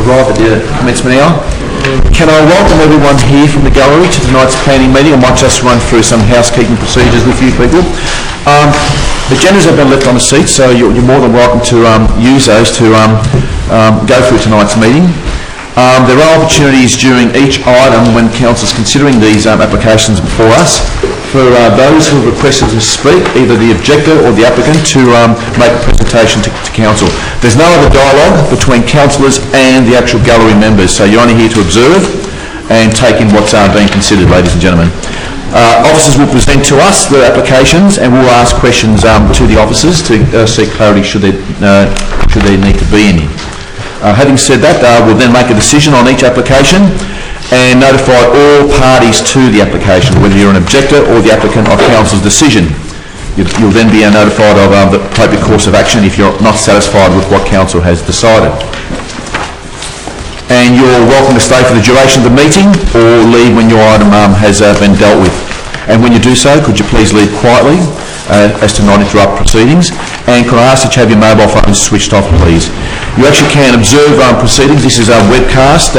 arrived at the commencement hour. Can I welcome everyone here from the gallery to tonight's planning meeting? I might just run through some housekeeping procedures with you people. Agendas have been left on the seat, so you're more than welcome to use those to go through tonight's meeting. There are opportunities during each item when council is considering these applications before us for those who have requested to speak, either the objector or the applicant, to make a presentation to council. There's no other dialogue between councillors and the actual gallery members, so you're only here to observe and take in what's being considered, ladies and gentlemen. Officers will present to us their applications and we'll ask questions to the officers to seek clarity should there need to be any. Having said that, we'll then make a decision on each application and notify all parties to the application, whether you're an objector or the applicant, of council's decision. You'll then be notified of the appropriate course of action if you're not satisfied with what council has decided. And you're welcome to stay for the duration of the meeting or leave when your item has been dealt with. And when you do so, could you please leave quietly as to not interrupt proceedings? And could I ask that you have your mobile phones switched off, please? You actually can observe proceedings. This is our webcast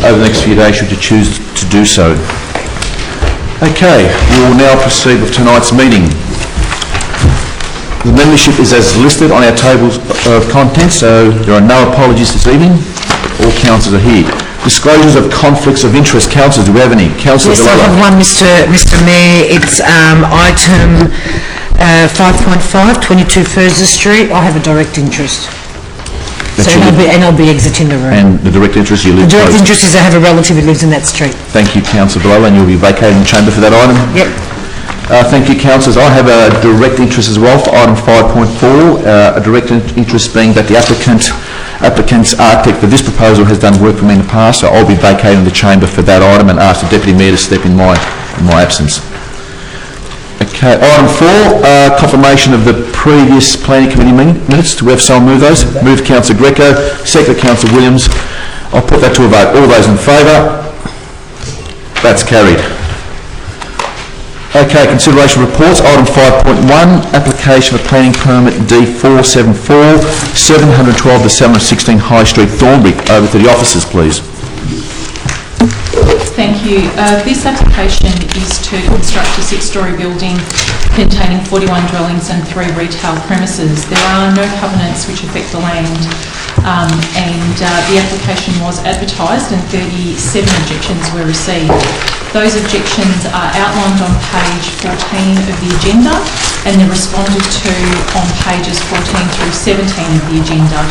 over the next few days should you choose to do so. Okay, we will now proceed with tonight's meeting. The membership is as listed on our tables of contents, so there are no apologies this evening. All councillors are here. Disclosures of conflicts of interest. Councillors, do we have any? Councillor yes, I have one, Mr Mayor. It's item 5.5, 22 Furzer Street. I have a direct interest. So I'll be exiting the room. And the direct interest you live The direct interest is I have a relative who lives in that street. Thank you, Councillor Bilal, and you'll be vacating the chamber for that item? Yep. Thank you, councillors. I have a direct interest as well for item 5.4, a direct interest being that the applicant's architect for this proposal has done work for me in the past, so I'll be vacating the chamber for that item and ask the Deputy Mayor to step in my absence. Okay, item 4, confirmation of the previous Planning Committee minutes. Do we have someone move those? Move Councillor Greco, second Councillor Williams. I'll put that to a vote. All those in favour? That's carried. Okay, consideration of reports. Item 5.1, application for planning permit D474, 712 to 716 High Street, Thornbury. Over to the officers, please. Thank you. This application is to construct a 6-storey building containing 41 dwellings and 3 retail premises. There are no covenants which affect the land the application was advertised and 37 objections were received. Those objections are outlined on page 14 of the agenda and they're responded to on pages 14 through 17 of the agenda.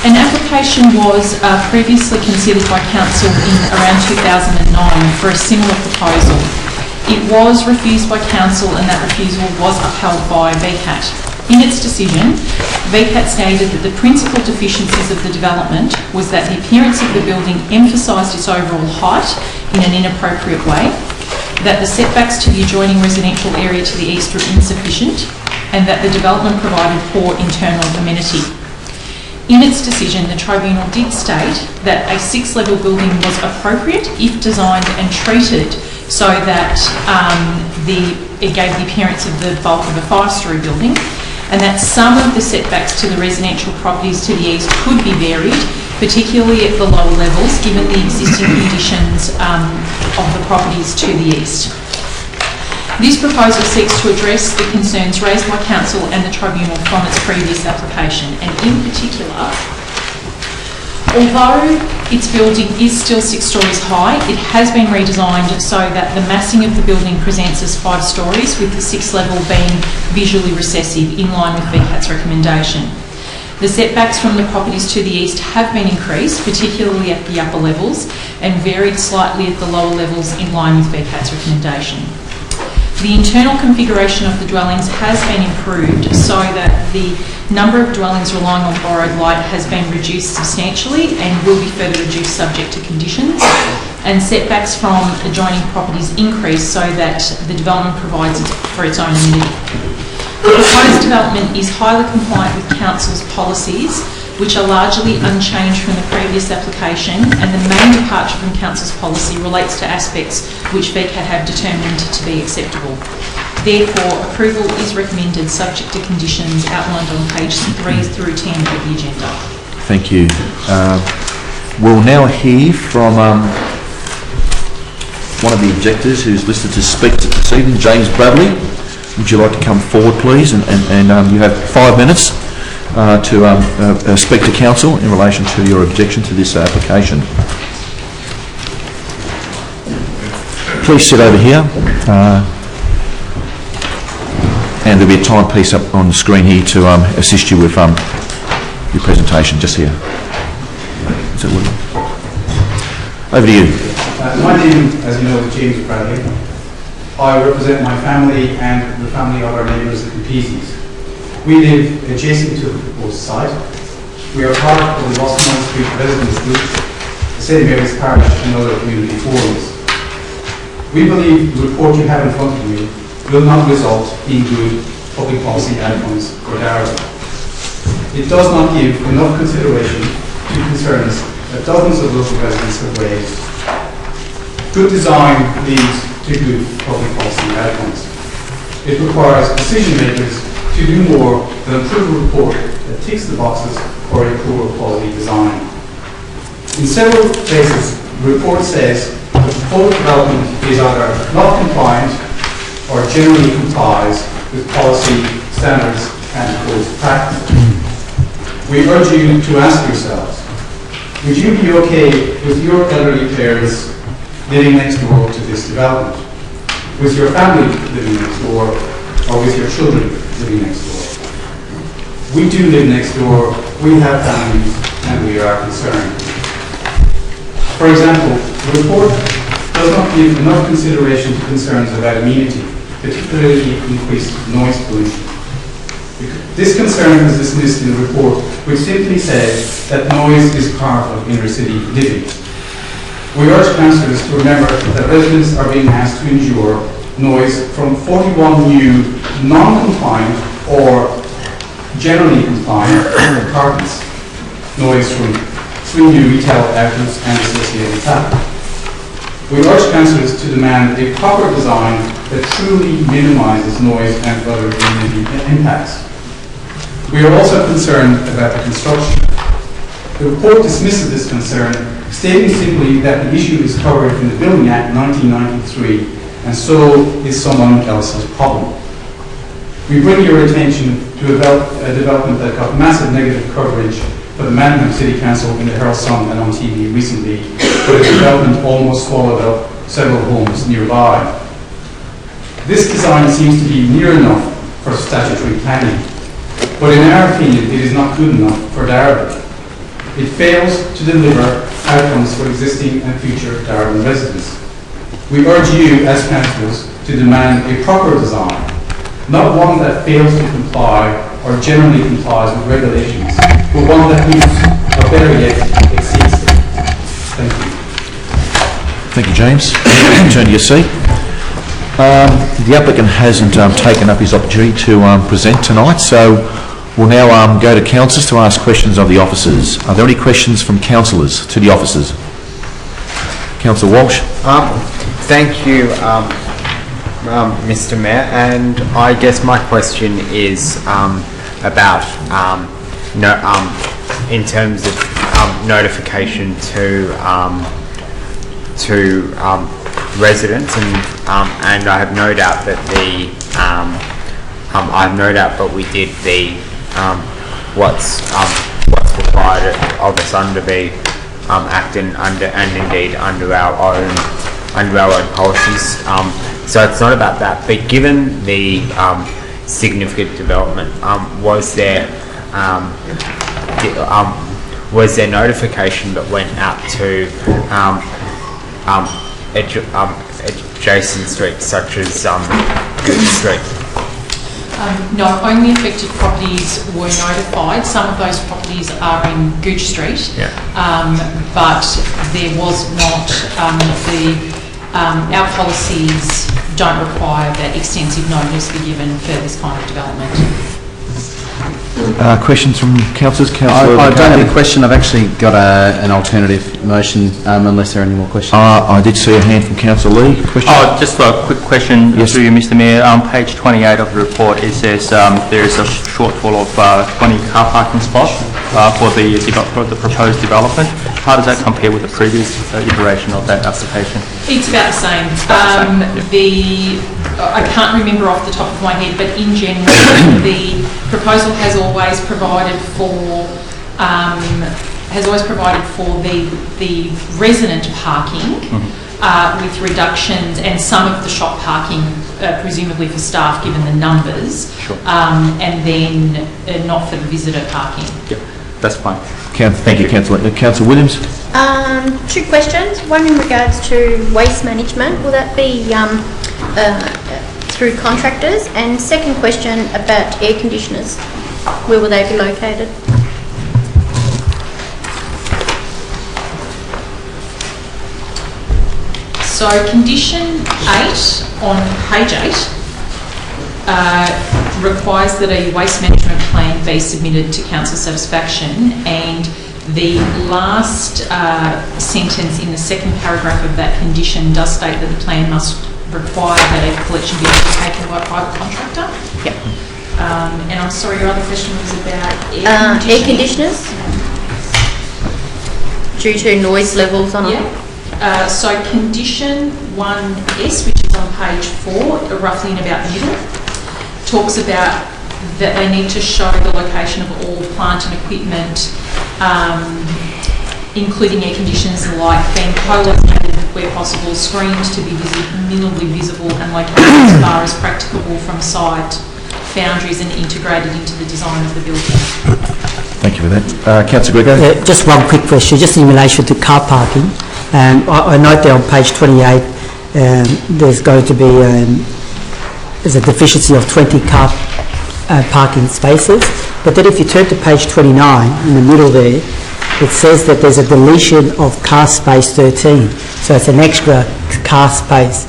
An application was previously considered by Council in around 2009 for a similar proposal. It was refused by Council and that refusal was upheld by VCAT. In its decision, VCAT stated that the principal deficiencies of the development was that the appearance of the building emphasised its overall height in an inappropriate way, that the setbacks to the adjoining residential area to the east were insufficient, and that the development provided poor internal amenity. In its decision, the tribunal did state that a 6-level building was appropriate if designed and treated so that it gave the appearance of the bulk of a 5-storey building, and that some of the setbacks to the residential properties to the east could be varied, particularly at the lower levels, given the existing conditions of the properties to the east. This proposal seeks to address the concerns raised by Council and the Tribunal from its previous application, and in particular, although its building is still 6 stories high, it has been redesigned so that the massing of the building presents as 5 stories, with the 6th level being visually recessive in line with VCAT's recommendation. The setbacks from the properties to the east have been increased, particularly at the upper levels, and varied slightly at the lower levels in line with VCAT's recommendation. The internal configuration of the dwellings has been improved so that the number of dwellings relying on borrowed light has been reduced substantially and will be further reduced subject to conditions, and setbacks from adjoining properties increase so that the development provides for its own amenity. The proposed development is highly compliant with Council's policies, which are largely unchanged from the previous application, and the main departure from Council's policy relates to aspects which VCAT have determined to be acceptable. Therefore, approval is recommended subject to conditions outlined on pages 3 through 10 of the agenda. Thank you. We'll now hear from one of the objectors who's listed to speak this evening, James Bradley. Would you like to come forward, please? And you have 5 minutes to speak to council in relation to your objection to this application. Please sit over here. And there'll be a timepiece up on the screen here to assist you with your presentation, just here. Is that working? Over to you. My name, as you know, is James Bradley. I represent my family and the family of our neighbours, the Capeses. We live adjacent to the proposed site. We are part of the Westmoreland Street residence group, the St Mary's Parish and other community forums. We believe the report you have in front of you will not result in good public policy outcomes for Darragh. It does not give enough consideration to concerns that dozens of local residents have raised. Good design leads to good public policy outcomes. It requires decision makers to do more than approve a report that ticks the boxes for a poor quality design. In several places, the report says that the proposed development is either not compliant or generally complies with policy, standards and proposed practice. We urge you to ask yourselves, would you be okay with your elderly parents living next door to this development? With your family living next door, or with your children living next door? We do live next door, we have families, and we are concerned. For example, the report does not give enough consideration to concerns about amenity, particularly increased noise pollution. This concern is dismissed in the report, which simply says that noise is part of inner city living. We urge councillors to remember that residents are being asked to endure noise from 41 new non-compliant or generally compliant apartments, noise from 3 new retail outlets and associated traffic. We urge councillors to demand a proper design that truly minimises noise and other community impacts. We are also concerned about the construction. The report dismisses this concern, stating simply that the issue is covered in the Building Act 1993 and so is someone else's problem. We bring your attention to a development that got massive negative coverage for the Manningham City Council in the Herald Sun and on TV recently, but the development almost swallowed up several homes nearby. This design seems to be near enough for statutory planning, but in our opinion it is not good enough for Darragh. It fails to deliver outcomes for existing and future Darragh residents. We urge you as councillors to demand a proper design, not one that fails to comply or generally complies with regulations, but one that meets, or better yet, exceeds them. Thank you. Thank you, James. Turn to your seat. The applicant hasn't taken up his opportunity to present tonight, so we'll now go to councillors to ask questions of the officers. Are there any questions from councillors to the officers? Councillor Walsh. Thank you, Mr. Mayor, and I guess my question is about in terms of notification to residents, and I have no doubt that we did the what's required of us under the Act and indeed under our own policies. So it's not about that, but given the significant development, was there notification that went out to adjacent streets such as Good Street? No, only affected properties were notified. Some of those properties are in Gooch Street, but there was not our policies don't require that extensive notice be given for this kind of development. Questions from councillors? I don't have a question. I've actually got an alternative motion, unless there are any more questions. I did see a hand from Councillor Lee. Question? Just a quick question through you, Mr. Mayor. On page 28 of the report, it says there is a shortfall of 20 car parking spots. for the proposed development. How does that compare with the previous iteration of that application? It's about the same. I can't remember off the top of my head, but in general, the proposal has always provided for the resident parking with reductions, and some of the shop parking, presumably for staff, given the numbers, Sure. And then not for the visitor parking. Yep, that's fine. Thank you, Councillor. Councillor Williams? Two questions. One in regards to waste management. Will that be through contractors? And second question about air conditioners. Where will they be located? So condition 8 on page 8 requires that a waste management plan be submitted to council satisfaction, and the last sentence in the second paragraph of that condition does state that the plan must require that a collection be undertaken by a private contractor. Yep. And I'm sorry, your other question was about Air conditioners? Due to noise levels on them? So condition 1S, which is on page 4, roughly in about the middle, talks about that they need to show the location of all plant and equipment, including air conditioners and the like, being co-located where possible, screened to be minimally visible, and located as far as practicable from site boundaries and integrated into the design of the building. Thank you for that. Councillor Greco? Just one quick question, just in relation to car parking. I note there on page 28 there's going to be there's a deficiency of 20 car parking spaces, but then if you turn to page 29 in the middle there, it says that there's a deletion of car space 13, so it's an extra car space,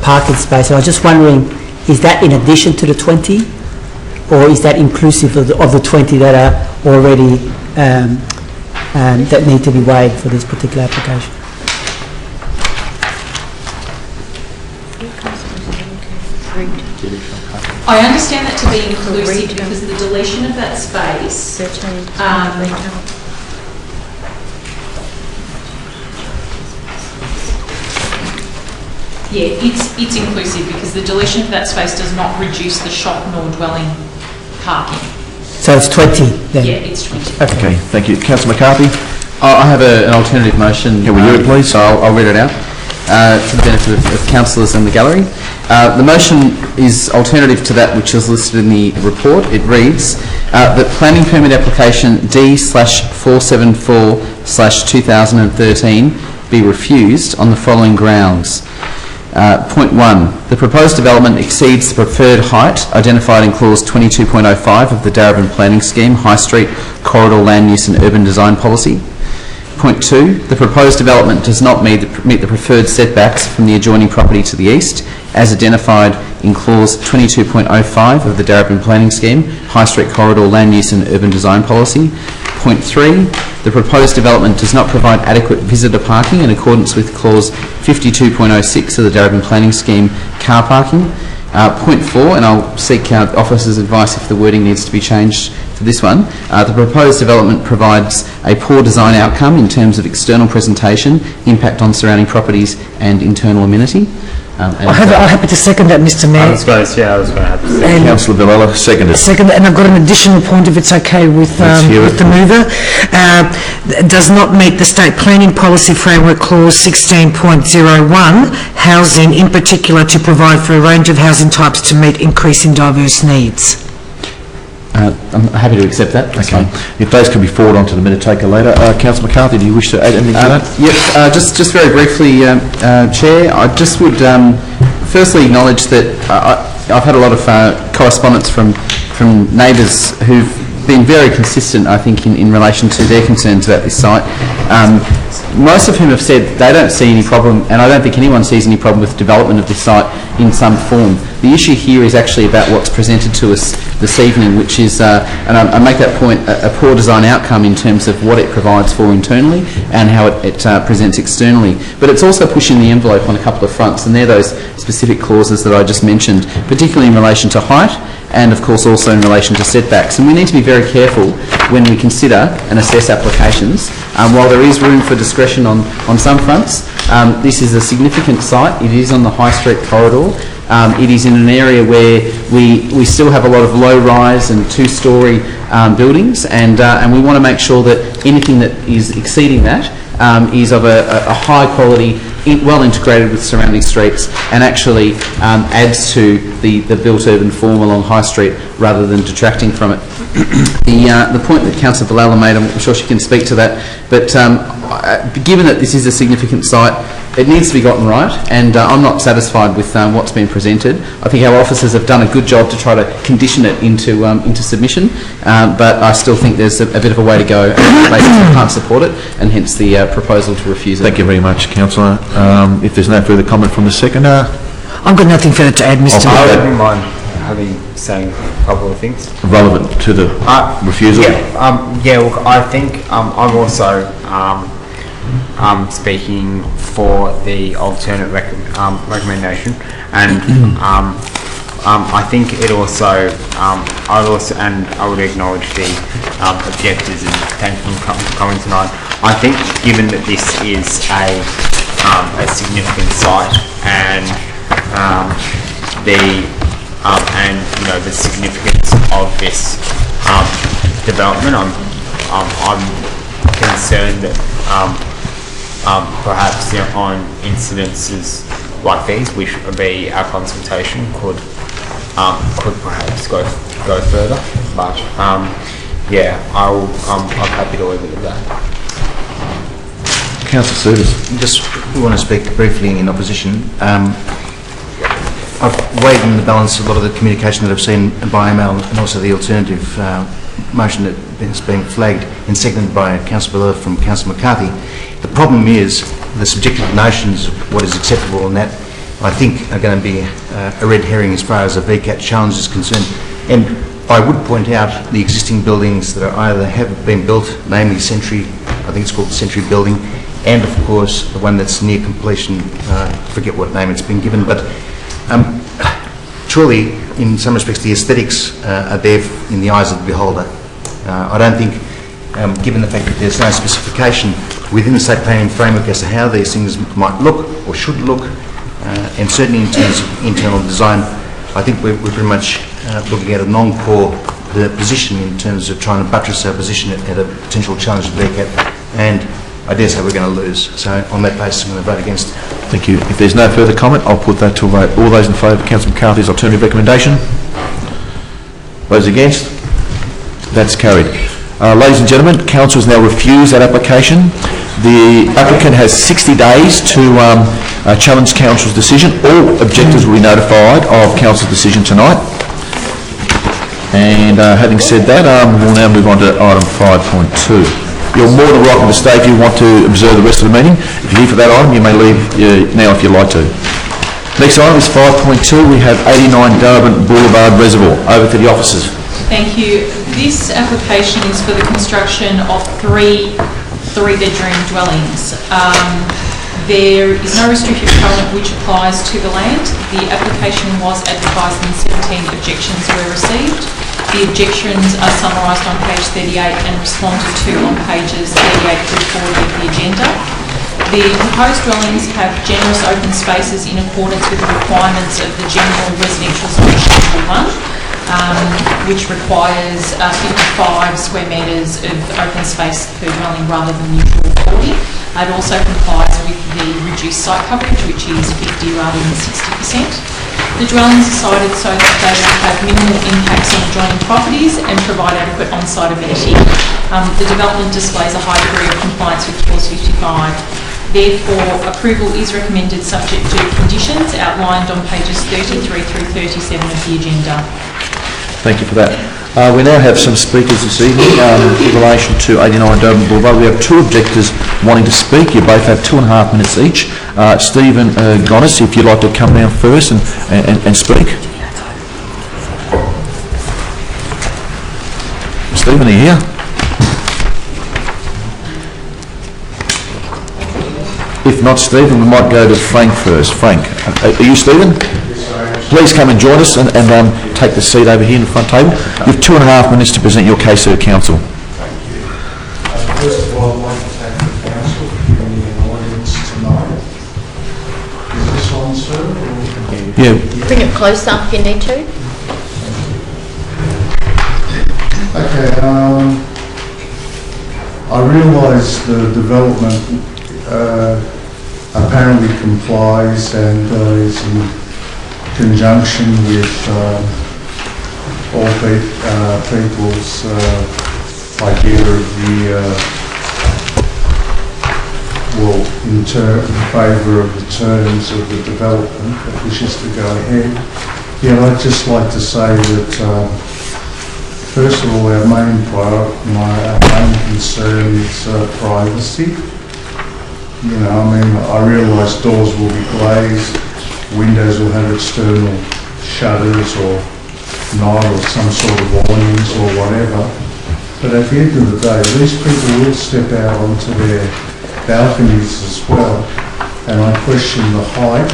parking space. And I was just wondering, is that in addition to the 20, or is that inclusive of the 20 that are already that need to be waived for this particular application? I understand that to be inclusive because the deletion of that space it's inclusive because the deletion of that space does not reduce the shop nor dwelling parking. So it's 20 then? Yeah, it's 20. Okay, thank you. Councillor McCarthy? I have an alternative motion. Can we hear it, please? So I'll read it out for the benefit of councillors in the gallery. The motion is alternative to that which is listed in the report. It reads that planning permit application D/474/2013 be refused on the following grounds. Point 1. The proposed development exceeds the preferred height identified in clause 22.05 of the Darebin Planning Scheme High Street Corridor Land Use and Urban Design Policy. Point 2. The proposed development does not meet the preferred setbacks from the adjoining property to the east as identified in clause 22.05 of the Darebin Planning Scheme High Street Corridor Land Use and Urban Design Policy. Point 3. The proposed development does not provide adequate visitor parking in accordance with clause 52.06 of the Darebin Planning Scheme car parking. Point 4, and I'll seek officers' advice if the wording needs to be changed for this one. The proposed development provides a poor design outcome in terms of external presentation, impact on surrounding properties and internal amenity. I'm happy to second that, Mr Mayor. I was going to have to say. Councillor Villela, seconded. Second, and I've got an additional point, if it's okay with the mover. Does not meet the State Planning Policy Framework Clause 16.01, housing, in particular to provide for a range of housing types to meet increasing diverse needs. I'm happy to accept that. That's Okay. fine. If those can be forwarded on to the minute taker later. Councillor McCarthy, do you wish to add anything to that? Yep, just very briefly, Chair, I just would firstly acknowledge that I've had a lot of correspondence from neighbours who've been very consistent, I think, in relation to their concerns about this site. Most of whom have said they don't see any problem, and I don't think anyone sees any problem with development of this site in some form. The issue here is actually about what's presented to us this evening, which is, and I make that point, a poor design outcome in terms of what it provides for internally and how it presents externally. But it's also pushing the envelope on a couple of fronts, and they're those specific clauses that I just mentioned, particularly in relation to height and, of course, also in relation to setbacks. And we need to be very careful when we consider and assess applications. While there is room for discretion on some fronts, this is a significant site. It is on the High Street corridor. It is in an area where we still have a lot of low-rise and two-storey buildings, and we want to make sure that anything that is exceeding that is of a high quality, well integrated with surrounding streets, and actually adds to the built urban form along High Street rather than detracting from it. The point that Councillor Villala made, I'm sure she can speak to that, but given that this is a significant site, it needs to be gotten right, and I'm not satisfied with what's been presented. I think our officers have done a good job to try to condition it into submission, but I still think there's a bit of a way to go, and I can't support it, and hence the proposal to refuse it. Thank you very much, Councillor. If there's no further comment from the seconder... I've got nothing further to add, Mr. I wouldn't mind saying a couple of things. Relevant to the refusal? Yeah, look, I think I'm also speaking for the alternate recommendation, and I think it also, I would acknowledge the objectors, and thank them for coming tonight. I think given that this is a significant site, and the significance of this development, I'm concerned that perhaps on incidences like these, our consultation could perhaps go further. But I'm happy to leave it at that. Councillor Seavers. Just want to speak briefly in opposition. I've weighed in the balance a lot of the communication that I've seen by email, and also the alternative motion that is being flagged and seconded by Councillor Villala from Councillor McCarthy. The problem is the subjective notions of what is acceptable, and that I think are going to be a red herring as far as a VCAT challenge is concerned. And I would point out the existing buildings that are either have been built, namely Century, I think it's called the Century Building, and of course the one that's near completion, forget what name it's been given, but truly in some respects the aesthetics are there in the eyes of the beholder. I don't think, given the fact that there's no specification within the state planning framework as to how these things might look or should look, and certainly in terms of internal design, I think we're pretty much looking at a non-core position in terms of trying to buttress our position at a potential challenge to VCAT, and I dare say we're going to lose. So on that basis, I'm going to vote against. Thank you. If there's no further comment, I'll put that to a vote. All those in favour of Councillor McCarthy's alternative recommendation? Those against? That's carried. Ladies and gentlemen, Council has now refused that application. The applicant has 60 days to challenge Council's decision. All objectors will be notified of Council's decision tonight. And having said that, we'll now move on to item 5.2. You're more than welcome to stay if you want to observe the rest of the meeting. If you're here for that item, you may leave now if you'd like to. Next item is 5.2. We have 89 Darabin Boulevard Reservoir. Over to the officers. Thank you. This application is for the construction of three-bedroom dwellings. There is no restrictive covenant which applies to the land. The application was advertised and 17 objections were received. The objections are summarised on page 38 and responded to on pages 38 through 40 of the agenda. The proposed dwellings have generous open spaces in accordance with the requirements of the General Residential Zone Schedule 1, which requires 55 square metres of open space per dwelling rather than usual 40. It also complies with the reduced site coverage, which is 50 rather than 60%. The dwellings are sited so that they will have minimal impacts on adjoining properties and provide adequate on-site amenity. The development displays a high degree of compliance with Clause 55. Therefore, approval is recommended subject to conditions outlined on pages 33 through 37 of the agenda. Thank you for that. We now have some speakers this evening in relation to 89 Dover Boulevard. We have two objectors wanting to speak. You both have 2.5 minutes each. Stephen Gonis, if you'd like to come down first and speak. Stephen, are you here? If not Stephen, we might go to Frank first. Frank, are you Stephen? Please come and join us and take the seat over here in the front table. You have 2.5 minutes to present your case to the council. Thank you. First of all, I'd like to thank the council for giving me an audience tonight. Is this on, sir? Yeah. Bring it closer if you need to. Okay, I realise the development apparently complies and is in conjunction with all people's idea of the in favour of the terms of the development that wishes to go ahead. Yeah, I'd just like to say that first of all, our main concern is privacy. You know, I mean, I realise doors will be glazed, windows will have external shutters or not, or some sort of awnings or whatever. But at the end of the day, these people will step out onto their balconies as well, and I question the height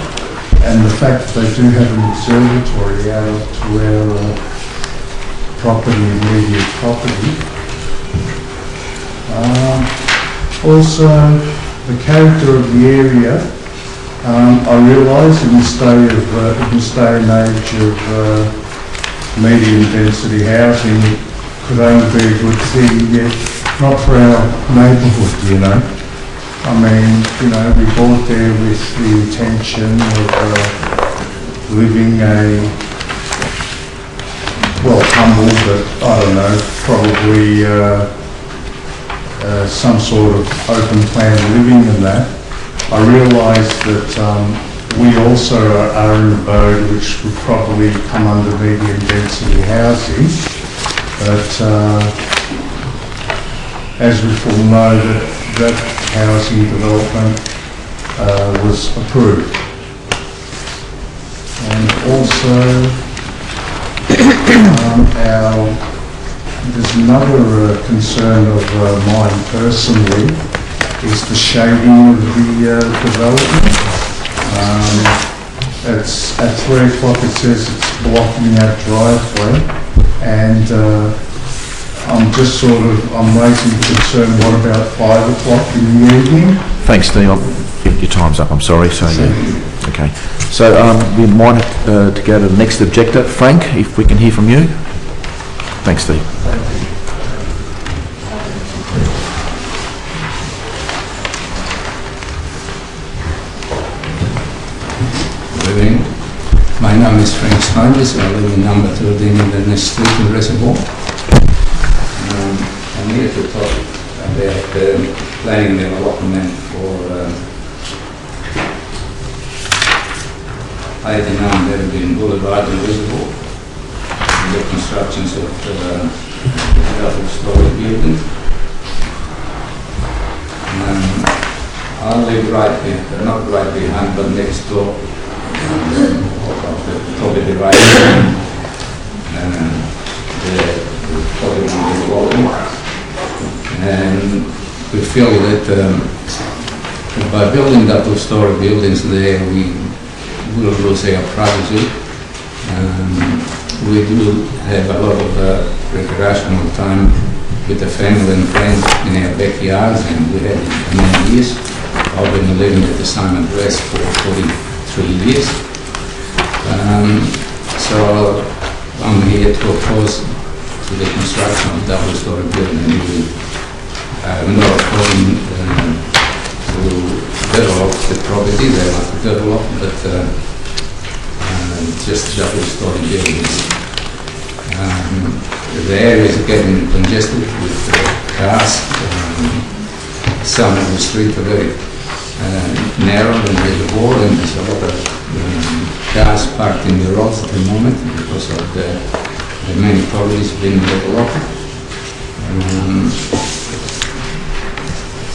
and the fact that they do have an observatory out to our property, immediate property. Also, the character of the area. I realise in this day and age of medium density housing, it could only be a good thing, yet not for our neighbourhood, you know. I mean, you know, we bought there with the intention of living a, well, humble, but I don't know, probably some sort of open plan living in that. I realise that we also are in a abode which would probably come under medium density housing, but as we all know, that housing development was approved. And also, there's another concern of mine personally, is the shading of the development. It's at 3 o'clock, it says it's blocking our driveway, and I'm raising the concern, what about 5 o'clock in the evening? Thanks, Steve. Your time's up, I'm sorry. So, yeah. Okay. So we might have to go to the next objector. Frank, if we can hear from you. Thanks, Steve. My name is Frank Sponges. I live in number 13 in the next street in Reservoir. I'm here to talk about planning development for 89 Bergen Boulevard in Reservoir, the constructions of double-story building. I live not right behind, but next door. The property right the property is evolving, and we feel that by building double-story buildings there, we will lose our privacy. We do have a lot of recreational time with the family and friends in our backyards, and we had it for many years. I've been living at the same address for 43 years. So I'm here to oppose to the construction of double-story building. We're not opposing to develop the property, they want to develop, but just double-story buildings. The area is getting congested with cars. Some of the streets are very narrow and reservoir, and there's a lot of cars parked in the roads at the moment because of the many properties being developed.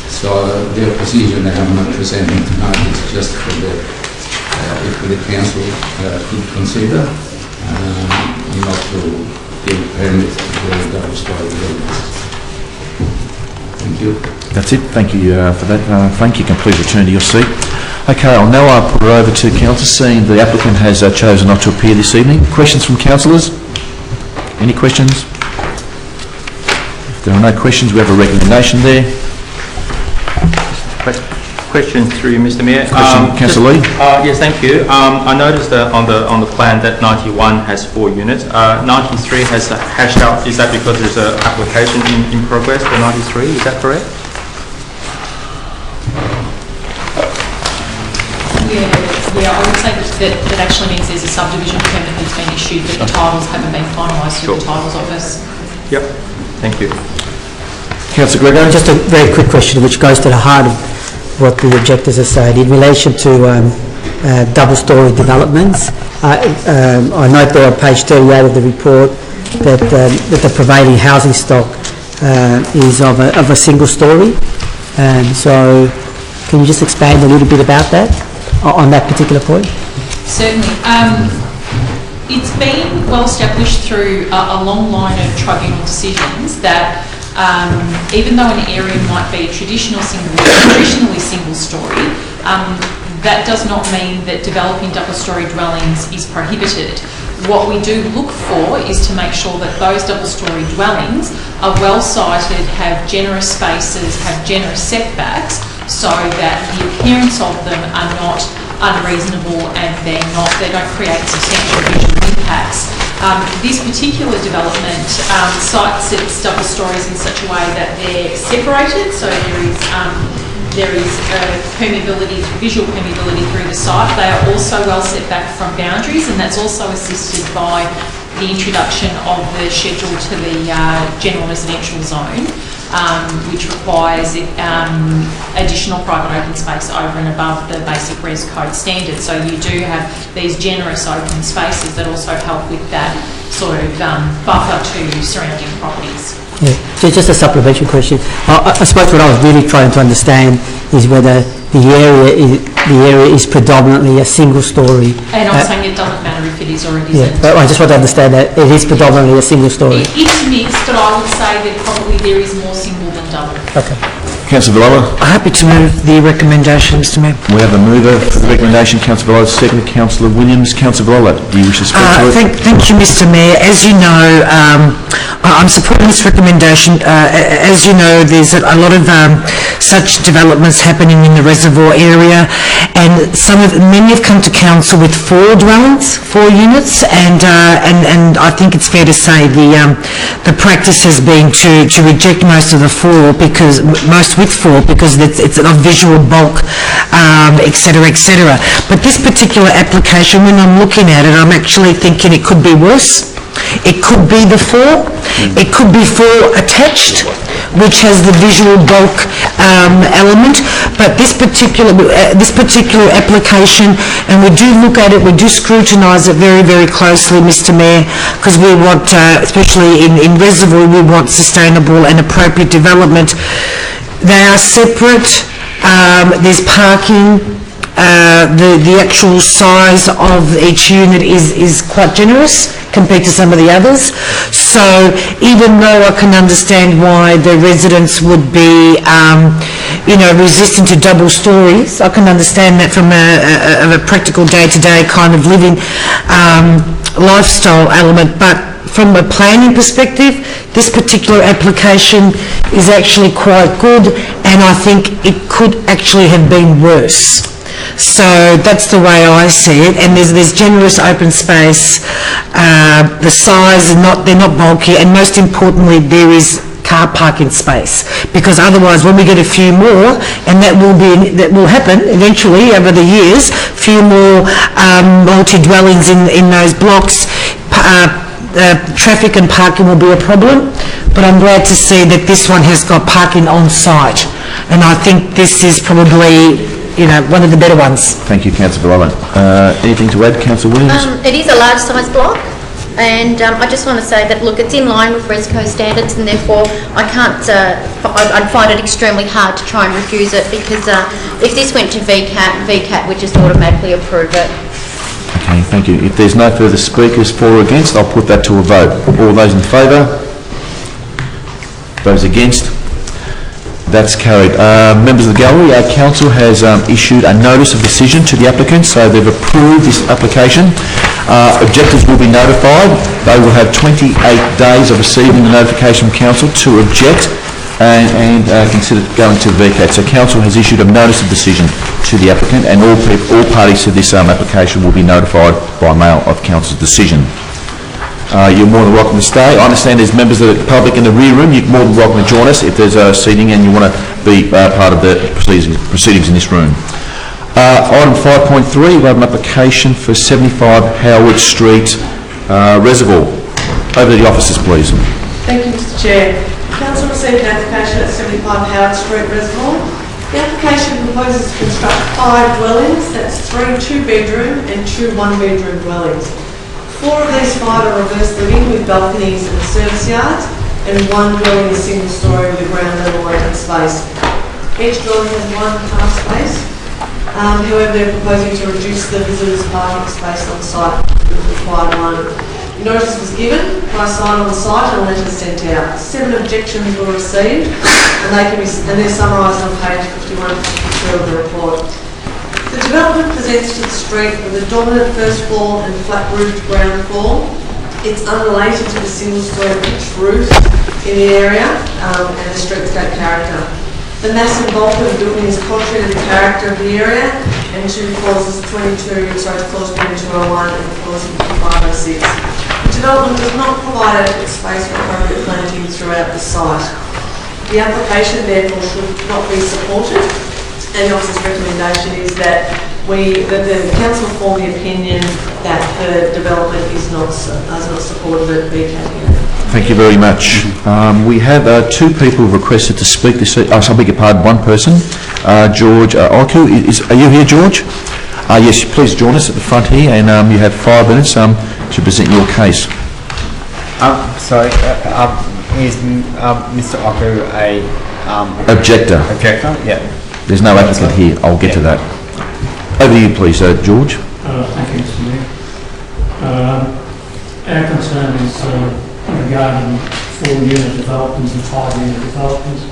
So the opposition that I'm not presenting tonight is just for the, if the council could consider not to give permit to the double-story buildings. Thank you. That's it. Thank you for that. Frank, you can please return to your seat. Okay, I'll now put it over to council, seeing the applicant has chosen not to appear this evening. Questions from councillors? Any questions? If there are no questions, we have a recommendation there. Question through you, Mr. Mayor. Councillor Lee? Yes, thank you. I noticed that on the plan that 91 has 4 units. 93 has hashed out. Is that because there's an application in progress for 93? Is that correct? Yeah, I would say that actually means there's a subdivision permit that's been issued, but the titles haven't been finalised through the titles office. Yep. Thank you. Councillor Gregory? Just a very quick question which goes to the heart of what the objectors are saying. In relation to double-storey developments, I note there on page 38 of the report that the prevailing housing stock is of a single storey. So can you just expand a little bit about that, on that particular point? Certainly. It's been well established through a long line of tribunal decisions that even though an area might be traditionally single story, that does not mean that developing double-storey dwellings is prohibited. What we do look for is to make sure that those double-storey dwellings are well sited, have generous spaces, have generous setbacks, so that the appearance of them are not unreasonable and they don't create substantial visual impacts. This particular development sites its double stories in such a way that they're separated, so there is permeability, visual permeability through the site. They are also well set back from boundaries, and that's also assisted by the introduction of the schedule to the general residential zone, which requires additional private open space over and above the basic res code standard. So you do have these generous open spaces that also help with that sort of buffer to surrounding properties. Yeah. So just a supplementary question. I suppose what I was really trying to understand is whether the area is predominantly a single story. And I'm saying it doesn't matter if it is or it isn't. Yeah, but I just want to understand that it is predominantly a single story. It's mixed, but I would say that probably there is more single than double. Okay. Councillor Villalba? Happy to move the recommendation, Mr. Mayor. We have a mover for the recommendation, Councillor Villalba, second Councillor Williams. Councillor Villalba, do you wish to speak to it? Thank you, Mr. Mayor. As you know, I'm supporting this recommendation. As you know, there's a lot of such developments happening in the reservoir area, and many have come to council with 4 dwellings, 4 units, and I think it's fair to say the practice has been to reject most of the 4 because it's a visual bulk, etc., etc. But this particular application, when I'm looking at it, I'm actually thinking it could be worse. It could be the 4. It could be 4 attached, which has the visual bulk element. But this particular application, and we do look at it, we do scrutinise it very, very closely, Mr. Mayor, because we want, especially in reservoir, we want sustainable and appropriate development. They are separate. There's parking. The actual size of each unit is quite generous compared to some of the others. So even though I can understand why the residents would be, resistant to double stories, I can understand that from a practical day-to-day kind of living lifestyle element. But from a planning perspective, this particular application is actually quite good, and I think it could actually have been worse. So that's the way I see it, and there's generous open space. The size they're not bulky, and most importantly, there is car parking space, because otherwise, when we get a few more, and that will happen eventually over the years, few more multi-dwellings in those blocks. Traffic and parking will be a problem, but I'm glad to see that this one has got parking on site, and I think this is probably one of the better ones. Thank you, Councillor Villalba. Anything to add, Councillor Williams? It is a large size block. And I just want to say that, look, it's in line with ResCo standards, and therefore I can't, I'd find it extremely hard to try and refuse it, because if this went to VCAT would just automatically approve it. Okay, thank you. If there's no further speakers for or against, I'll put that to a vote. All those in favour? Those against? That's carried. Members of the gallery, our council has issued a notice of decision to the applicant, so they've approved this application. Objectors will be notified. They will have 28 days of receiving the notification from council to object and consider going to VCAT. So council has issued a notice of decision to the applicant, and all parties to this application will be notified by mail of council's decision. You're more than welcome to stay. I understand there's members of the public in the rear room. You're more than welcome to join us if there's seating and you want to be part of the proceedings in this room. Item 5.3, we have an application for 75 Howard Street, Reservoir. Over to the officers, please. Thank you, Mr Chair. Council received an application at 75 Howard Street, Reservoir. The application proposes to construct 5 dwellings, that's 3 2-bedroom and 2 1-bedroom dwellings. 4 of these 5 are reverse living with balconies and service yards, and 1 dwelling is single story with a ground level open space. Each dwelling has 1 car space. However, they're proposing to reduce the visitors' parking space on site to the required 1. Notice was given by a sign on the site and a letter sent out. 7 objections were received, and they're summarised on page 51 and 52 of the report. The development presents to the street with a dominant first floor and flat-roofed ground floor. It's unrelated to the single-story pitched roofs in the area and the streetscape character. The mass and bulk of the building is contrary to the character of the area and to clauses 2201 and clause 506. The development does not provide adequate space for appropriate planting throughout the site. The application therefore should not be supported, and the officer's recommendation is that the council form the opinion that the development is not supported at VCAT. Thank you very much. We have 2 people who've requested to speak this evening. I beg your pardon, 1 person. George Oku. Are you here, George? Yes, please join us at the front here, and you have 5 minutes to present your case. Sorry, is Mr. Oku a... Objector. Objector, yeah. There's no applicant here. I'll get to that. Over to you, please, George. Thank you, Mr. Mayor. Our concern is regarding 4-unit developments and 5-unit developments.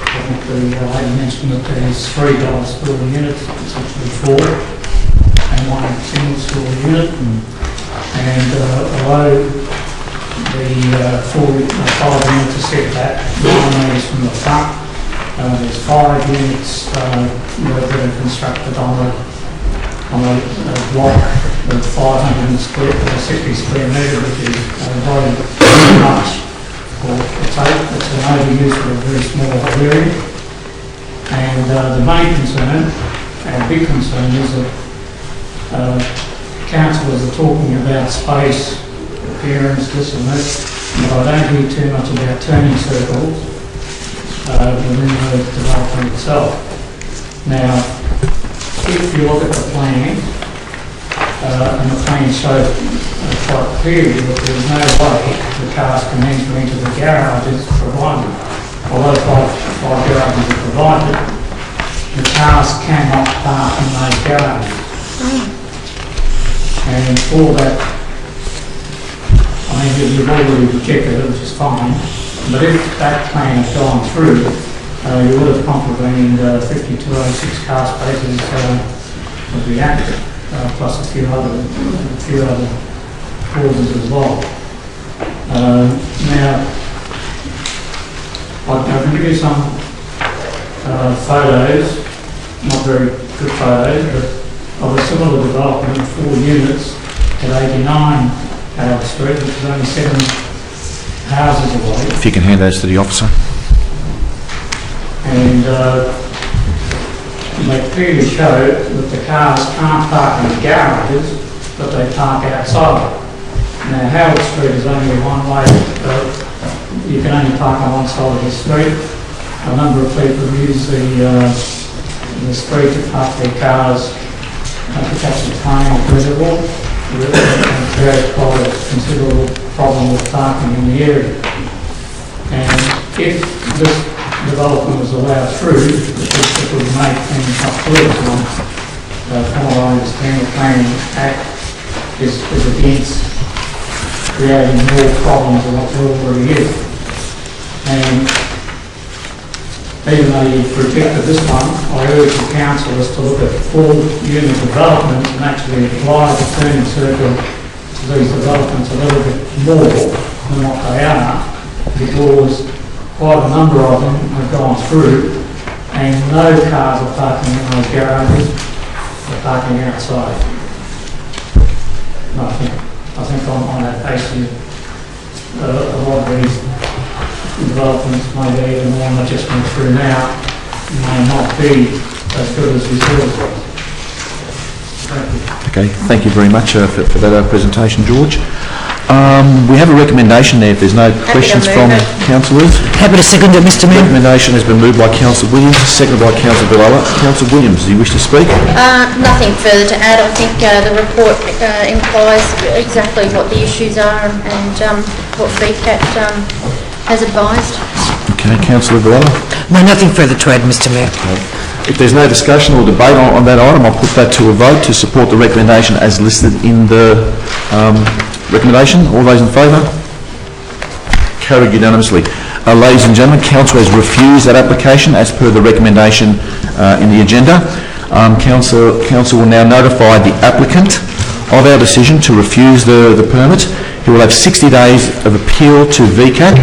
I think the lady mentioned that there's $3 per unit, it's actually 4, and 1 single-story unit. And although the 5 units are set back 9 metres from the front, there's 5 units that are constructed on a block of 60 square metres, which is very much. It's an overuse for a very small area. And the main concern, and big concern, is that councillors are talking about space, appearance, this and that, but I don't hear too much about turning circles within the development itself. Now, if you look at the plan, and the plan showed quite clearly that there's no way the cars can enter into the garages provided. Although 5 garages are provided, the cars cannot park in those garages. And for that, I mean, you've already rejected it, which is fine, but if that plan had gone through, you would have contravened 5206 car spaces of the Act, plus a few other clauses as well. Now, I can give you some photos, not very good photos, but of a similar development of 4 units at 89 Howard Street, which is only 7 houses away. If you can hand those to the officer. And they clearly show that the cars can't park in the garages, but they park outside. Now, Howard Street is only one way. You can only park on one side of the street. A number of people use the street to park their cars to catch the train at Reservoir. and create quite a considerable problem with parking in the area. And if this development was allowed through, it would make things much worse. From what I understand, the Planning Act is against creating more problems than what there already is. And even though you've rejected this one, I urge the councillors to look at full unit developments and actually apply the turning circle to these developments a little bit more than what they are, because quite a number of them have gone through and no cars are parking in those garages, they're parking outside. And I think on that basis, a lot of these developments, maybe even the one I just went through now, may not be as good as we thought it was. Thank you. Okay, thank you very much for that presentation, George. We have a recommendation there, if there's no questions from councillors. Happy to second it, Mr Mayor. Recommendation has been moved by Councillor Williams, seconded by Councillor Villela. Councillor Williams, do you wish to speak? Nothing further to add. I think the report implies exactly what the issues are and what VCAT has advised. Okay, Councillor Villela. No, nothing further to add, Mr Mayor. Okay. If there's no discussion or debate on that item, I'll put that to a vote to support the recommendation as listed in the recommendation. All those in favour? Carried unanimously. Ladies and gentlemen, Council has refused that application as per the recommendation in the agenda. Council will now notify the applicant of our decision to refuse the permit. He will have 60 days of appeal to VCAT.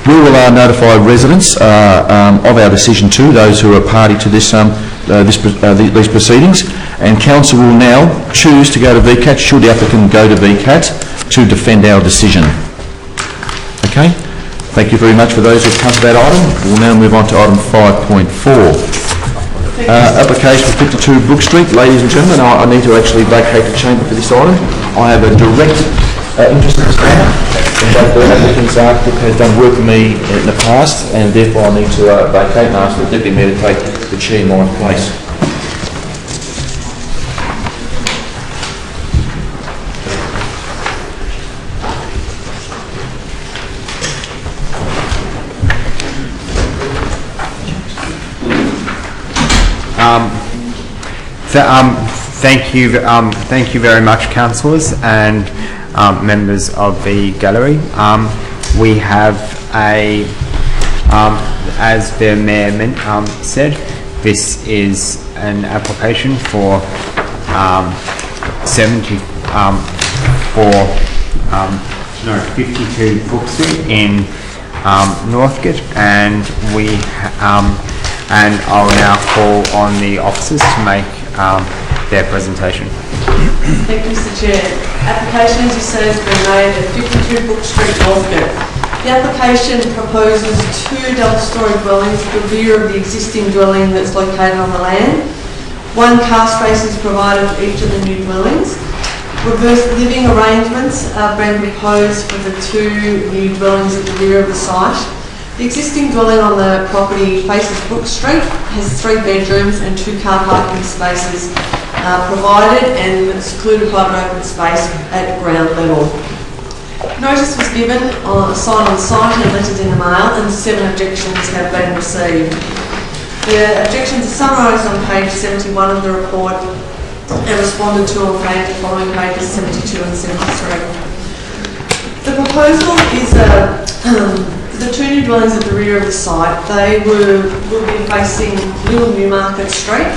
We will notify residents of our decision too, those who are party to this, these proceedings, and Council will now choose to go to VCAT should the applicant go to VCAT to defend our decision. Okay, thank you very much for those who have come to that item. We'll now move on to item 5.4. Application for 52 Brook Street. Ladies and gentlemen, I need to actually vacate the chamber for this item. I have a direct interest in this matter. Both the applicant's architect has done work for me in the past, and therefore I need to vacate and ask the Deputy Mayor to take the chair in my place. Thank you very much, councillors and members of the gallery. We have as the Mayor said, this is an application for 52 Brook Street in Northcote, and and I'll now call on the officers to make their presentation. Thank you, Mr Chair. Application, as you say, has been made at 52 Brook Street, Northcote. The application proposes 2 double-storey dwellings at the rear of the existing dwelling that's located on the land. 1 car space is provided for each of the new dwellings. Reverse living arrangements are being proposed for the 2 new dwellings at the rear of the site. The existing dwelling on the property faces Brook Street, has 3 bedrooms and 2 car parking spaces provided, and secluded private open space at ground level. Notice was given on a sign on site and letters in the mail, and 7 objections have been received. The objections are summarised on page 71 of the report and responded to on following pages 72 and 73. The proposal is the 2 new dwellings at the rear of the site. They will be facing Little Newmarket Street.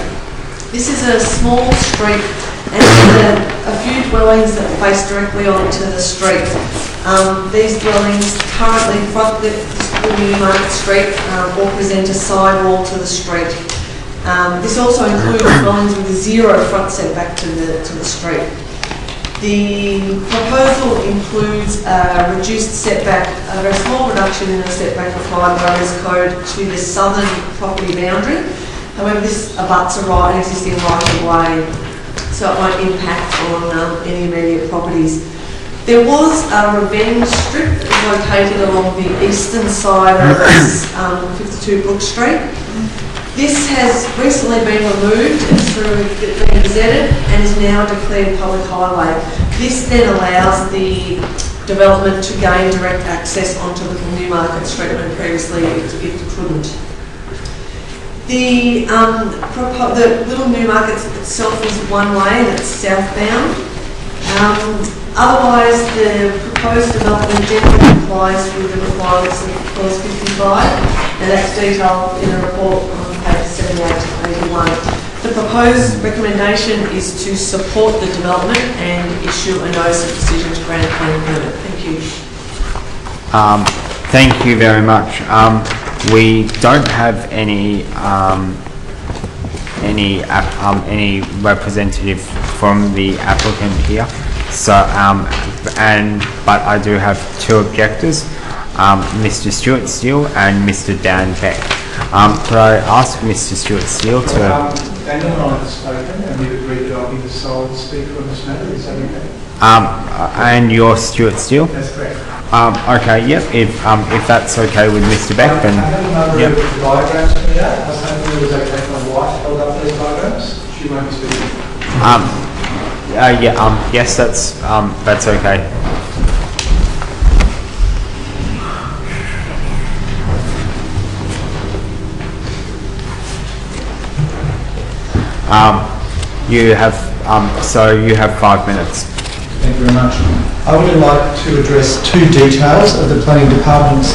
This is a small street and a few dwellings that face directly onto the street. These dwellings currently front the Newmarket Street or present a side wall to the street. This also includes dwellings with a 0 front setback to the street. The proposal includes a reduced setback, a very small reduction in the setback required by Res Code to the southern property boundary. However, this abuts an existing right-of-way, so it won't impact on any immediate properties. There was a revenge strip located along the eastern side of 52 Brook Street. This has recently been removed and being gazetted and is now declared public highway. This then allows the development to gain direct access onto Little Newmarket Street when previously it couldn't. The Little Newmarket itself is one way and it's southbound. Otherwise, the proposed development generally complies with the requirements of Clause 55, and that's detailed in the report on pages 78 to 81. The proposed recommendation is to support the development and issue a notice of decision to grant a planning permit. Thank you. Thank you very much. We don't have any representative from the applicant here. So, but I do have two objectors, Mr. Stuart Steele and Mr. Dan Beck. Could I ask Mr. Stuart Steele to... Daniel and I have spoken and we've agreed that I'll be the sole speaker on this matter. Is that okay? And you're Stuart Steele? That's correct. Okay, yep, if that's okay with Mr. Beck, then... I have a number of diagrams for that. I was hoping it was okay if my wife held up those diagrams. She won't be speaking. Yes, that's okay. You have 5 minutes. Thank you very much. I would like to address two details of the Planning Department's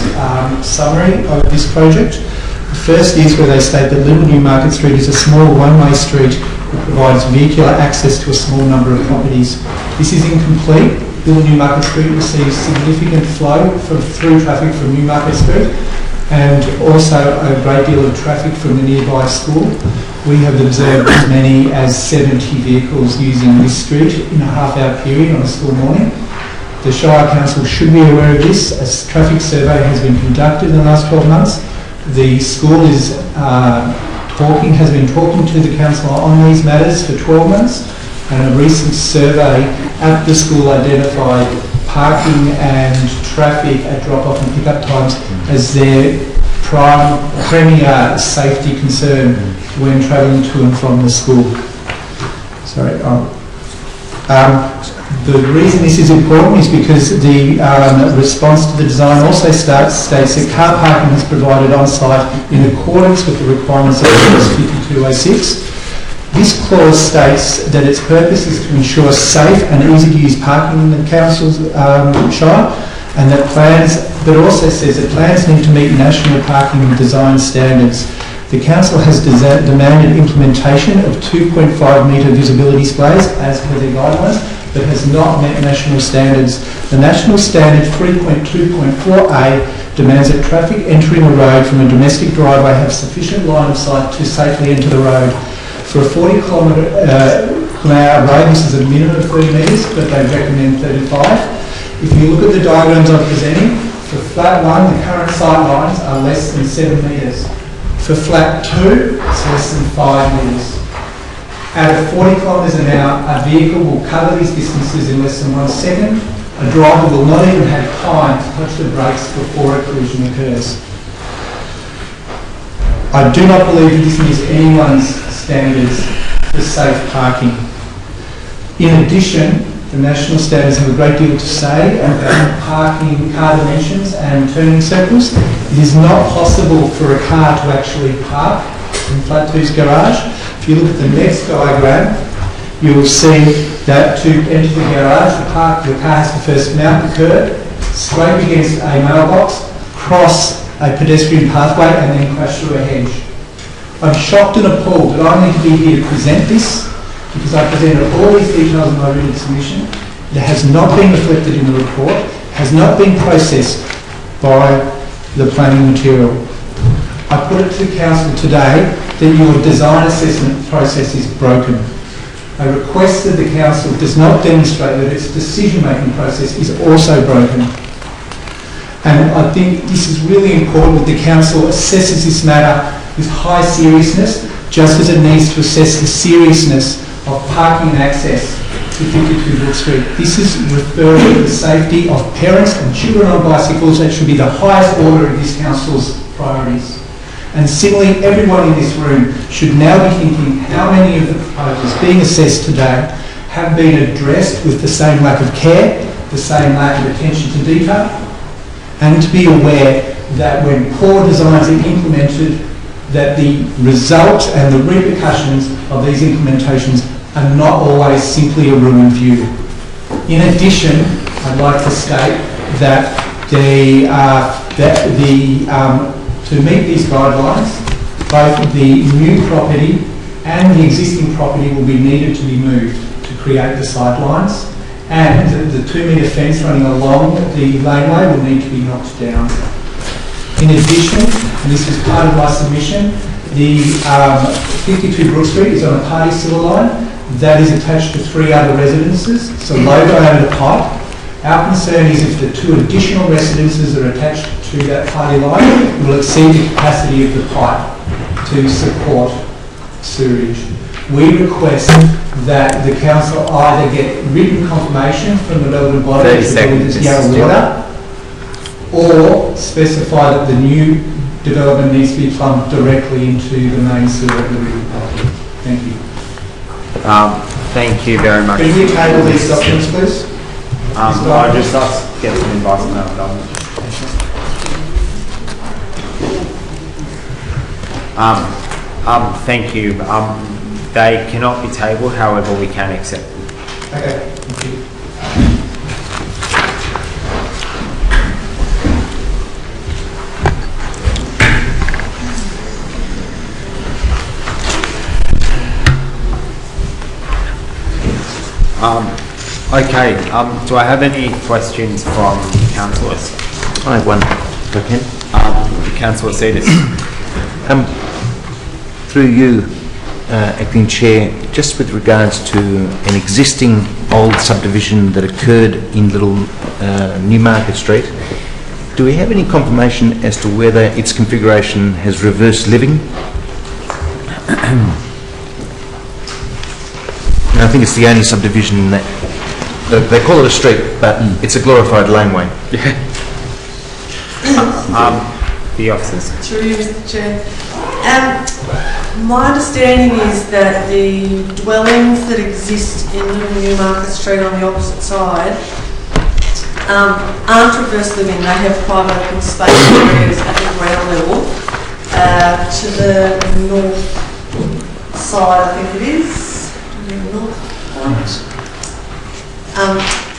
summary of this project. The first is where they state that Little Newmarket Street is a small one-way street that provides vehicular access to a small number of properties. This is incomplete. Little Newmarket Street receives significant flow through traffic from Newmarket Street and also a great deal of traffic from the nearby school. We have observed as many as 70 vehicles using this street in a half-hour period on a school morning. The Shire Council should be aware of this, as a traffic survey has been conducted in the last 12 months. The school has been talking to the council on these matters for 12 months, and a recent survey at the school identified parking and traffic at drop-off and pick-up times as their premier safety concern when travelling to and from the school. The reason this is important is because the response to the design also states that car parking is provided on site in accordance with the requirements of Clause 5206. This clause states that its purpose is to ensure safe and easy to use parking in the council's shire, and that but also says that plans need to meet national parking design standards. The council has demanded implementation of 2.5 metre visibility displays as per their guidelines, but has not met national standards. The national standard 3.2.4a demands that traffic entering a road from a domestic driveway have sufficient line of sight to safely enter the road. For a 40 km/h road, this is a minimum of 30 metres, but they recommend 35. If you look at the diagrams I'm presenting, for flat 1, the current sight lines are less than 7 metres. For flat 2, it's less than 5 metres. At 40 kilometres an hour, a vehicle will cover these distances in less than 1 second. A driver will not even have time to touch the brakes before a collision occurs. I do not believe that this meets anyone's standards for safe parking. In addition, the national standards have a great deal to say about parking car dimensions and turning circles. It is not possible for a car to actually park in flat 2's garage. If you look at the next diagram, you will see that to enter the garage, the car has to first mount the curb, scrape against a mailbox, cross a pedestrian pathway and then crash through a hedge. I'm shocked and appalled that I need to be here to present this, because I presented all these details in my written submission. It has not been reflected in the report, has not been processed by the planning material. I put it to council today that your design assessment process is broken. I request that the council does not demonstrate that its decision-making process is also broken. And I think this is really important that the council assesses this matter with high seriousness, just as it needs to assess the seriousness of parking and access to 52 Brook Street. This is referring to the safety of parents and children on bicycles. That should be the highest order of this council's priorities. And similarly, everyone in this room should now be thinking how many of the proposals being assessed today have been addressed with the same lack of care, the same lack of attention to detail, and to be aware that when poor designs are implemented, that the result and the repercussions of these implementations are not always simply a ruined view. In addition, I'd like to state that to meet these guidelines, both the new property and the existing property will be needed to be moved to create the sightlines, and the 2-metre fence running along the laneway will need to be knocked down. In addition, and this is part of my submission, the 52 Brook Street is on a party sewer line that is attached to 3 other residences, so low diameter pipe. Our concern is if the 2 additional residences are attached to that party line, it will exceed the capacity of the pipe to support sewerage. We request that the council either get written confirmation from the relevant body to Yarra Water, or specify that the new development needs to be plumbed directly into the main sewer of the river property. Thank you. Thank you very much. Can you table these documents, please? I'll just get some advice from our government. Thank you. They cannot be tabled, however, we can accept them. Okay, thank you. Okay, do I have any questions from councillors? I have one, if I can. Councillor Cetus. Through you, Acting Chair, just with regards to an existing old subdivision that occurred in Little Newmarket Street, do we have any confirmation as to whether its configuration has reverse living? I think it's the only subdivision that they call it a street, but it's a glorified laneway. The officers. Through you, Mr. Chair. My understanding is that the dwellings that exist in Little Newmarket Street on the opposite side aren't reverse living. They have private open space areas at the ground level to the north side, I think it is.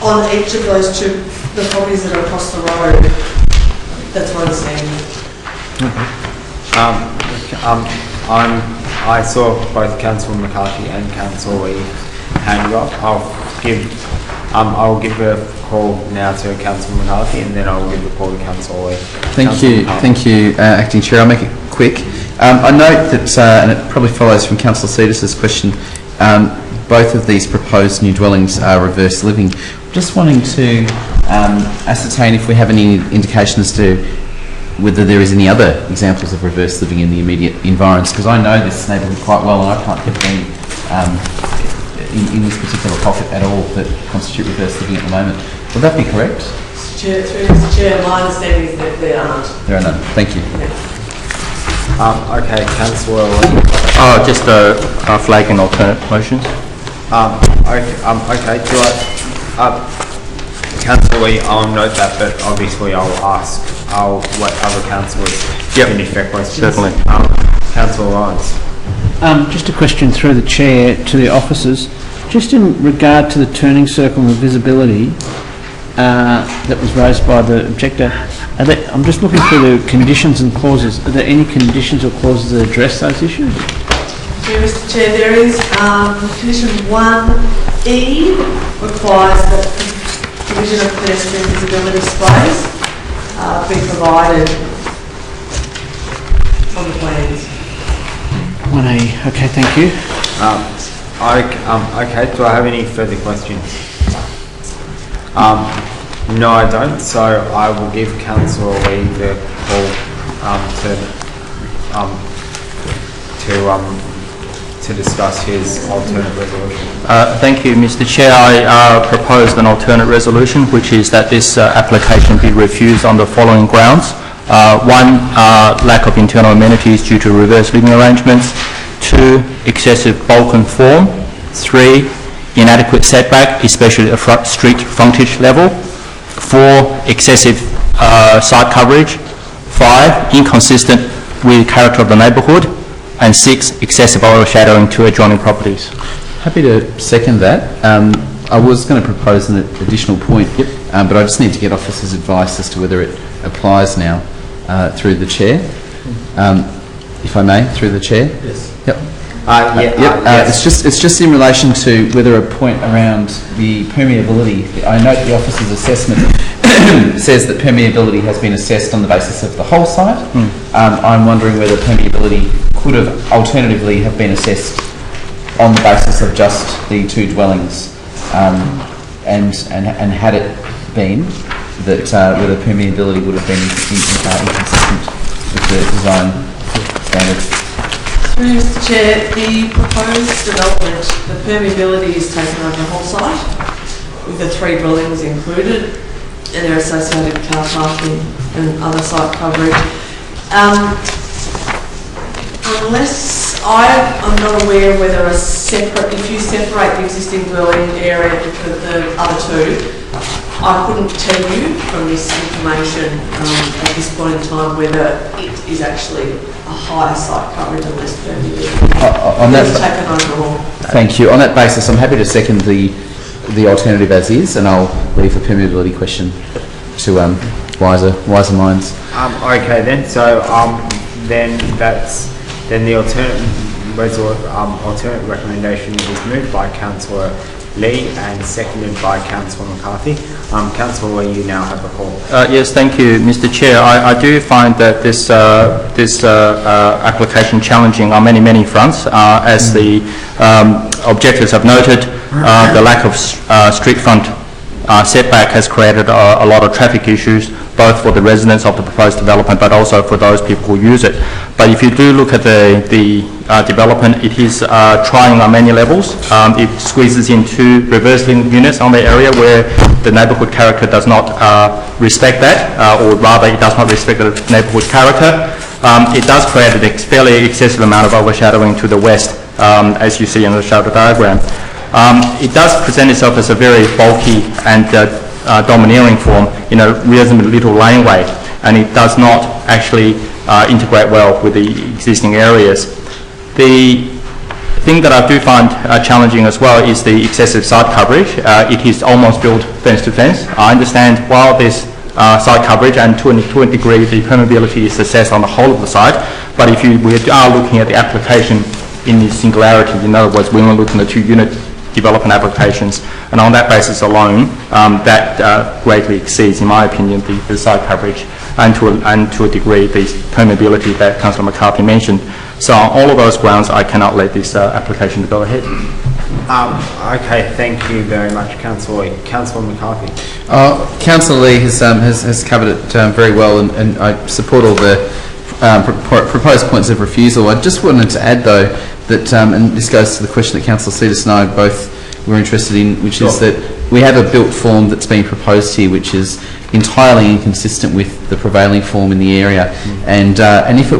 On each of those 2, the properties that are across the road. That's my understanding. I saw both Councillor McCarthy and Councillor Lee hand up. I'll give a call now to Councillor McCarthy, and then I'll give a call to Councillor Lee. Thank you, Acting Chair. I'll make it quick. I note that, and it probably follows from Councillor Cetus's question, both of these proposed new dwellings are reverse living. Just wanting to ascertain if we have any indication as to whether there is any other examples of reverse living in the immediate environs, because I know this neighbourhood quite well and I can't think of any in this particular pocket at all that constitute reverse living at the moment. Would that be correct? Through Mr. Chair, my understanding is that there aren't. There are none. Thank you. Okay, Councillor Lee. Just flag and alternate motions. Okay, do Councillor Lee, I'll note that, but obviously I'll let other councillors finish their questions. Certainly. Councillor Lyons. Just a question through the chair to the officers. Just in regard to the turning circle and the visibility that was raised by the objector, I'm just looking through the conditions and clauses. Are there any conditions or clauses that address those issues? Mr. Chair, there is condition 1E requires that provision of pedestrian visibility displays be provided on the plans. 1A. Okay, thank you. Okay, do I have any further questions? No, I don't. So I will give Councillor Lee the call to discuss his alternate resolution. Thank you, Mr. Chair. I proposed an alternate resolution, which is that this application be refused on the following grounds. 1, lack of internal amenities due to reverse living arrangements. 2, excessive bulk and form. 3, inadequate setback, especially at street frontage level. 4, excessive site coverage. 5, inconsistent with character of the neighbourhood. And 6, excessive overshadowing to adjoining properties. Happy to second that. I was going to propose an additional point, but I just need to get officers' advice as to whether it applies now through the chair. If I may, through the chair. Yes. Yep. Yes. It's just in relation to whether a point around the permeability. I note the officer's assessment says that permeability has been assessed on the basis of the whole site. I'm wondering whether permeability could have alternatively have been assessed on the basis of just the 2 dwellings, and had it been that whether permeability would have been inconsistent with the design standards. Through Mr Chair, the proposed development, the permeability is taken over the whole site, with the 3 dwellings included, and their associated car parking and other site coverage. Unless I'm not aware whether if you separate the existing dwelling area into the other 2, I couldn't tell you from this information at this point in time whether it is actually a higher site coverage and less permeability. On that, taken overall. Thank you. On that basis, I'm happy to second the alternative as is, and I'll leave the permeability question to wiser minds. Okay then. So then the alternate recommendation is moved by Councillor Lee and seconded by Councillor McCarthy. Councillor Lee, you now have the call. Yes, thank you, Mr. Chair. I do find that this application challenging on many fronts, as the objectives have noted. The lack of street front setback has created a lot of traffic issues, both for the residents of the proposed development, but also for those people who use it. But if you do look at the development, it is trying on many levels. It squeezes in 2 reverse link units on the area where the neighbourhood character does not respect that, or rather it does not respect the neighbourhood character. It does create a fairly excessive amount of overshadowing to the west, as you see in the shadow diagram. It does present itself as a very bulky and domineering form in a reasonably little laneway, and it does not actually integrate well with the existing areas. The thing that I do find challenging as well is the excessive site coverage. It is almost built fence to fence. I understand while there's site coverage, and to a degree the permeability is assessed on the whole of the site, but if we are looking at the application in its singularity, in other words, we're looking at 2-unit development applications, and on that basis alone, that greatly exceeds, in my opinion, the site coverage, and to a degree the permeability that Councillor McCarthy mentioned. So on all of those grounds, I cannot let this application go ahead. Okay, thank you very much, Councillor Lee. Councillor McCarthy. Councillor Lee has covered it very well, and I support all the proposed points of refusal. I just wanted to add, though, that, and this goes to the question that Councillor Cetus and I both were interested in, which is that we have a built form that's being proposed here, which is entirely inconsistent with the prevailing form in the area, and if it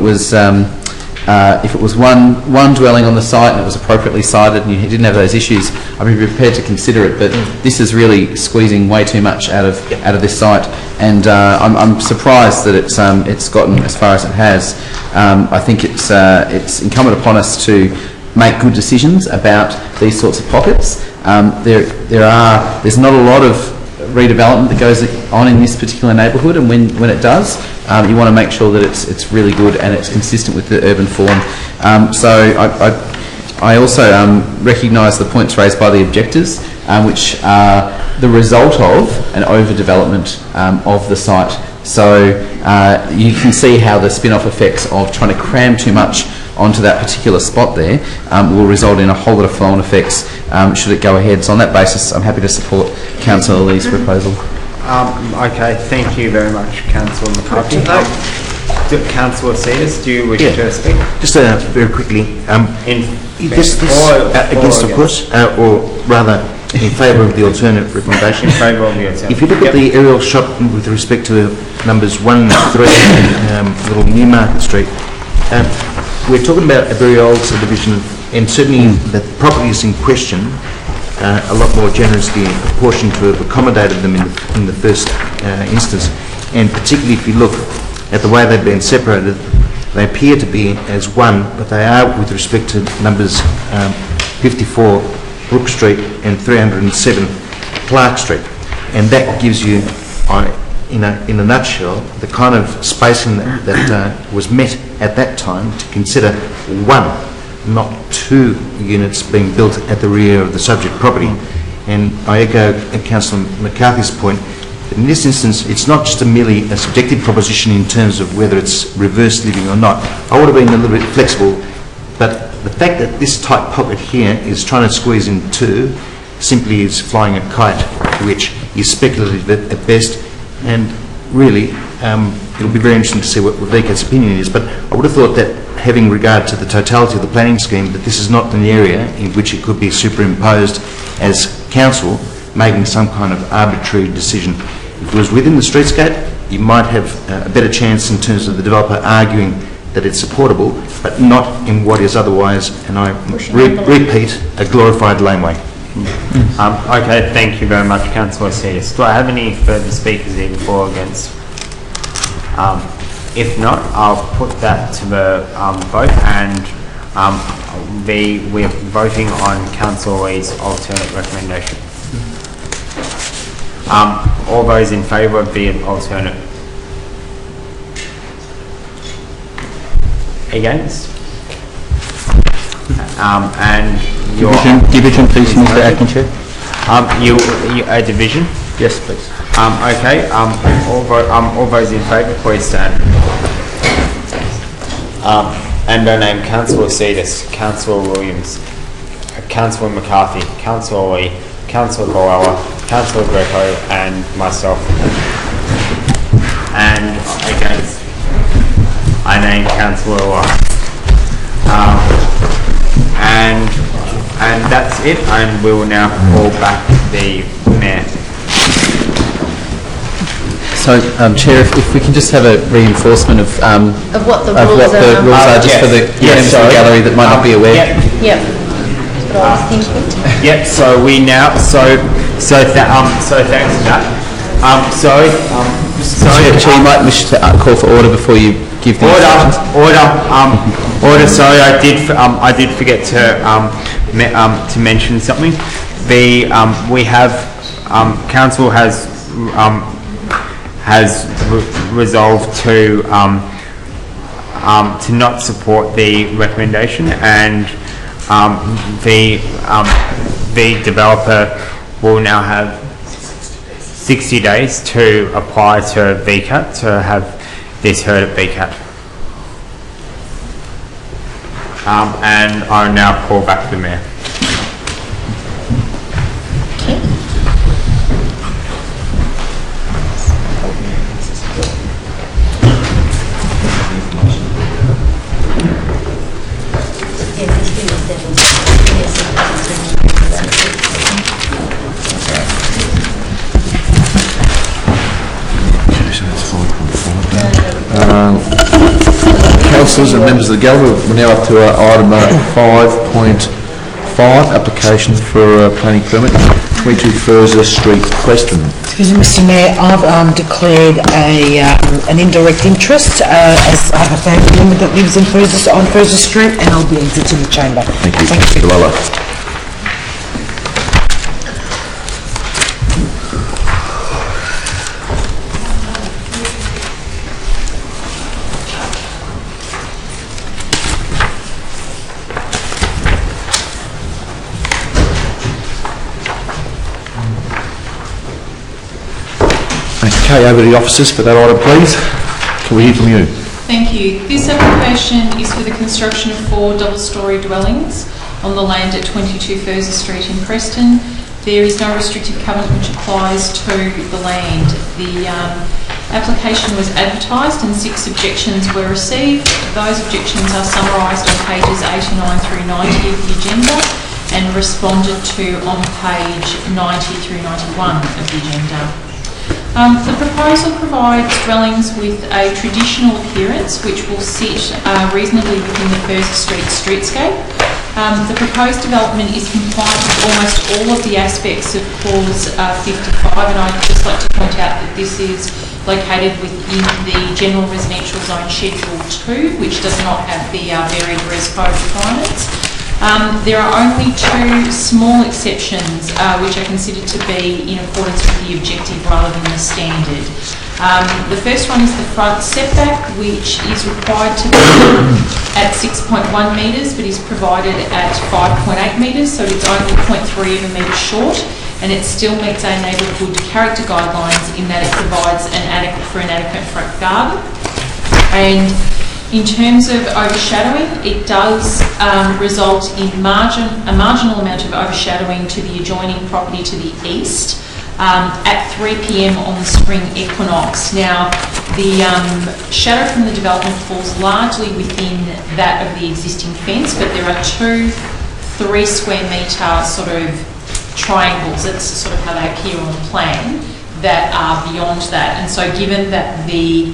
was one dwelling on the site and it was appropriately sited and you didn't have those issues, I'd be prepared to consider it. But this is really squeezing way too much out of this site, and I'm surprised that it's gotten as far as it has. I think it's incumbent upon us to make good decisions about these sorts of pockets. There's not a lot of redevelopment that goes on in this particular neighbourhood, and when it does, you want to make sure that it's really good and it's consistent with the urban form. So I also recognise the points raised by the objectors, which are the result of an overdevelopment of the site. So you can see how the spin-off effects of trying to cram too much onto that particular spot there will result in a whole lot of flow-on effects should it go ahead. So on that basis, I'm happy to support Councillor Lee's proposal. Okay, thank you very much, Councillor McCarthy. Councillor Cetus, do you wish to speak? Just very quickly, this against, of course, or rather in favour of the alternate recommendation. In favour of the alternate. If you look at the aerial shot with respect to numbers 1 and 3 and Little Newmarket Street, we're talking about a very old subdivision, and certainly the properties in question a lot more generously proportioned to have accommodated them in the first instance. And particularly if you look at the way they've been separated, they appear to be as one, but they are with respect to numbers 54 Brook Street and 307 Clark Street. And that gives you, in a nutshell, the kind of spacing that was met at that time to consider one, not two units being built at the rear of the subject property. And I echo Councillor McCarthy's point that in this instance it's not just merely a subjective proposition in terms of whether it's reverse living or not. I would have been a little bit flexible, but the fact that this tight pocket here is trying to squeeze in two simply is flying a kite, which is speculative at best, and really it'll be very interesting to see what VCAT's opinion is. But I would have thought that, having regard to the totality of the planning scheme, that this is not an area in which it could be superimposed as council making some kind of arbitrary decision. If it was within the streetscape, you might have a better chance in terms of the developer arguing that it's supportable, but not in what is otherwise, and I repeat, a glorified laneway. Okay, thank you very much, Councillor Cetus. Do I have any further speakers either for or against? If not, I'll put that to the vote, and we're voting on Councillor Lee's alternate recommendation. All those in favour of the alternate? Against? And your... Division, please, Mr. Acting Chair. A division? Yes, please. Okay, all those in favour, please stand. And I name Councillor Cetus, Councillor Williams, Councillor McCarthy, Councillor Lee, Councillor Colella, Councillor Greco, and myself. And against, I name Councillor Lott. And that's it, and we will now call back the Mayor. So, Chair, if we can just have a reinforcement of what the rules are, just for the members of the gallery that might not be aware. Yep. That's what I was thinking. Yep. So we now. So thanks for that. Chair, you might wish to call for order before you give the instructions. Order. Sorry, I did forget to mention something. We have council has resolved to not support the recommendation, and the developer will now have 60 days to apply to VCAT to have this heard at VCAT. And I now call back the Mayor. Councillors and members of the gallery, we're now up to item 5.5, application for a planning permit, 22 Furzer Street, Preston. Excuse me, Mr Mayor, I've declared an indirect interest as I have a family member that lives on Furzer Street, and I'll be exiting the chamber. Thank you, Mr. Lella. Okay, over to the officers for that item, please. Can we hear from you? Thank you. This application is for the construction of 4 double-storey dwellings on the land at 22 Furzer Street in Preston. There is no restrictive covenant which applies to the land. The application was advertised and 6 objections were received. Those objections are summarised on pages 89 through 90 of the agenda and responded to on page 90 through 91 of the agenda. The proposal provides dwellings with a traditional appearance which will sit reasonably within the Furzer Street streetscape. The proposed development is compliant with almost all of the aspects of Clause 55, and I'd just like to point out that this is located within the General Residential Zone Schedule 2, which does not have the varied res code requirements. There are only two small exceptions which are considered to be in accordance with the objective rather than the standard. The first one is the front setback, which is required to be at 6.1 metres but is provided at 5.8 metres, so it's only 0.3 of a metre short, and it still meets our neighbourhood character guidelines in that it provides an adequate front garden. And in terms of overshadowing, it does result in a marginal amount of overshadowing to the adjoining property to the east at 3 p.m. on the spring equinox. Now, the shadow from the development falls largely within that of the existing fence, but there are two 3 square metre sort of triangles, that's sort of how they appear on the plan, that are beyond that. And so given that the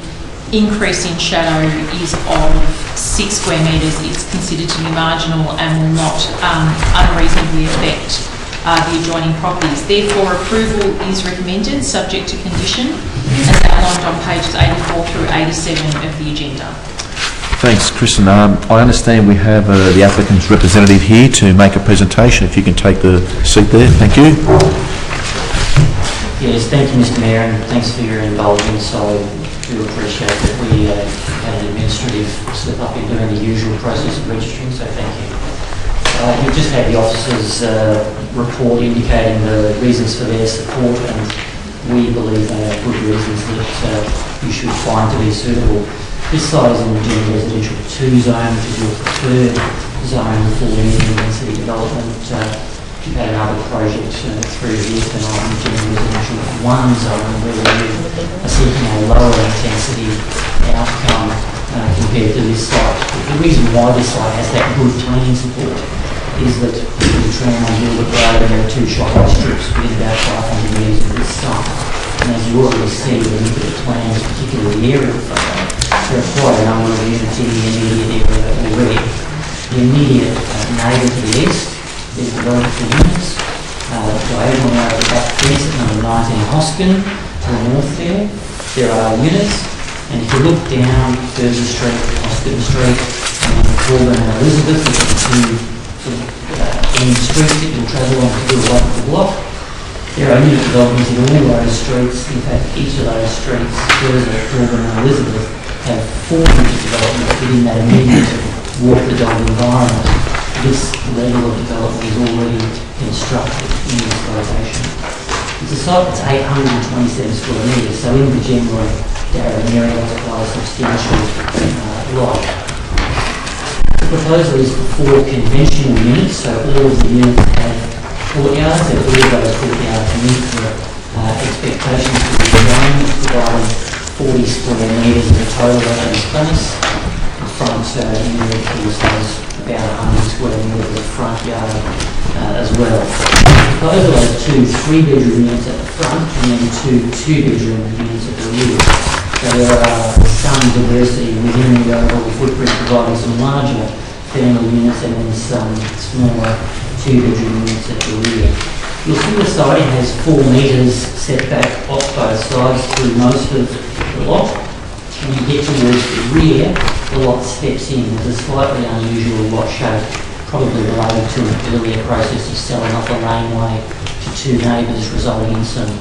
increase in shadow is of 6 square metres, it's considered to be marginal and will not unreasonably affect the adjoining properties. Therefore, approval is recommended, subject to condition, as outlined on pages 84 through 87 of the agenda. Thanks, Kristen. I understand we have the applicant's representative here to make a presentation. If you can take the seat there, thank you. Yes, thank you, Mr. Mayor, and thanks for your indulgence. I do appreciate that we had an administrative slip up in doing the usual process of registering, so thank you. We've just had the officers' report indicating the reasons for their support, and we believe they are good reasons that you should find to be suitable. This site is in the General Residential 2 zone, which is your preferred zone for medium density development. You've had another project through here tonight in the General Residential 1 zone, where you are seeking a lower intensity outcome compared to this site. The reason why this site has that good planning support is that the tram on Gilbert Road, there are 2 shopping strips within about 500 metres of this site. And as you already see when you look at the plans, particularly the aerial photo, there are quite a number of units in the immediate area already. The immediate neighbour to the east is developed for units. Diagonally over the back fence at number 19 Hoskin, to the north there are units. And if you look down Thursday Street, Hoskin Street, and Corbin and Elizabeth, which are the 2 end streets that you'll travel on to the right of the block, there are unit developments in all those streets. In fact, each of those streets, Thursday, Corbin and Elizabeth, have 4 unit developments within that immediate walk the dog environment. This level of development is already constructed in this location. It's a site that's 827 square metres, so in the general Darren area, it's quite a substantial lot. The proposal is for 4 conventional units, so all of the units have courtyards, and all of those courtyards meet the expectations for the environment, providing 40 square metres of the total of this premise. The front unit also has about 100 square metres of front yard as well. The proposal has 2 3-bedroom units at the front and then 2 2-bedroom units at the rear. So there are some diversity within the overall footprint, providing some larger family units and then some smaller 2-bedroom units at the rear. You'll see the site has 4 metres setback off both sides through most of the lot. When you get towards the rear, the lot steps in. There's a slightly unusual lot shape, probably related to an earlier process of selling off a laneway to 2 neighbours, resulting in some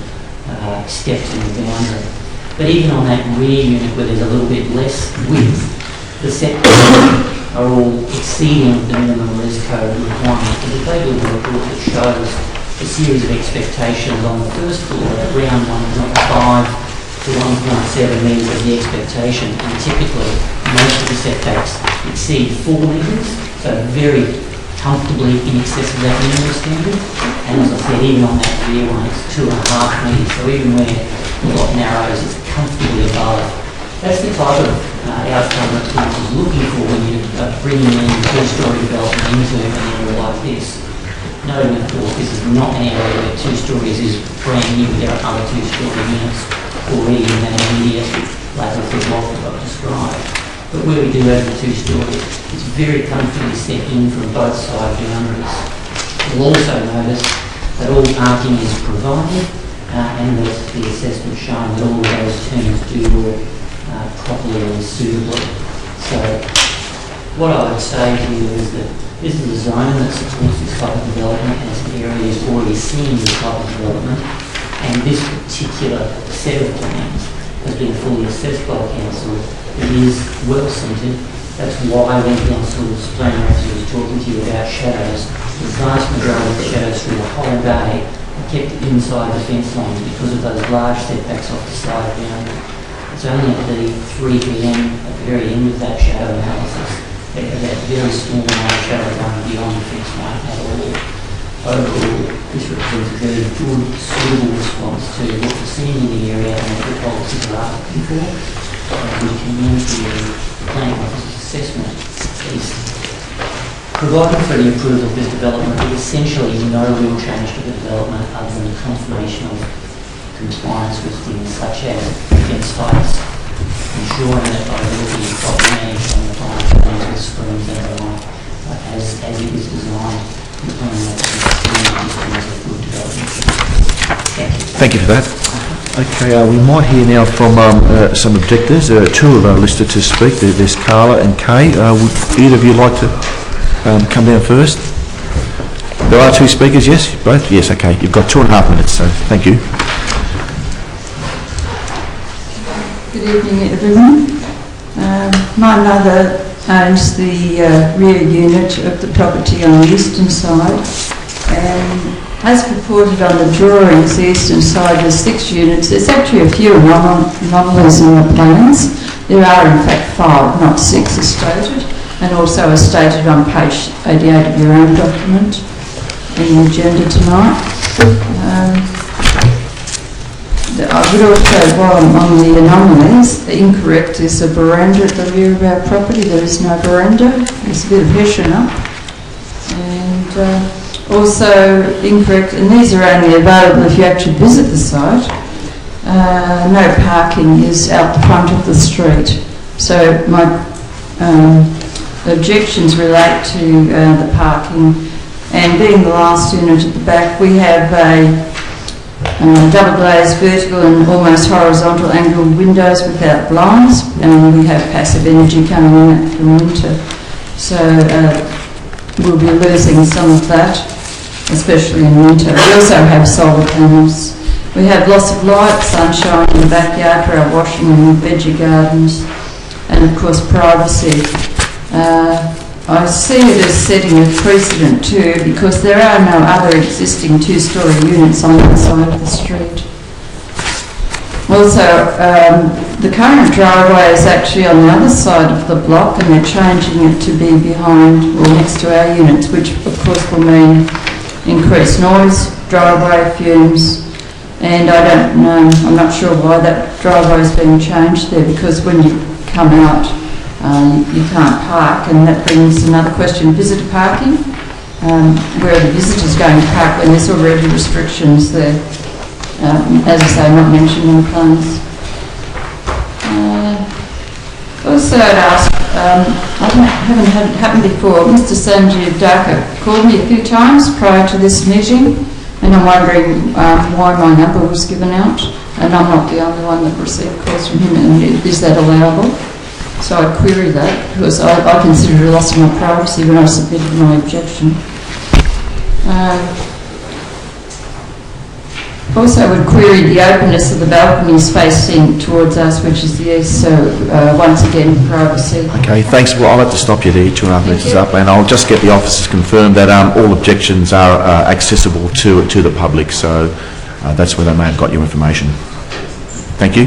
steps in the boundary. But even on that rear unit where there's a little bit less width, the setbacks are all exceeding the minimum res code requirement. There's a table in the report that shows a series of expectations on the first floor at around 1.5 to 1.7 metres as the expectation, and typically most of the setbacks exceed 4 metres, so very comfortably in excess of that minimum standard. And as I said, even on that rear one, it's 2.5 metres, so even where the lot narrows, it's comfortably above. That's the type of outcome that council is looking for when you're bringing in 2-storey development into an area like this. Noting, of course, this is not an area where 2 storeys is brand new. There are other 2-storey units already in that immediate lateral block that I've described. but where we do have the two-storey, it's very comfortably set in from both side boundaries. You'll also notice that all parking is provided and that the assessment showing that all of those terms do work properly and suitably. So what I would say to you is that this is a zone that supports this type of development, as the area is already seeing this type of development, and this particular set of plans has been fully assessed by council. It is well centred. That's why when council's planning officer was talking to you about shadows, the vast majority of the shadows through the whole day are kept inside the fence line because of those large setbacks off the side boundary. It's only at the 3 p.m. at the very end of that shadow analysis that very small amount of shadow going beyond the fence line at all. Overall, this represents a very good, suitable response to what we're seeing in the area and what the policies are asking for. We community planning officer's assessment is providing for the approval of this development with essentially no real change to the development other than the confirmation of compliance with things such as fence heights, ensuring that they will be properly managed on the final plans with springs and the like, as it is designed, implying that this is a good development. Thank you. Thank you for that. Okay, we might hear now from some objectors. Two are listed to speak. There's Carla and Kay. Would either of you like to come down first? There are two speakers, yes? Both? Yes, okay. You've got 2.5 minutes, so thank you. Good evening, everyone. My mother owns the rear unit of the property on the eastern side, and as reported on the drawings, the eastern side has 6 units. There's actually a few anomalies in the plans. There are in fact 5, not 6 as stated, and also as stated on page 88 of your own document in the agenda tonight. I would also, while I'm on the anomalies, incorrect is a veranda at the rear of our property. There is no veranda. There's a bit of hessian up. And also incorrect, and these are only available if you actually visit the site, no parking is out the front of the street. So my objections relate to the parking, and being the last unit at the back, we have a double glazed vertical and almost horizontal angled windows without blinds, and we have passive energy coming in from winter. So we'll be losing some of that, especially in winter. We also have solar panels. We have loss of light, sunshine in the backyard for our washing and veggie gardens, and of course privacy. I see it as setting a precedent too, because there are no other existing 2-storey units on that side of the street. Also, the current driveway is actually on the other side of the block, and they're changing it to be behind or next to our units, which of course will mean increased noise, driveway fumes, and I don't know, I'm not sure why that driveway is being changed there, because when you come out you can't park, and that brings another question, visitor parking. Where are the visitors going to park when there's already restrictions there? As I say, not mentioned in the plans. Also I'd ask, I haven't had it happen before, Mr Sanjeev Dhaka called me a few times prior to this meeting, and I'm wondering why my number was given out, and I'm not the only one that received calls from him, and is that allowable? So I query that, because I considered a loss of my privacy when I submitted my objection. Also would query the openness of the balconies facing towards us, which is the east, so once again, privacy. Okay, thanks. Well, I'll have to stop you there. 2.5 minutes is up, and I'll just get the officers confirmed that all objections are accessible to the public, so that's where they may have got your information. Thank you.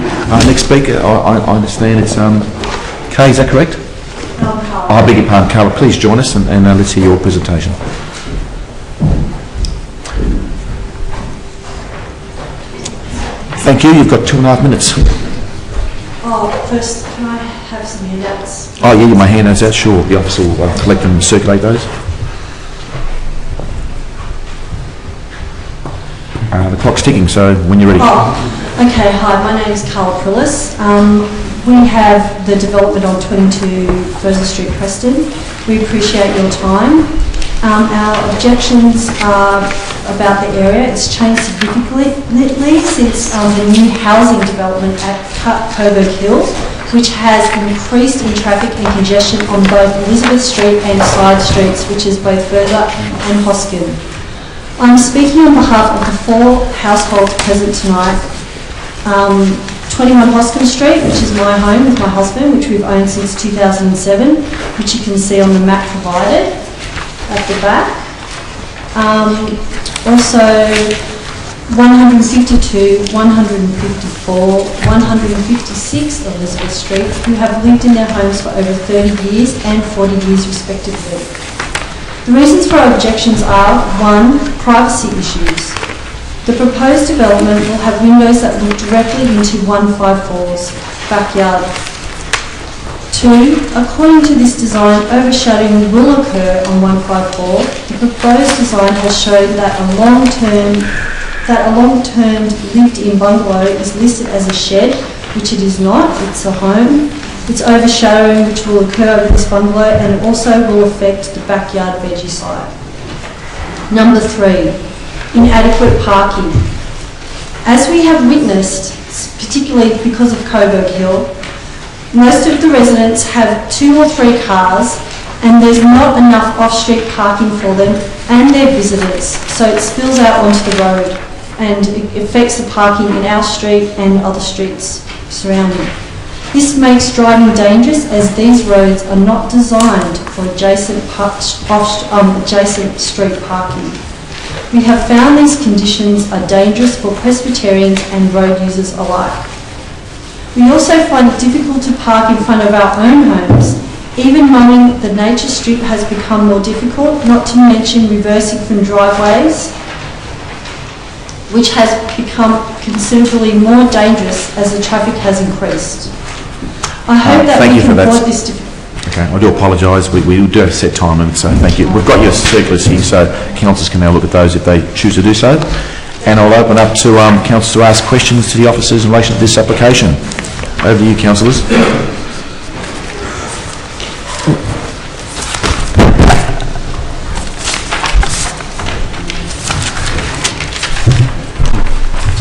Next speaker, I understand it's Kay, is that correct? No, Carla. I beg your pardon, Carla. Please join us and let's hear your presentation. Thank you. You've got 2.5 minutes. Oh, first, can I have some handouts? Oh, yeah, my handouts out. Sure. The officer will collect them and circulate those. The clock's ticking, so when you're ready. Oh, okay. Hi, my name is Carla Prillis. We have the development on 22 Fraser Street, Preston. We appreciate your time. Our objections are about the area. It's changed significantly since the new housing development at Coburg Hill, which has increased in traffic and congestion on both Elizabeth Street and side streets, which is both Fraser and Hoskin. I'm speaking on behalf of the 4 households present tonight. 21 Hoskin Street, which is my home with my husband, which we've owned since 2007, which you can see on the map provided at the back. Also 152, 154, 156 Elizabeth Street, who have lived in their homes for over 30 years and 40 years respectively. The reasons for our objections are: 1, privacy issues. The proposed development will have windows that look directly into 154's backyard. 2, according to this design, overshadowing will occur on 154. The proposed design has shown that a long-term lived-in bungalow is listed as a shed, which it is not, it's a home. It's overshadowing which will occur over this bungalow, and it also will affect the backyard veggie site. Number 3, inadequate parking. As we have witnessed, particularly because of Coburg Hill, most of the residents have 2 or 3 cars, and there's not enough off-street parking for them and their visitors, so it spills out onto the road and it affects the parking in our street and other streets surrounding. This makes driving dangerous as these roads are not designed for adjacent street parking. We have found these conditions are dangerous for Presbyterians and road users alike. We also find it difficult to park in front of our own homes. Even mowing the nature strip has become more difficult, not to mention reversing from driveways, which has become considerably more dangerous as the traffic has increased. I hope that we can avoid this difficulty. Okay, I do apologise. We do have a set time limit, so thank you. We've got your circulars here, so councillors can now look at those if they choose to do so. And I'll open up to councillors to ask questions to the officers in relation to this application. Over to you, councillors.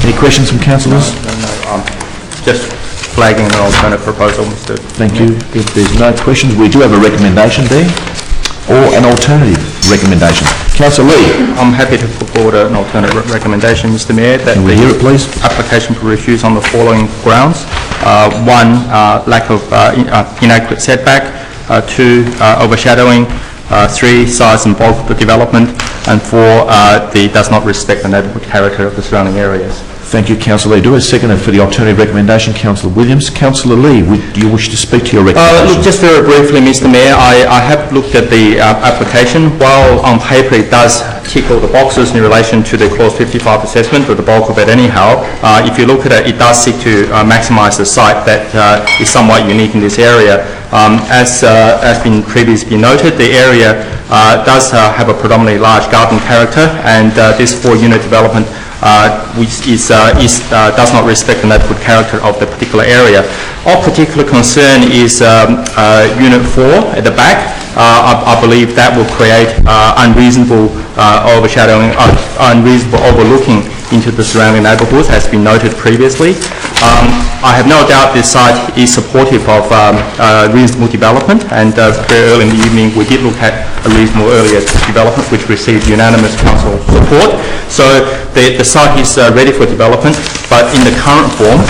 Any questions from councillors? No. Just flagging an alternate proposal, Mr. Thank you. If there's no questions, we do have a recommendation there, or an alternative recommendation. Councillor Lee. I'm happy to put forward an alternate recommendation, Mr. Mayor. That Can we hear it, please? Application for refuse on the following grounds. 1, lack of inadequate setback. 2, overshadowing. 3, size and bulk of the development. And 4, does not respect the neighbourhood character of the surrounding areas. Thank you, Councillor Lee. Do a seconder for the alternative recommendation, Councillor Williams. Councillor Lee, do you wish to speak to your recommendation? Look, just very briefly, Mr. Mayor, I have looked at the application. While on paper it does tick all the boxes in relation to the Clause 55 assessment, or the bulk of it anyhow, if you look at it, it does seek to maximise the site that is somewhat unique in this area. As been previously noted, the area does have a predominantly large garden character, and this 4-unit development which does not respect the neighbourhood character of the particular area. Of particular concern is Unit 4 at the back. I believe that will create unreasonable overshadowing, unreasonable overlooking into the surrounding neighbourhoods, has been noted previously. I have no doubt this site is supportive of reasonable development, and very early in the evening we did look at a reasonable earlier development which received unanimous council support. So the site is ready for development, but in the current form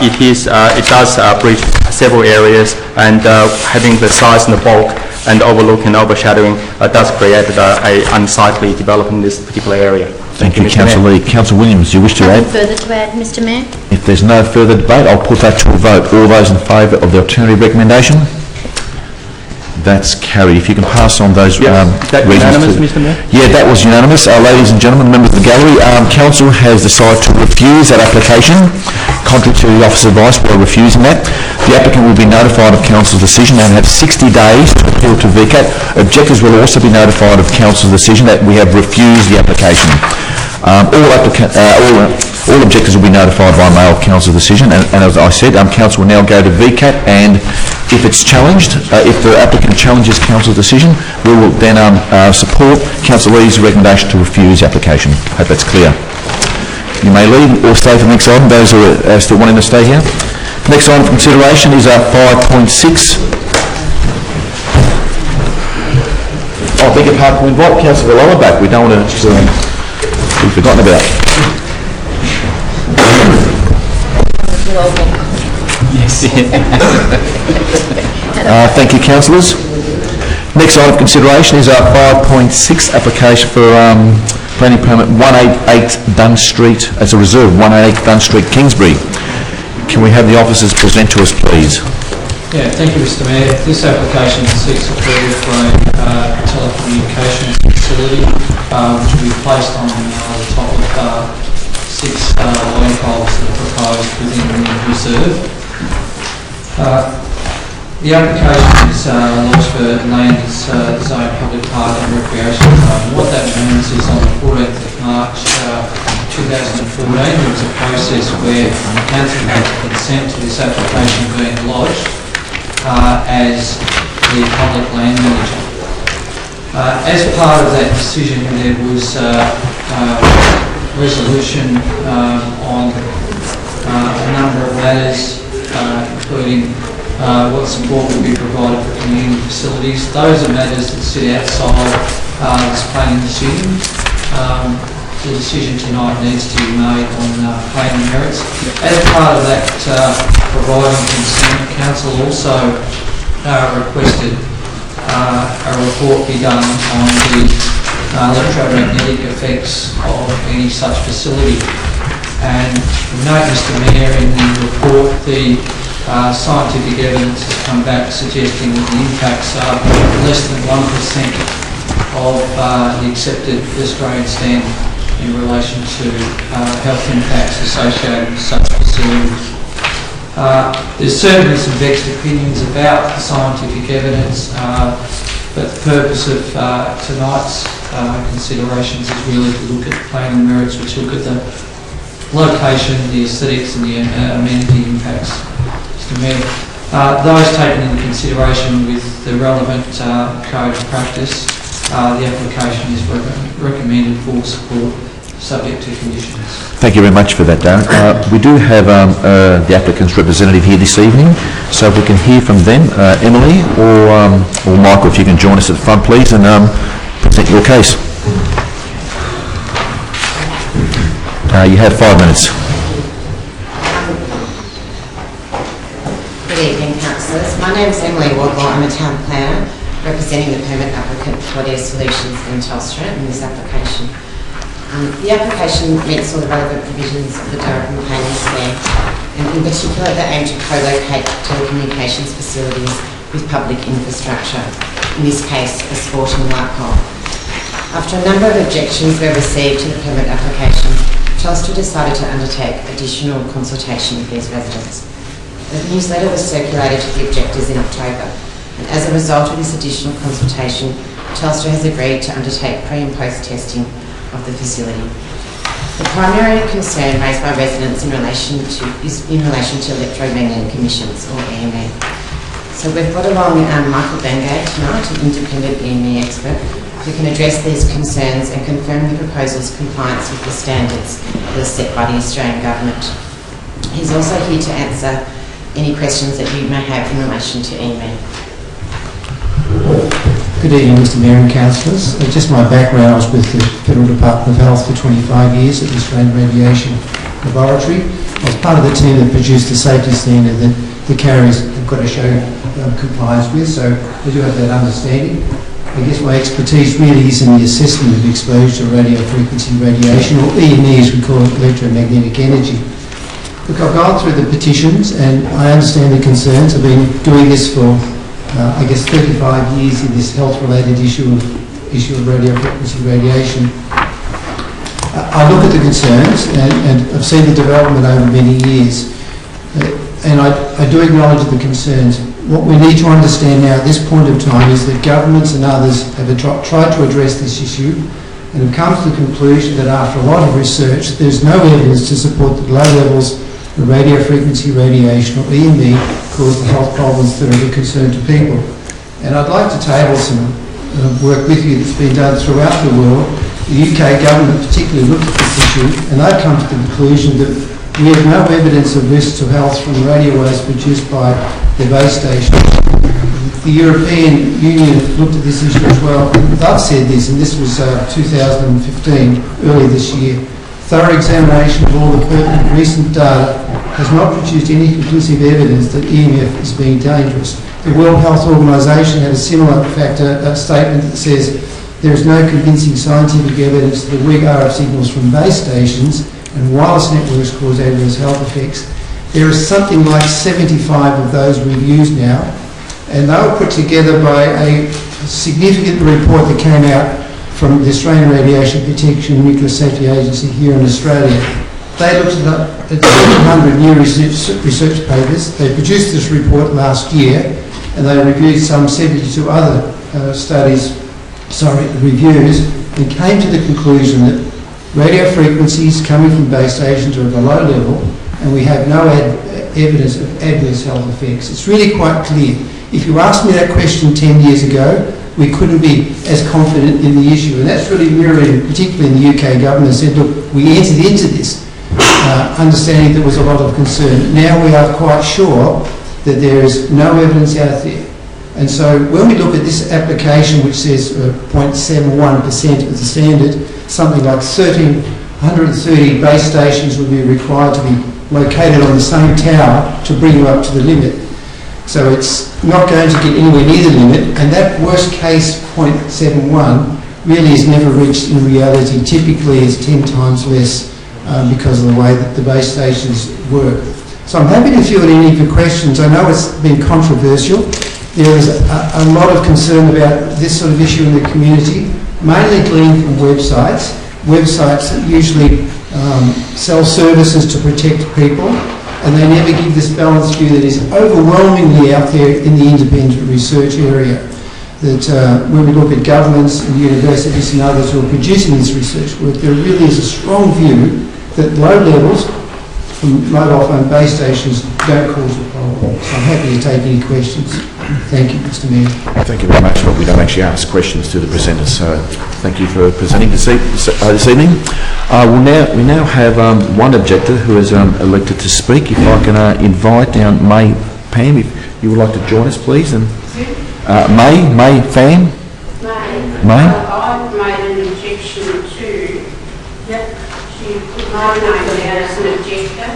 it does breach several areas, and having the size and the bulk and overlook and overshadowing does create an unsightly development in this particular area. Thank you, Councillor Lee. Councillor Williams, do you wish to add? Nothing further to add, Mr. Mayor. If there's no further debate, I'll put that to a vote. All those in favour of the alternative recommendation? That's carried. If you can pass on those that unanimous, Mr. Mayor? Yeah, that was unanimous. Ladies and gentlemen, members of the gallery, Council has decided to refuse that application, contrary to the officer's advice. We're refusing that. The applicant will be notified of Council's decision and have 60 days to appeal to VCAT. Objectors will also be notified of Council's decision that we have refused the application. All objectors will be notified by mail of council's decision, and as I said, council will now go to VCAT, and if it's challenged, if the applicant challenges council's decision, we will then support Councillor Lee's recommendation to refuse the application. Hope that's clear. You may leave or stay for the next item, those who are still wanting to stay here. Next item for consideration is 5.6. I beg your pardon, we invite Councillor Lower back. We don't want to be forgotten about. Yes. Thank you, councillors. Next item of consideration is 5.6, application for planning permit 188 Dunn Street, as a reserve, 188 Dunn Street, Kingsbury. Can we have the officers present to us, please? Yeah, thank you, Mr. Mayor. This application seeks approval for a telecommunications facility which will be placed on the top of 6 line poles that are proposed within the reserve. The application is lodged for land zone public park and recreation zone. What that means is on the 14th of March 2014 there was a process where council had to consent to this application being lodged as the public land manager. As part of that decision there was resolution on a number of matters, including what support will be provided for community facilities. Those are matters that sit outside this planning decision. The decision tonight needs to be made on planning merits. As part of that providing consent, council also requested a report be done on the electromagnetic effects of any such facility. And we note, Mr. Mayor, in the report the scientific evidence has come back suggesting that the impacts are less than 1% of the accepted Australian standard in relation to health impacts associated with such facilities. There's certainly some vexed opinions about the scientific evidence, but the purpose of tonight's considerations is really to look at the planning merits, which look at the location, the aesthetics and the amenity impacts. Mr. Mayor, those taken into consideration with the relevant code of practice, the application is recommended for support, subject to conditions. Thank you very much for that, Darren. We do have the applicant's representative here this evening, so if we can hear from them, Emily or Michael, if you can join us at the front, please, and present your case. You have 5 minutes. Good evening, councillors. My name is Emily Waggle. I'm a town planner representing the permit applicant Claudia Solutions in Telstra in this application. The application meets all the relevant provisions of the Durham Planning Scheme, and in particular they aim to co-locate telecommunications facilities with public infrastructure, in this case a sporting light pole. After a number of objections were received to the permit application, Telstra decided to undertake additional consultation with these residents. A newsletter was circulated to the objectors in October, and as a result of this additional consultation, Telstra has agreed to undertake pre- and post-testing of the facility. The primary concern raised by residents is in relation to electromagnetic emissions, or EME. So we've brought along Michael Bengay tonight, an independent EME expert, who can address these concerns and confirm the proposal's compliance with the standards that are set by the Australian Government. He's also here to answer any questions that you may have in relation to EME. Good evening, Mr. Mayor and councillors. Just my background, I was with the Federal Department of Health for 25 years at the Australian Radiation Laboratory. I was part of the team that produced the safety standard that the carriers have got to show compliance with, so I do have that understanding. I guess my expertise really is in the assessment of exposure to radio frequency radiation, or EME as we call it, electromagnetic energy. Look, I've gone through the petitions and I understand the concerns. I've been doing this for I guess 35 years in this health-related issue of radio frequency radiation. I look at the concerns and I've seen the development over many years, and I do acknowledge the concerns. What we need to understand now at this point of time is that governments and others have tried to address this issue. and have come to the conclusion that after a lot of research, there's no evidence to support that low levels of radio frequency radiation or EME cause the health problems that are of concern to people. And I'd like to table some work with you that's been done throughout the world. The UK government particularly looked at this issue, and they've come to the conclusion that we have no evidence of risks to health from radio waves produced by the base stations. The European Union looked at this issue as well. They've said this, and this was 2015, earlier this year. Thorough examination of all the pertinent recent data has not produced any conclusive evidence that EMF is being dangerous. The World Health Organization had a similar statement that says there is no convincing scientific evidence that the weak RF signals from base stations and wireless networks cause adverse health effects. There is something like 75 of those reviews now, and they were put together by a significant report that came out from the Australian Radiation Protection and Nuclear Safety Agency here in Australia. They looked at 700 new research papers. They produced this report last year, and they reviewed some 72 other reviews, and came to the conclusion that radio frequencies coming from base stations are at a low level, and we have no evidence of adverse health effects. It's really quite clear. If you asked me that question 10 years ago, we couldn't be as confident in the issue, and that's really mirrored, particularly in the UK government, said, look, we entered into this understanding there was a lot of concern. Now we are quite sure that there is no evidence out there. And so when we look at this application, which says 0.71% of the standard, something like 130 base stations would be required to be located on the same tower to bring you up to the limit. So it's not going to get anywhere near the limit, and that worst case 0.71 really is never reached in reality. Typically is 10 times less because of the way that the base stations work. So I'm happy to field any of your questions. I know it's been controversial. There is a lot of concern about this sort of issue in the community, mainly gleaned from websites that usually sell services to protect people, and they never give this balanced view that is overwhelmingly out there in the independent research area. That when we look at governments and universities and others who are producing this research work, there really is a strong view that low levels from mobile phone base stations don't cause a problem. So I'm happy to take any questions. Thank you, Mr. Mayor. Thank you very much. Well, we don't actually ask questions to the presenters, so thank you for presenting this evening. We now have one objector who is elected to speak. If I can invite down May Pham, if you would like to join us, please. And May Pham. May. I've made an objection to. She put my name down as an objector.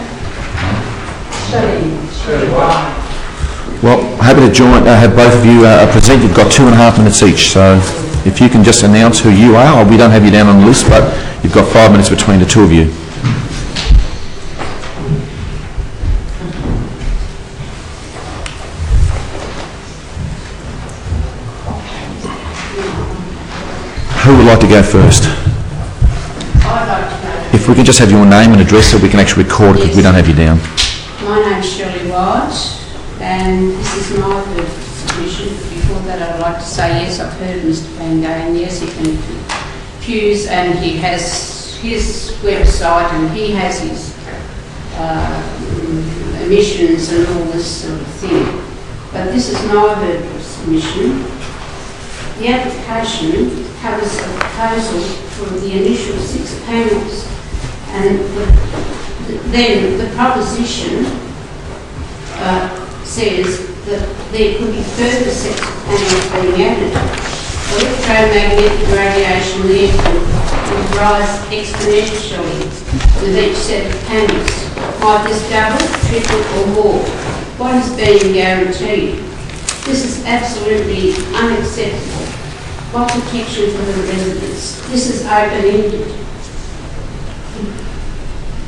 Shirley White. Well, happy to have both of you present. You've got 2.5 minutes each, so if you can just announce who you are. We don't have you down on the list, but you've got 5 minutes between the two of you. Who would like to go first? I'd like to go. If we can just have your name and address so we can actually record it, because we don't have you down. My name's Shirley White, and this is my third submission. Before that, I'd like to say yes, I've heard Mr. Pangay, and yes, he can fuse, and he has his website, and he has his emissions and all this sort of thing. But this is my third submission. The application covers a proposal for the initial 6 panels, and then the proposition says that there could be further sets of panels being added. Electromagnetic radiation therefore would rise exponentially with each set of panels. Might this double, triple or more? What is being guaranteed? This is absolutely unacceptable. What protection for the residents? This is open-ended.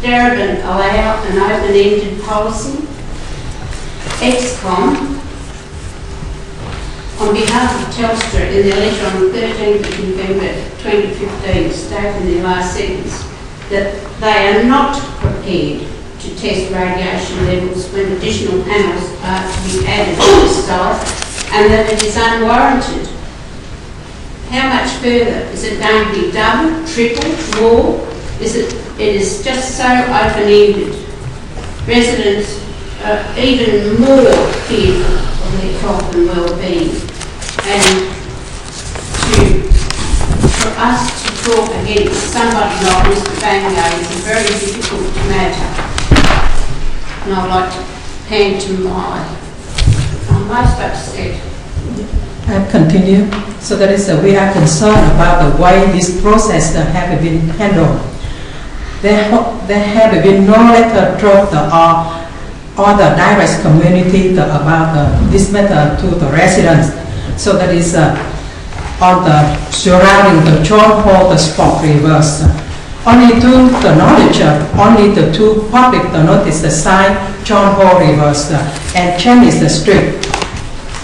Darebin allow an open-ended policy. ExCom, on behalf of Telstra, in their letter on the 13th of November 2015, state in their last sentence that they are not prepared to test radiation levels when additional panels are to be added to the site, and that it is unwarranted. how much further? Is it going to be double, triple, more? It is just so open-ended. Residents are even more fearful of their health and well-being. And for us to talk against somebody like Mr. Bangay is a very difficult matter. And I'd like to hand to I'm most upset. I continue. So that is, we are concerned about the way this process have been handled. There have been no letter dropped or the direct community about this matter to the residents. So that is on the surrounding the John Hall, the spot rivers. Only to the knowledge of only the two public the notice the sign John Hall rivers and Chinese Street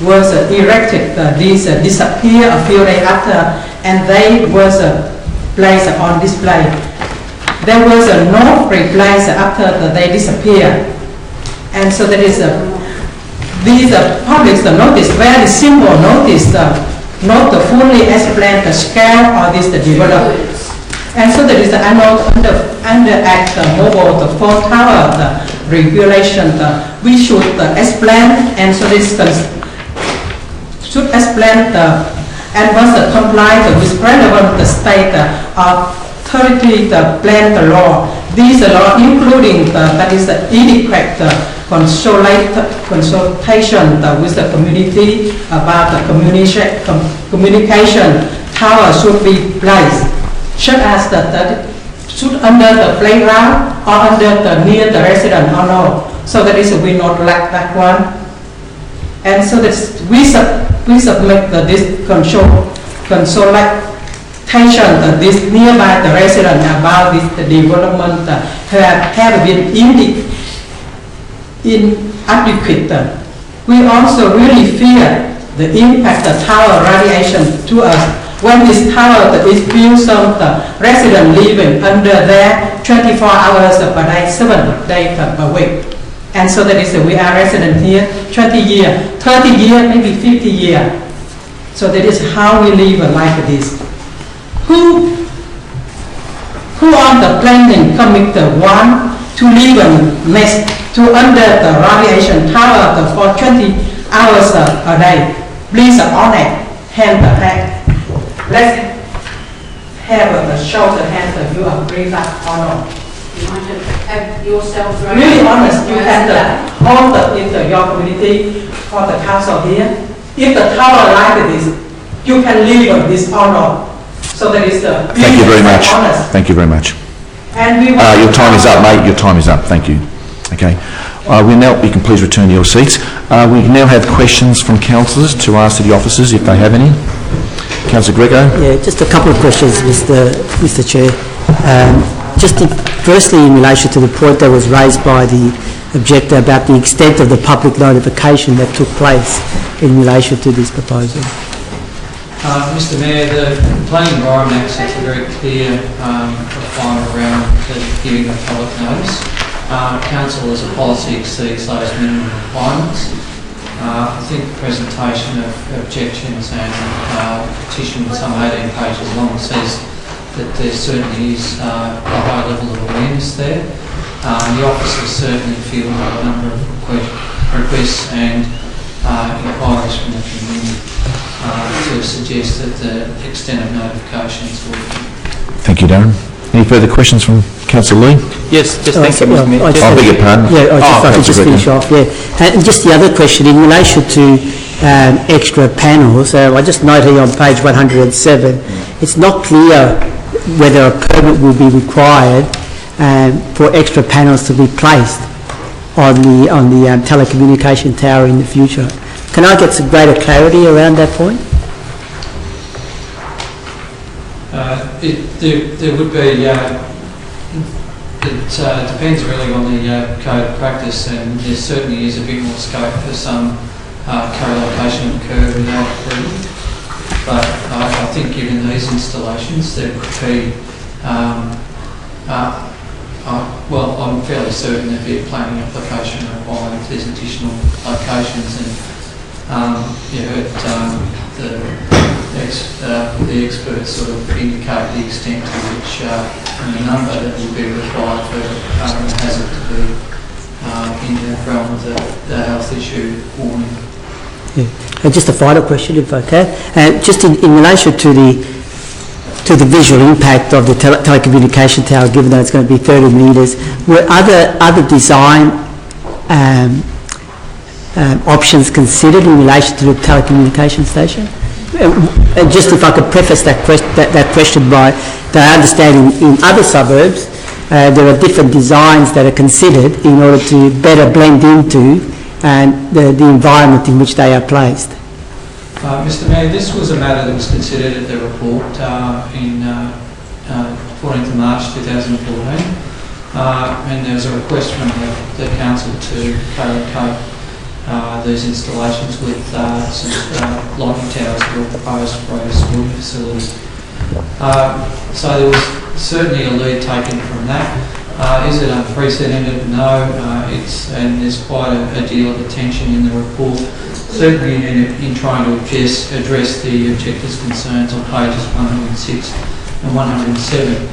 was erected. These disappeared a few days after, and they was placed on display. There was no replies after they disappeared, and so there is these public notice, very simple notice, not fully explain the scale of this development. And so there is under Act Mobile the phone tower the regulation. We should explain, and so this should explain and must comply with relevant state authority plan the law. These law including that is the adequate consultation with the community about the communication tower should be placed, such as that should under the playground or under the near the resident or no. So that is we not lack that one. And so that we submit this consultation this nearby the resident about this development have been inadequate. We also really fear the impact of tower radiation to us. When this tower is built, some residents living under there 24 hours per day, 7 days per week. And so that is we are resident here 20 years, 30 years, maybe 50 years. So that is how we live like this. Who on the planning committee want to live next to under the radiation tower for 20 hours a day? Please on it, hand the hand. Let's have a show the hand that you agree that or not. You want to have yourself right? Really honest, you have the all the in your community or the council here. If the tower like this, you can live this or not. So that is the. Thank you very much. Honest. Thank you very much. And we your time is up, mate. Your time is up. Thank you. Okay. You can please return to your seats. We now have questions from councillors to ask the officers if they have any. Councillor Greco. Yeah, just a couple of questions, Mr. Chair. Firstly, in relation to the point that was raised by the objector about the extent of the public notification that took place in relation to this proposal. Mr. Mayor, the Planning Environment Act sets a very clear requirement around giving the public notice. Council as a policy exceeds those minimum requirements. I think the presentation of objections and petition, some 18 pages long, says that there certainly is a high level of awareness there. The officers certainly feel a number of requests and inquiries from the community to suggest that the extent of notifications will be. Thank you, Darren. Any further questions from Councillor Lee? Yes, just thank you, Mr. Mayor. I beg your pardon. Yeah, I just finish off. Yeah, and just the other question in relation to extra panels. I just note here on page 107, it's not clear whether a permit will be required for extra panels to be placed on the telecommunication tower in the future. Can I get some greater clarity around that point? There would be, it depends really on the code of practice, and there certainly is a bit more scope for some co-location to occur without approval. But I think given these installations, there could be, well, I'm fairly certain there'd be a planning application required if there's additional locations. And you heard the experts sort of indicate the extent to which and the number that will be required for hazard to be in the realm of the health issue warning. Yeah. Just a final question, if I can. Just in relation to the visual impact of the telecommunication tower, given that it's going to be 30 metres, were other design options considered in relation to the telecommunication station? And just if I could preface that question by that I understand in other suburbs there are different designs that are considered in order to better blend into the environment in which they are placed. Mr Mayor, this was a matter that was considered at the report in 14th of March 2014 and there was a request from the council to co-locate these installations with some lighting towers that were proposed for a sporting facility. So there was certainly a lead taken from that. Is it unprecedented? No. And there's quite a deal of attention in the report, certainly in trying to address the objectives' concerns on pages 106 and 107.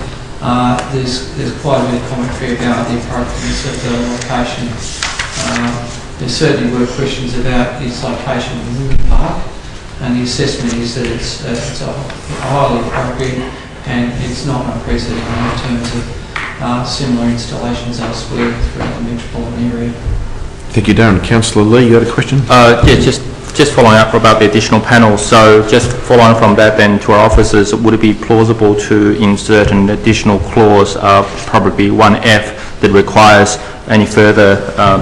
There's quite a bit of commentary about the appropriateness of the location. There certainly were questions about its location in Woodley Park, and the assessment is that it's highly appropriate and it's not unprecedented in terms of similar installations elsewhere throughout the metropolitan area. Thank you, Darren. Councillor Lee, you had a question? Just following up about the additional panels. So just following from that then to our officers, would it be plausible to insert an additional clause, probably 1F, that requires any further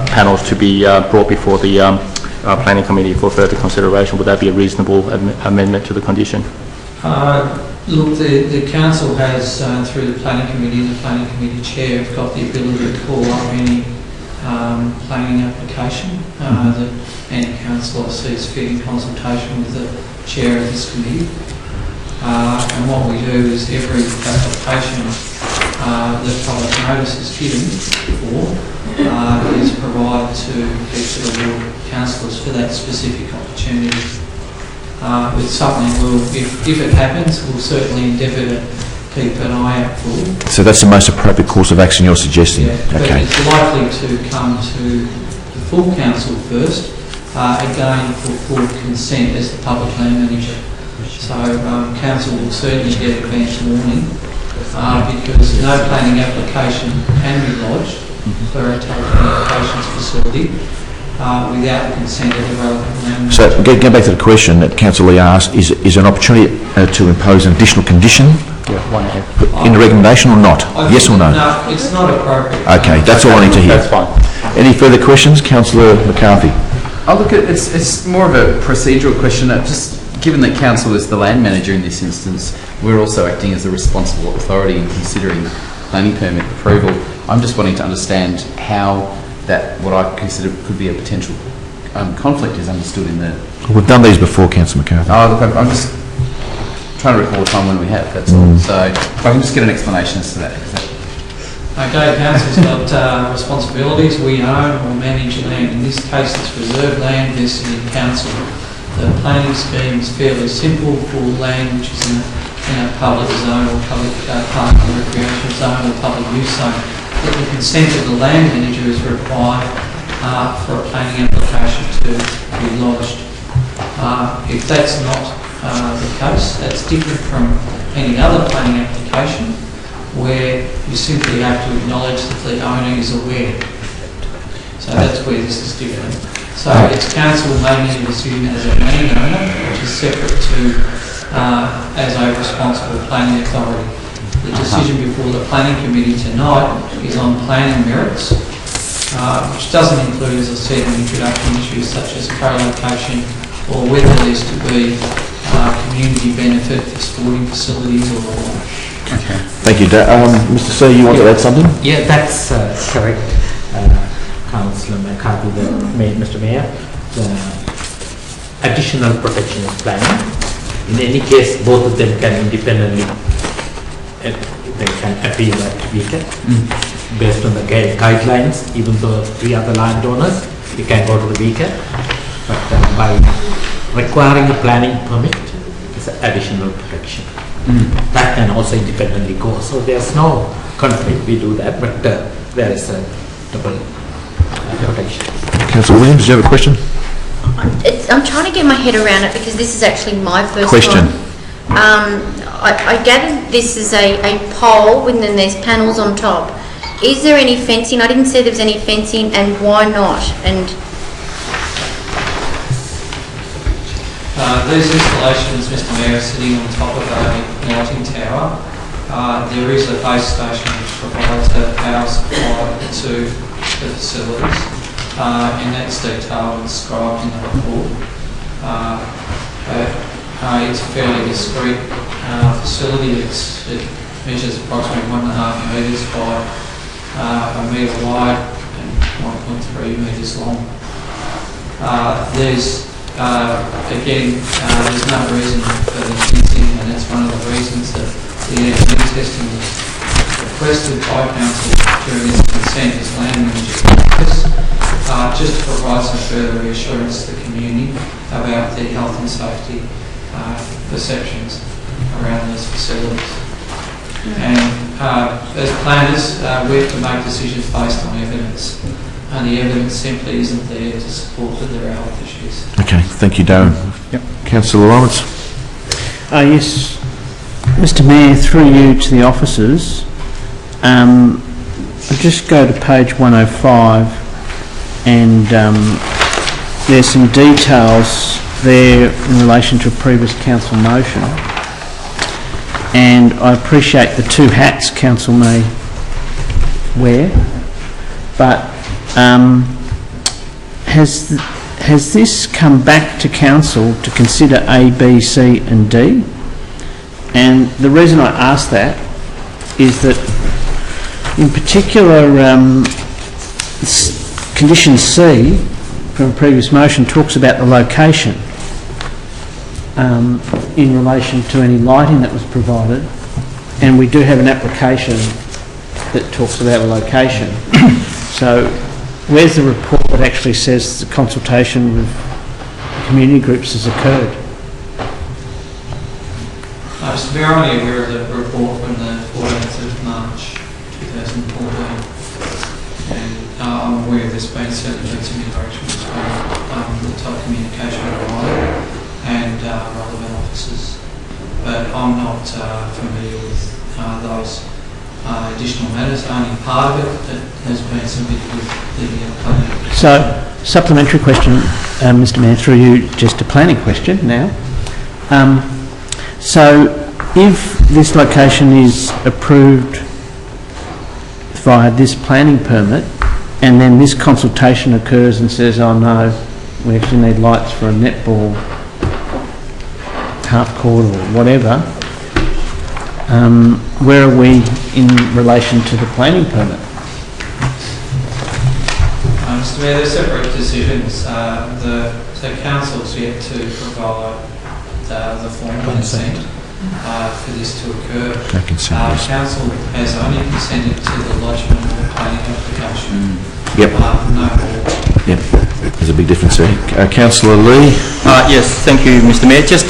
panels to be brought before the planning committee for further consideration? Would that be a reasonable amendment to the condition? Look, the council has, through the planning committee and the planning committee chair, have got the ability to call up any planning application that any councillor sees fit in consultation with the chair of this committee. And what we do is every application that public notice is given for is provided to each of the ward councillors for that specific opportunity. It's something if it happens, we'll certainly endeavour to keep an eye out for. So that's the most appropriate course of action you're suggesting? Yeah, but it's likely to come to the full council first, again for full consent as the public land manager. So council will certainly get advance warning because no planning application can be lodged for a telecommunications facility without the consent of the relevant land manager. So getting back to the question that Councillor Lee asked, is an opportunity to impose an additional condition in the recommendation or not? Yes or no? No, it's not appropriate. Okay, that's all I need to hear. That's fine. Any further questions? Councillor McCarthy. It's more of a procedural question. Just given that council is the land manager in this instance, we're also acting as the responsible authority in considering planning permit approval. I'm just wanting to understand how that, what I consider could be a potential conflict, is understood in the... We've done these before, Councillor McCarthy. Oh, look, I'm just trying to recall a time when we have, that's all. So if I can just get an explanation as to that. Okay, council's got responsibilities. We own or manage land. In this case, it's reserved land vested in council. The planning scheme is fairly simple for land which is in a public zone or public park or recreation zone or public use zone. But the consent of the land manager is required for a planning application to be lodged. If that's not the case, that's different from any other planning application where you simply have to acknowledge that the owner is aware. So that's where this is different. So it's council making a decision as a landowner, which is separate to as a responsible planning authority. The decision before the planning committee tonight is on planning merits, which doesn't include, as I said, an introduction issues such as co-location or whether there's to be community benefit for sporting facilities or not. Okay. Thank you. Mr. Sir, you want to add something? Yeah, that's correct. Councillor McCarthy, Mr. Mayor, the additional protection is planning. In any case, both of them can independently they can appeal at VCAT based on the guidelines. Even though 3 other landowners, you can go to the VCAT, but by requiring a planning permit is an additional protection. That can also independently go. So there's no conflict. We do that, but there is a double protection. Councillor Williams, do you have a question? I'm trying to get my head around it because this is actually my first Question. time. I gather this is a pole and then there's panels on top. Is there any fencing? I didn't see there was any fencing, and why not? And these installations, Mr Mayor, are sitting on top of a lighting tower. There is a base station which provides a power supply to the facilities, and that's detailed and described in the report. It's a fairly discreet facility. It measures approximately 1.5 metres by a metre wide and 1.3 metres long. There's no reason for the fencing, and it's one of the reasons that the EFD testing was requested by council during its consent as land manager's practice, just to provide some further reassurance to the community about the health and safety perceptions around these facilities. And as planners, we have to make decisions based on evidence, and the evidence simply isn't there to support that there are health issues. Okay, thank you, Darren. Yep. Councillor Lawrence. Yes, Mr Mayor, through you to the officers, I'll just go to page 105, and there's some details there in relation to a previous council motion, and I appreciate the two hats council may wear, but has this come back to council to consider A, B, C and D? And the reason I ask that is that in particular condition C from a previous motion talks about the location in relation to any lighting that was provided, and we do have an application that talks about a location. So where's the report that actually says the consultation with community groups has occurred? Mr Mayor, I'm only aware of the report from the 14th of March 2014, and I'm aware there's been certainly some interaction between the telecommunication provider and relevant officers, but I'm not familiar with those additional matters. Only part of it that has been submitted with the planning. So, supplementary question, Mr Mayor, through you, just a planning question now. So, if this location is approved via this planning permit, and then this consultation occurs and says, oh no, we actually need lights for a netball half court or whatever, where are we in relation to the planning permit? Mr Mayor, they're separate decisions. The council's yet to provide the formal consent for this to occur. Council has only consented to the lodgement of the planning application. Yep. No more. Yep. There's a big difference there. Councillor Lee. Yes, thank you, Mr Mayor. Just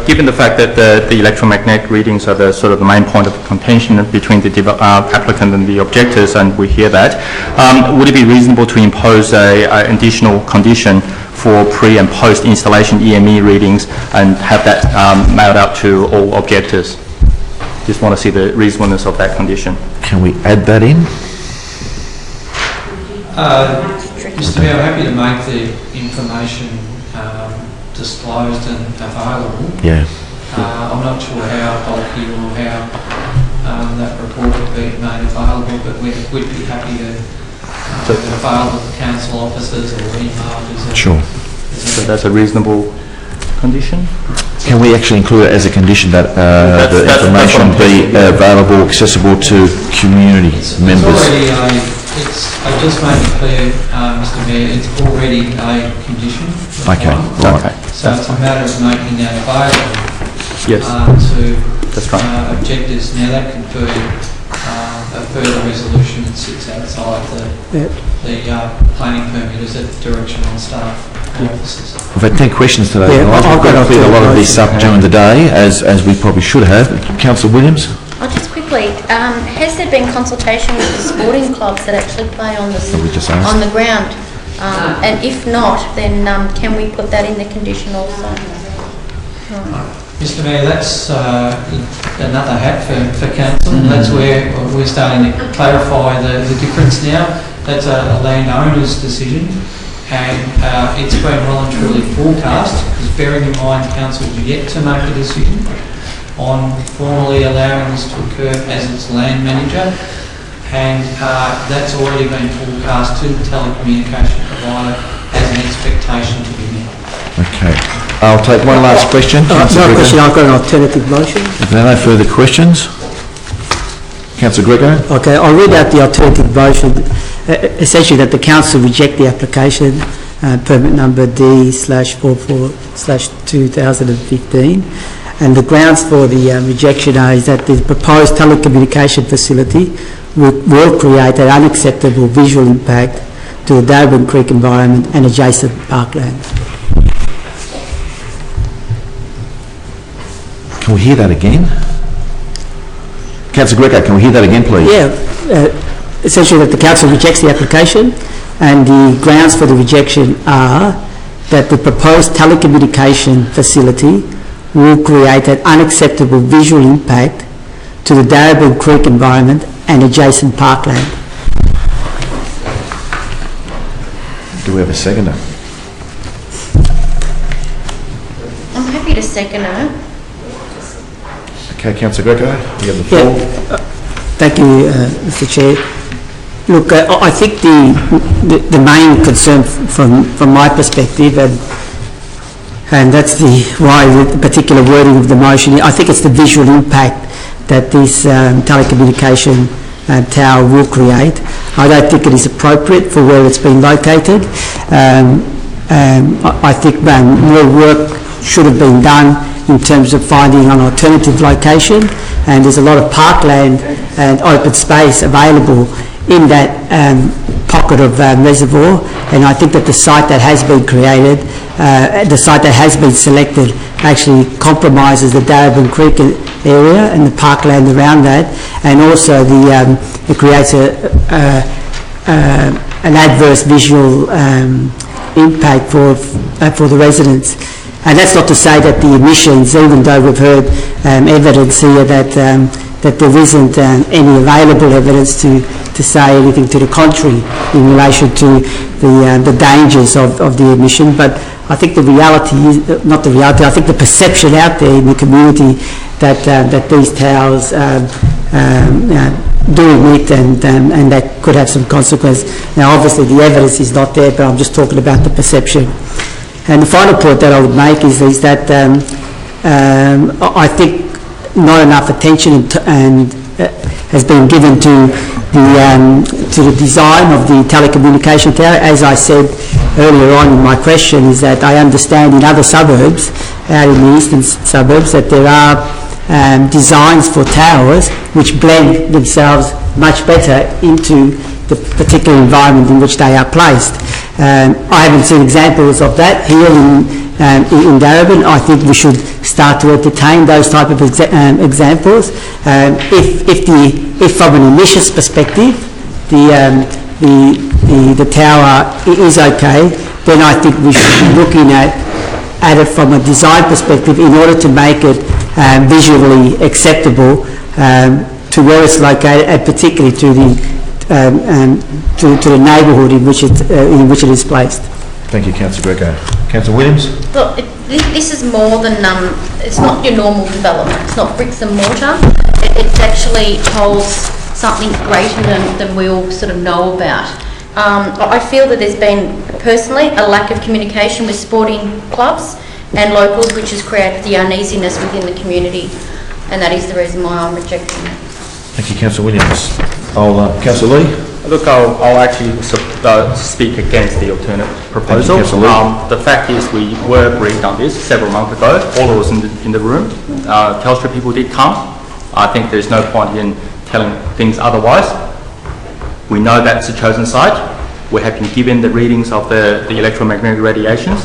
given the fact that the electromagnetic readings are the sort of the main point of contention between the applicant and the objectors, and we hear that, would it be reasonable to impose an additional condition for pre and post installation EME readings and have that mailed out to all objectors? Just want to see the reasonableness of that condition. Can we add that in? Mr Mayor, I'm happy to make the information disclosed and available. Yeah. I'm not sure how bulky or how that report would be made available, but we'd be happy to make it available to council officers or email. Sure. So that's a reasonable condition? Can we actually include it as a condition that the information be available, accessible to community members? I've just made it clear, Mr Mayor, it's already a condition. Okay, right. So it's a matter of making that available to objectors. Now that can be a further resolution that sits outside the planning permit as a direction on staff. the officers. We've had 10 questions today. Yeah, guys. I've We've got got to clear a lot of this up during the day, as we probably should have. Councillor Williams? I'll just quickly, has there been consultation with the sporting clubs that actually play on we just asked. on the ground? And if not, then can we put that in the condition also? Mr Mayor, that's another hat for council. That's where we're starting to clarify the difference now. That's a landowner's decision, and it's been well and truly forecast, because bearing in mind council is yet to make a decision on formally allowing this to occur as its land manager, and that's already been forecast to the telecommunication provider as an expectation to be met. Okay. I'll take one last question. No question, I've got an alternative motion. If there are no further questions, Councillor Greco? Okay, I'll read out the alternative motion. Essentially that the council reject the application, permit number D/44/2015. And the grounds for the rejection is that the proposed telecommunication facility will create an unacceptable visual impact to the Darebin Creek environment and adjacent parkland. Can we hear that again? Councillor Greco, can we hear that again, please? Yeah, essentially that the council rejects the application, and the grounds for the rejection are that the proposed telecommunication facility will create an unacceptable visual impact to the Darebin Creek environment and adjacent parkland. Do we have a seconder? I'm happy to second it. Okay, Councillor Greco, you have the floor. Yeah, thank you, Mr Chair. Look, I think the main concern from my perspective, and that's why the particular wording of the motion, I think it's the visual impact that this telecommunication tower will create. I don't think it is appropriate for where it's been located. I think more work should have been done in terms of finding an alternative location, and there's a lot of parkland and open space available in that pocket of reservoir, and I think that the site that has been created, the site that has been selected, actually compromises the Darebin Creek area and the parkland around that, and also it creates an adverse visual impact for the residents. And that's not to say that the emissions, even though we've heard evidence here that there isn't any available evidence to say anything to the contrary in relation to the dangers of the emission, but I think the reality is, not the reality, I think the perception out there in the community that these towers do emit and that could have some consequence. Now obviously the evidence is not there, but I'm just talking about the perception. And the final point that I would make is that I think not enough attention has been given to the design of the telecommunication tower. As I said earlier on in my question, is that I understand in other suburbs, out in the eastern suburbs, that there are designs for towers which blend themselves much better into the particular environment in which they are placed. I haven't seen examples of that here in Darebin. I think we should start to entertain those type of examples. If from an emissions perspective the tower is okay, then I think we should be looking at it from a design perspective in order to make it visually acceptable to where it's located, and particularly to the neighbourhood in which it is placed. Thank you, Councillor Greco. Councillor Williams? Look, this is more than, it's not your normal development. It's not bricks and mortar. It actually holds something greater than we all sort of know about. I feel that there's been, personally, a lack of communication with sporting clubs and locals, which has created the uneasiness within the community, and that is the reason why I'm rejecting it. Thank you, Councillor Williams. Councillor Lee? Look, I'll actually speak against the alternate proposal. The fact is we were briefed on this several months ago. All of us in the room, Telstra people did come. I think there's no point in telling things otherwise. We know that's the chosen site. we have been given the readings of the electromagnetic radiations.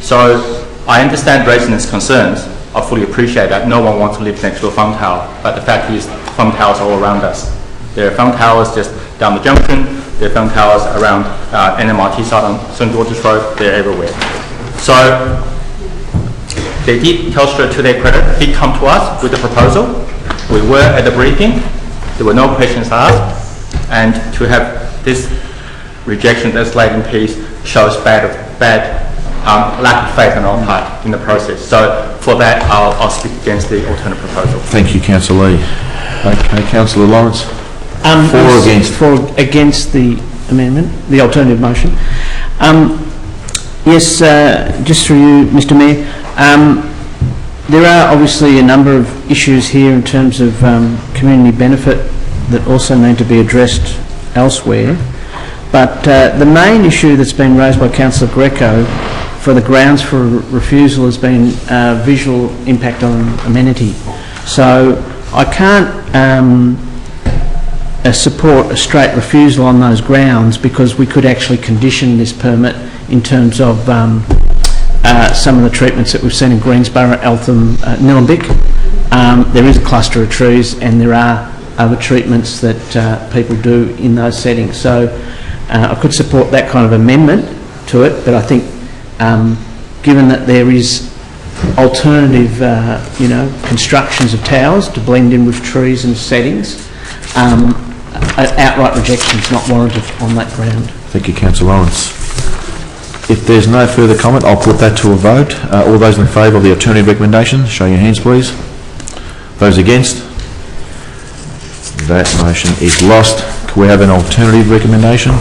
So I understand residents' concerns. I fully appreciate that. No one wants to live next to a phone tower, but the fact is phone towers are all around us. There are phone towers just down the junction, there are phone towers around NMRT site on St George's Road, they're everywhere. So they did, Telstra to their credit, did come to us with a proposal. We were at the briefing, there were no questions asked, and to have this rejection, this latent piece, shows bad lack of faith on our part in the process. So for that, I'll speak against the alternate proposal. Thank you, Councillor Lee. Okay, Councillor Lawrence. For or against? For against the amendment, the alternative motion. Yes, just through you, Mr. Mayor. There are obviously a number of issues here in terms of community benefit that also need to be addressed elsewhere. But the main issue that's been raised by Councillor Greco for the grounds for refusal has been visual impact on amenity. So I can't support a straight refusal on those grounds, because we could actually condition this permit in terms of some of the treatments that we've seen in Greensborough, Eltham, Nillumbik. There is a cluster of trees, and there are other treatments that people do in those settings. So I could support that kind of amendment to it, but I think given that there is alternative constructions of towers to blend in with trees and settings, outright rejection is not warranted on that ground. Thank you, Councillor Lawrence. If there's no further comment, I'll put that to a vote. All those in favour of the alternative recommendation, show your hands, please. Those against? That motion is lost. Can we have an alternative recommendation?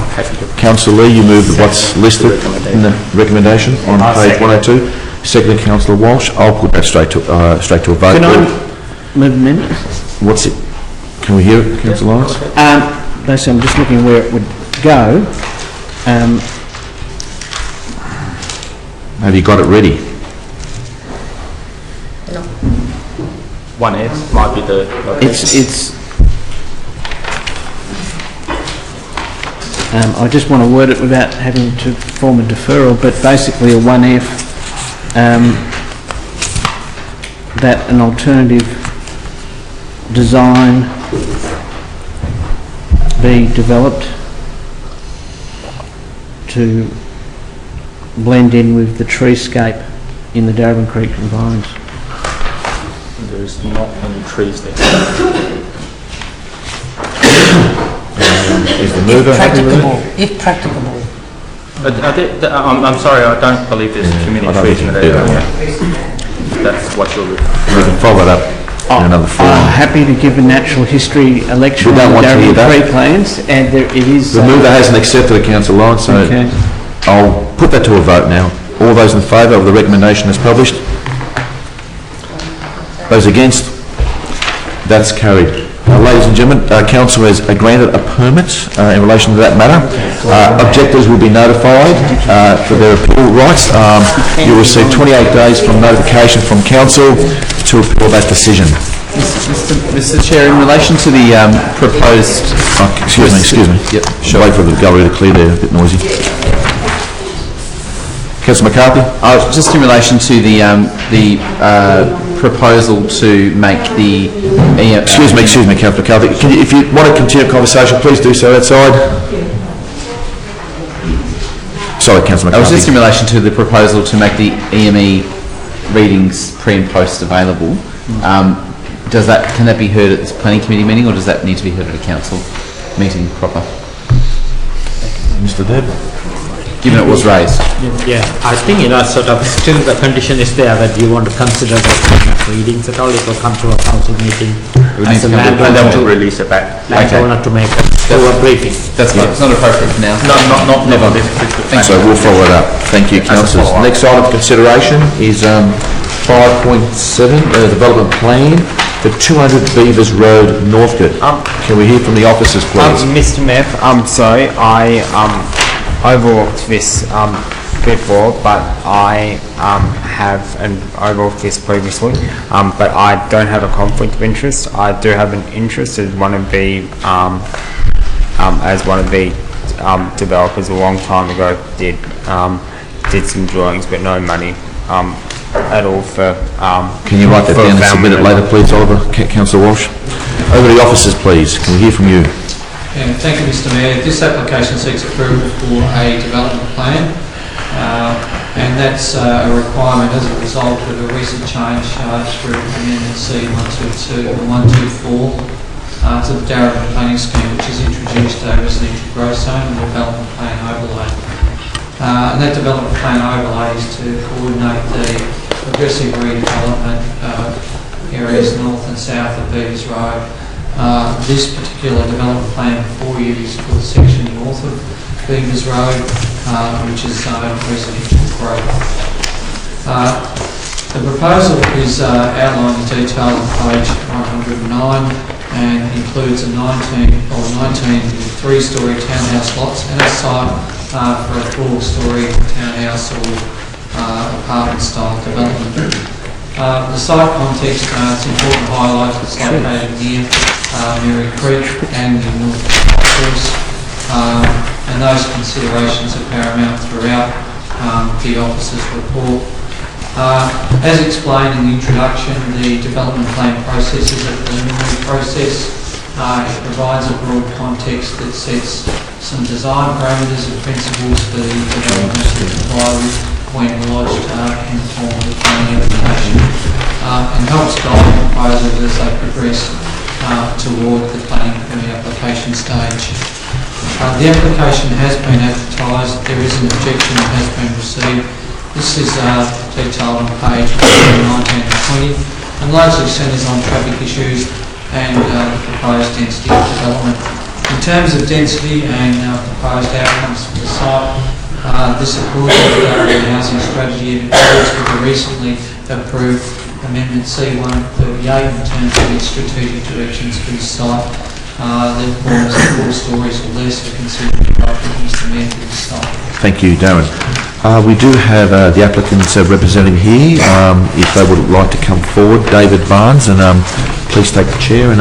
Councillor Lee, you move what's listed in the recommendation on page 102. Secondly, Councillor Walsh. I'll put that straight to a vote. Can I move amendment? What's it? Can we hear it, Councillor Lawrence? Basically, I'm just looking where it would go. Have you got it ready? No. 1F might be the location. I just want to word it without having to form a deferral, but basically a 1F, that an alternative design be developed to blend in with the treescape in the Darebin Creek environs. There's not any trees there. Is the mover happy with it? If practicable. I'm sorry, I don't believe there's too many trees in the area. That's what you're... We can follow that up in another form. Happy to give a natural history lecture on the Darebin Creek lands, and it is... The mover hasn't accepted it, Councillor Lawrence, so okay. I'll put that to a vote now. All those in favour of the recommendation as published? Those against? That's carried. Ladies and gentlemen, Council has granted a permit in relation to that matter. Objectors will be notified for their appeal rights. You'll receive 28 days from notification from Council to appeal that decision. Mr. Chair, in relation to the proposed... excuse me. Yep. Should wait for the gallery to clear there, a bit noisy. Councillor McCarthy? Just in relation to the proposal to make the... excuse me, Councillor McCarthy. If you want to continue the conversation, please do so outside. Sorry, Councillor McCarthy. I was just in relation to the proposal to make the EME readings pre and post available. Can that be heard at this planning committee meeting, or does that need to be heard at a council meeting proper? Mr. Deb? Given it was raised. Yeah, I think, sort of still the condition is there that you want to consider the kind of readings at all. It will come to a council meeting. As a landowner to release it back. Landowner to make a briefing. That's fine. It's not appropriate for now. Not never. So we'll follow it up. Thank you, councillors. Next item of consideration is 5.7, development plan for 200 Beavers Road, Northcote. Can we hear from the officers, please? Mr. Mayor, I'm sorry, I overlooked this before, but I have overlooked this previously, but I don't have a conflict of interest. I do have an interest as one of the developers a long time ago did some drawings, but no money at all for. Can you write that down and submit it later, please, Oliver? Councillor Walsh. Over to the officers, please. Can we hear from you? Yeah, thank you, Mr. Mayor. This application seeks approval for a development plan, and that's a requirement as a result of a recent change through Amendment C122 and 124 to the Darabin Planning Scheme, which has introduced a residential growth zone and development plan overlay. And that development plan overlay is to coordinate the progressive redevelopment areas north and south of Beavers Road. This particular development plan before you is for the section north of Beavers Road, which is zoned residential growth. The proposal is outlined in detail on page 109 and includes a 19 three-storey townhouse lots and a site for a 4-storey townhouse or apartment-style development. The site context, it's important to highlight it's located near Mary Creek and the North Coast, and those considerations are paramount throughout the officer's report. As explained in the introduction, the development plan process is a preliminary process. It provides a broad context that sets some design parameters and principles for the development to comply with when lodged in the form of the planning application, and helps guide proposals as they progress toward the planning permit application stage. The application has been advertised. There is an objection that has been received. This is detailed on page 19 and 20 and largely centres on traffic issues and proposed density of development. In terms of density and proposed outcomes for the site, this accords with the housing strategy and accords with the recently approved Amendment C138 in terms of its strategic directions for this site. The forms of 4 stories or less are considered appropriate, Mr. Mayor, for this site. Thank you, Darren. We do have the applicants representing here. If they would like to come forward, David Barnes, and please take the chair and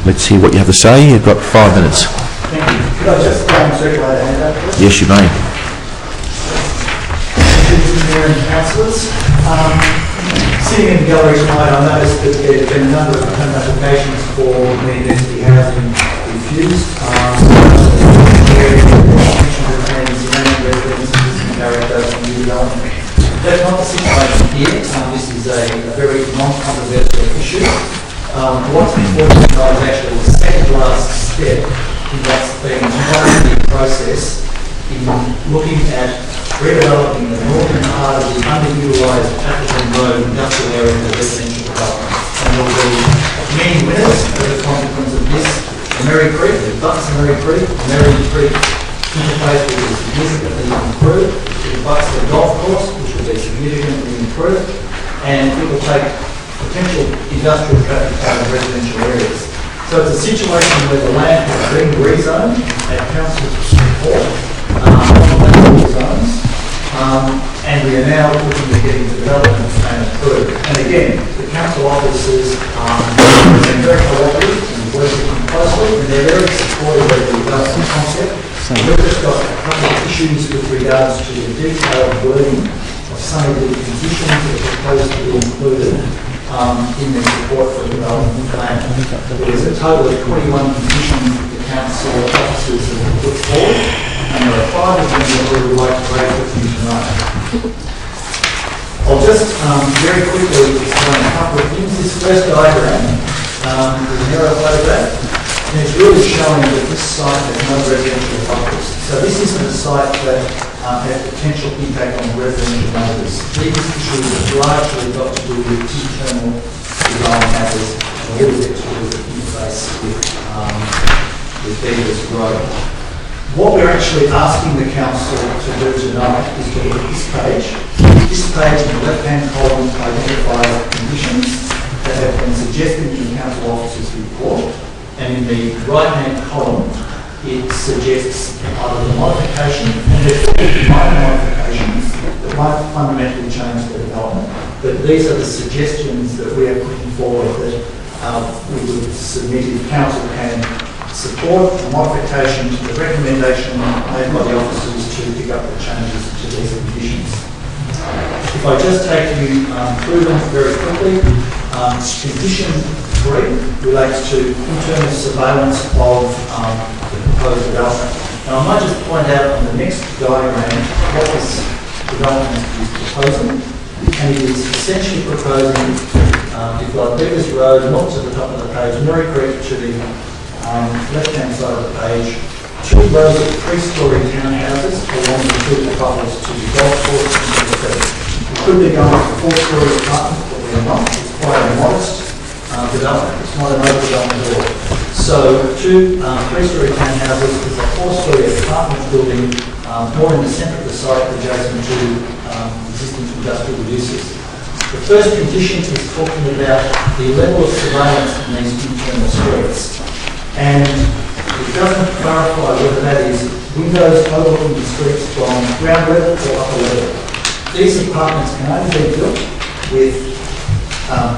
let's hear what you have to say. You've got 5 minutes. Thank you. Could I just circulate a hand up, please? Yes, you may. Mr. Mayor and councillors, sitting in the gallery tonight, I noticed that there have been a number of applications for medium density housing refused. That's not the situation here. This is a very non-controversial issue. What's important to know is actually the second last step in what's been involved in the process in looking at redeveloping the northern part of the underutilised Appleton Road industrial area for residential development. And there will be many winners as a consequence of this. The Mary Creek, the Bucks and Mary Creek, interface will be significantly improved. It butts the golf course, which will be significantly improved, and it will take potential industrial traffic out of residential areas. So it's a situation where the land has been rezoned at council's support on zones, and we are now looking at getting the development plan approved. And again, the council officers have been very cooperative and working closely, and they're very supportive of the development concept. We've just got a couple of issues with regards to the detailed wording of some of the conditions that are proposed to be included in the report for the development plan. There's a total of 21 conditions that the council officers have put forward, and there are 5 of them that we would like to raise with you tonight. I'll just very quickly explain a couple of things. This first diagram is an aerial photograph. And it's really showing that this site has no residential buffers. So this isn't a site that has potential impact on residential neighbours. These issues have largely got to do with internal design matters and a little bit to do with interface with Beavers Road. What we're actually asking the council to do tonight is to look at this page. This page in the left-hand column identifies conditions that have been suggested in the council officer's report. And in the right-hand column, it suggests either the modification, and there will be minor modifications that might fundamentally change the development. But these are the suggestions that we are putting forward that we would submit if council can support the modification to the recommendation made by the officers to pick up the changes to these conditions. If I just take you through them very quickly, condition 3 relates to internal surveillance of the proposed development. And I might just point out on the next diagram what this development is proposing. And it is essentially proposing, you've got Beavers Road, not to the top of the page, Murray Creek to the left-hand side of the page, 2 rows of 3-storey townhouses along the 2 profiles to the golf course and to the creek. We could be going for 4-storey apartments, but we are not. It's quite a modest development. It's not an overdevelopment at all. So 2 3-storey townhouses is a 4-storey apartment building more in the centre of the site adjacent to existing industrial uses. The first condition is talking about the level of surveillance in these internal streets. And it doesn't clarify whether that is windows overlooking the streets from ground level or upper level. These apartments can only be built with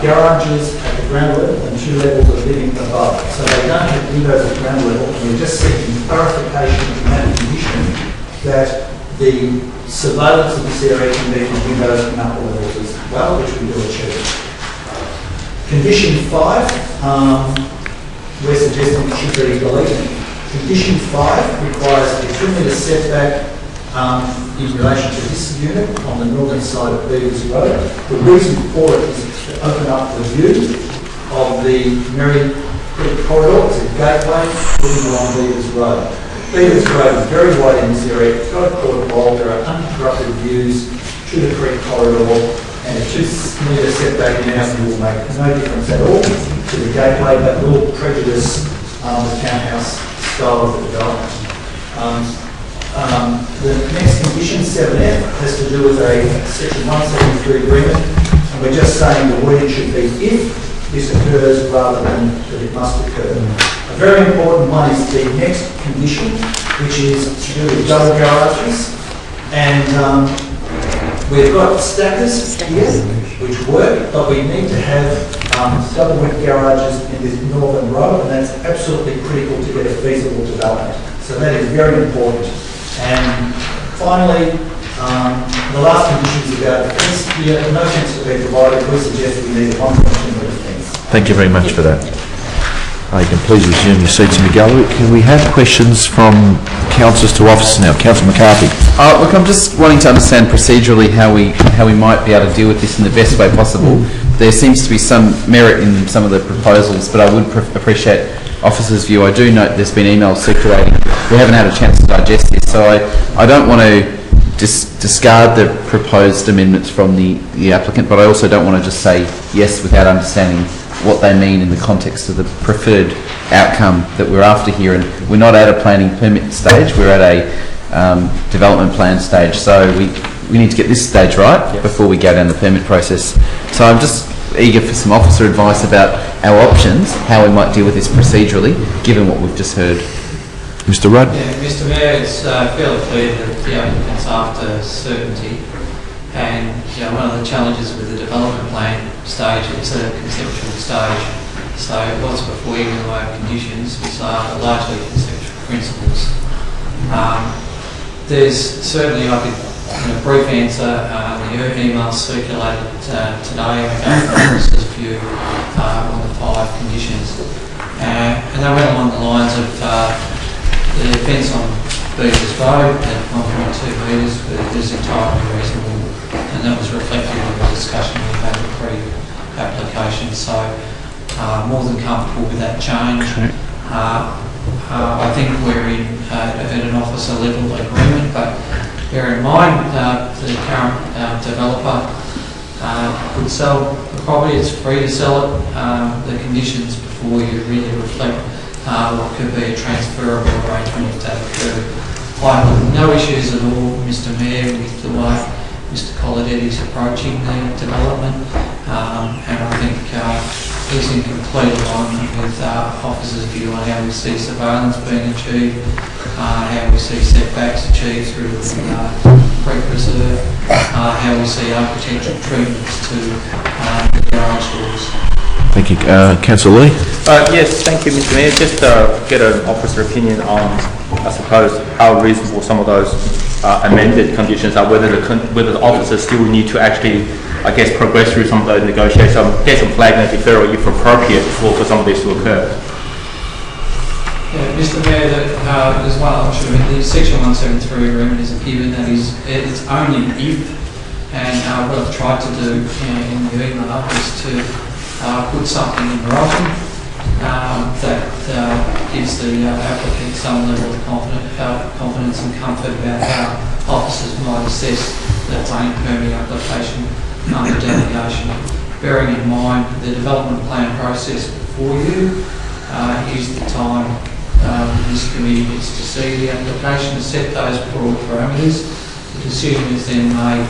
garages at the ground level and 2 levels of living above. So they don't have windows at ground level, and we're just seeking clarification in that condition that the surveillance of this area can be from windows and upper levels as well, which we will achieve. Condition 5, we're suggesting it should be deleted. Condition 5 requires a 2-metre setback in relation to this unit on the northern side of Beavers Road. The reason for it is to open up the view of the Murray Creek corridor. It's a gateway leading along Beavers Road. Beavers Road is very wide in this area. It's got a quarter mile. There are uninterrupted views to the creek corridor, and a 2-metre setback in our view will make no difference at all to the gateway, but will prejudice the townhouse style of the development. The next condition, 7F, has to do with a Section 173 agreement, and we're just saying the wording should be if this occurs rather than that it must occur. A very important one is the next condition, which is to do with double garages. And we've got stackers here, which work, but we need to have double width garages in this northern row, and that's absolutely critical to get a feasible development. So that is very important. And finally, the last condition is about the fence. No fence to be provided. We suggest we need a 1.2 metre fence. Thank you very much for that. You can please resume your seats in the gallery. Can we have questions from councillors to officers now? Councillor McCarthy. Look, I'm just wanting to understand procedurally how we might be able to deal with this in the best way possible. There seems to be some merit in some of the proposals, but I would appreciate officers' view. I do note there's been emails circulating. We haven't had a chance to digest this, so I don't want to discard the proposed amendments from the applicant, but I also don't want to just say yes without understanding what they mean in the context of the preferred outcome that we're after here. And we're not at a planning permit stage, we're at a development plan stage, so we need to get this stage right before we go down the permit process. So I'm just eager for some officer advice about our options, how we might deal with this procedurally, given what we've just heard. Mr. Rudd. Yeah, Mr. Mayor, it's fairly clear that the applicant's after certainty, and one of the challenges with the development plan stage is a conceptual stage. So what's before you in the way of conditions is largely conceptual principles. There's certainly, I could, in a brief answer, the email circulated today about the officer's view on the 5 conditions. And they went along the lines of the fence on Beavers Road at 1.2 metres is entirely reasonable, and that was reflected in the discussion we had at pre-application. So more than comfortable with that change. I think we're in at an officer level agreement, but bear in mind the current developer could sell the property. It's free to sell it. The conditions before you really reflect what could be a transferable arrangement if that occurred. I have no issues at all, Mr. Mayor, with the way Mr. Coladetti's approaching the development, and I think he's in complete alignment with officers' view on how we see surveillance being achieved, how we see setbacks achieved through the creek reserve, how we see architectural treatments to the garage doors. Thank you. Councillor Lee? Yes, thank you, Mr Mayor. Just get an officer opinion on, I suppose, how reasonable some of those amended conditions are, whether the officers still need to actually, I guess, progress through some of those negotiations. I guess I'm flagging a deferral if appropriate for some of this to occur. Yeah, Mr Mayor, there's one option. The Section 173 agreement is a given, that is, it's only if, and what I've tried to do in the email is to put something in writing that gives the applicant some level of confidence and comfort about how officers might assess the planning permit application under delegation. Bearing in mind the development plan process before you is the time this committee needs to see the application to set those broad parameters. The decision is then made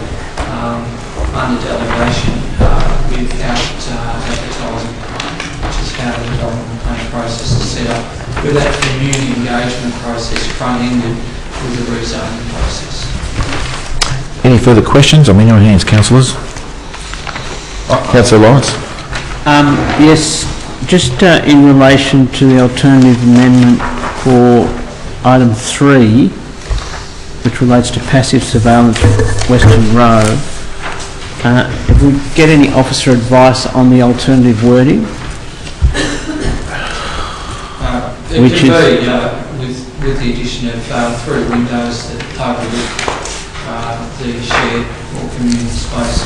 under delegation without advertising, which is how the development plan process is set up, with that community engagement process front-ended with the rezoning process. Any further questions? I'm in your hands, councillors. Councillor Lawrence. Yes, just in relation to the alternative amendment for item 3, which relates to passive surveillance Western Road, if we get any officer advice on the alternative wording? It could be with the addition of 3 windows that overlook the shared or communal space,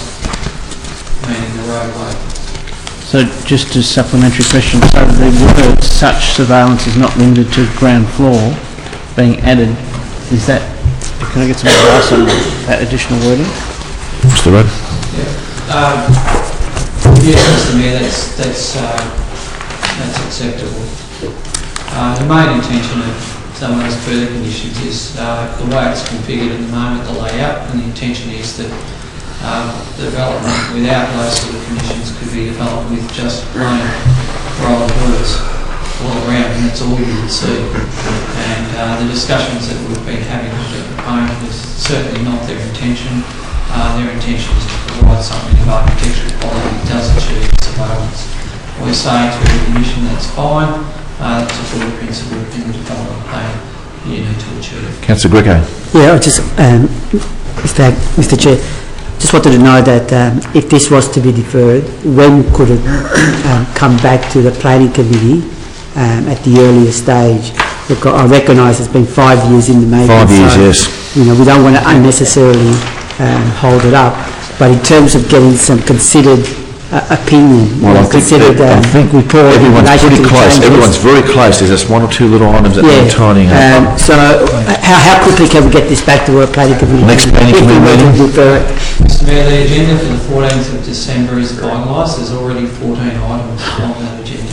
meaning the roadway. So just a supplementary question, so the words "such surveillance is not limited to ground floor" being added, is that, can I get some advice on that additional wording? Mr. Rudd? Yes, Mr Mayor, that's acceptable. The main intention of some of those further conditions is the way it's configured at the moment, the layout, and the intention is that development without those sort of conditions could be developed with just plain roll of words all around, and that's all you would see. And the discussions that we've been having with the proponent is certainly not their intention. Their intention is to provide something of architectural quality that does achieve surveillance. We're saying to the commission that's fine, that's a full principle in the development plan you need to achieve. Councillor Greco. Yeah, I just, Mr Chair, just wanted to know that if this was to be deferred, when could it come back to the planning committee at the earliest stage? Look, I recognise it's been 5 years in the making. 5 years, so, yes. You know, we don't want to unnecessarily hold it up, but in terms of getting some considered opinion, well, I think everyone's pretty close. Everyone's very close. There's just 1 or 2 little items that need tidying up. So how quickly can we get this back to a planning committee? Next planning committee meeting? Mr Mayor, the agenda for the 14th of December is finalised. There's already 14 items on that agenda.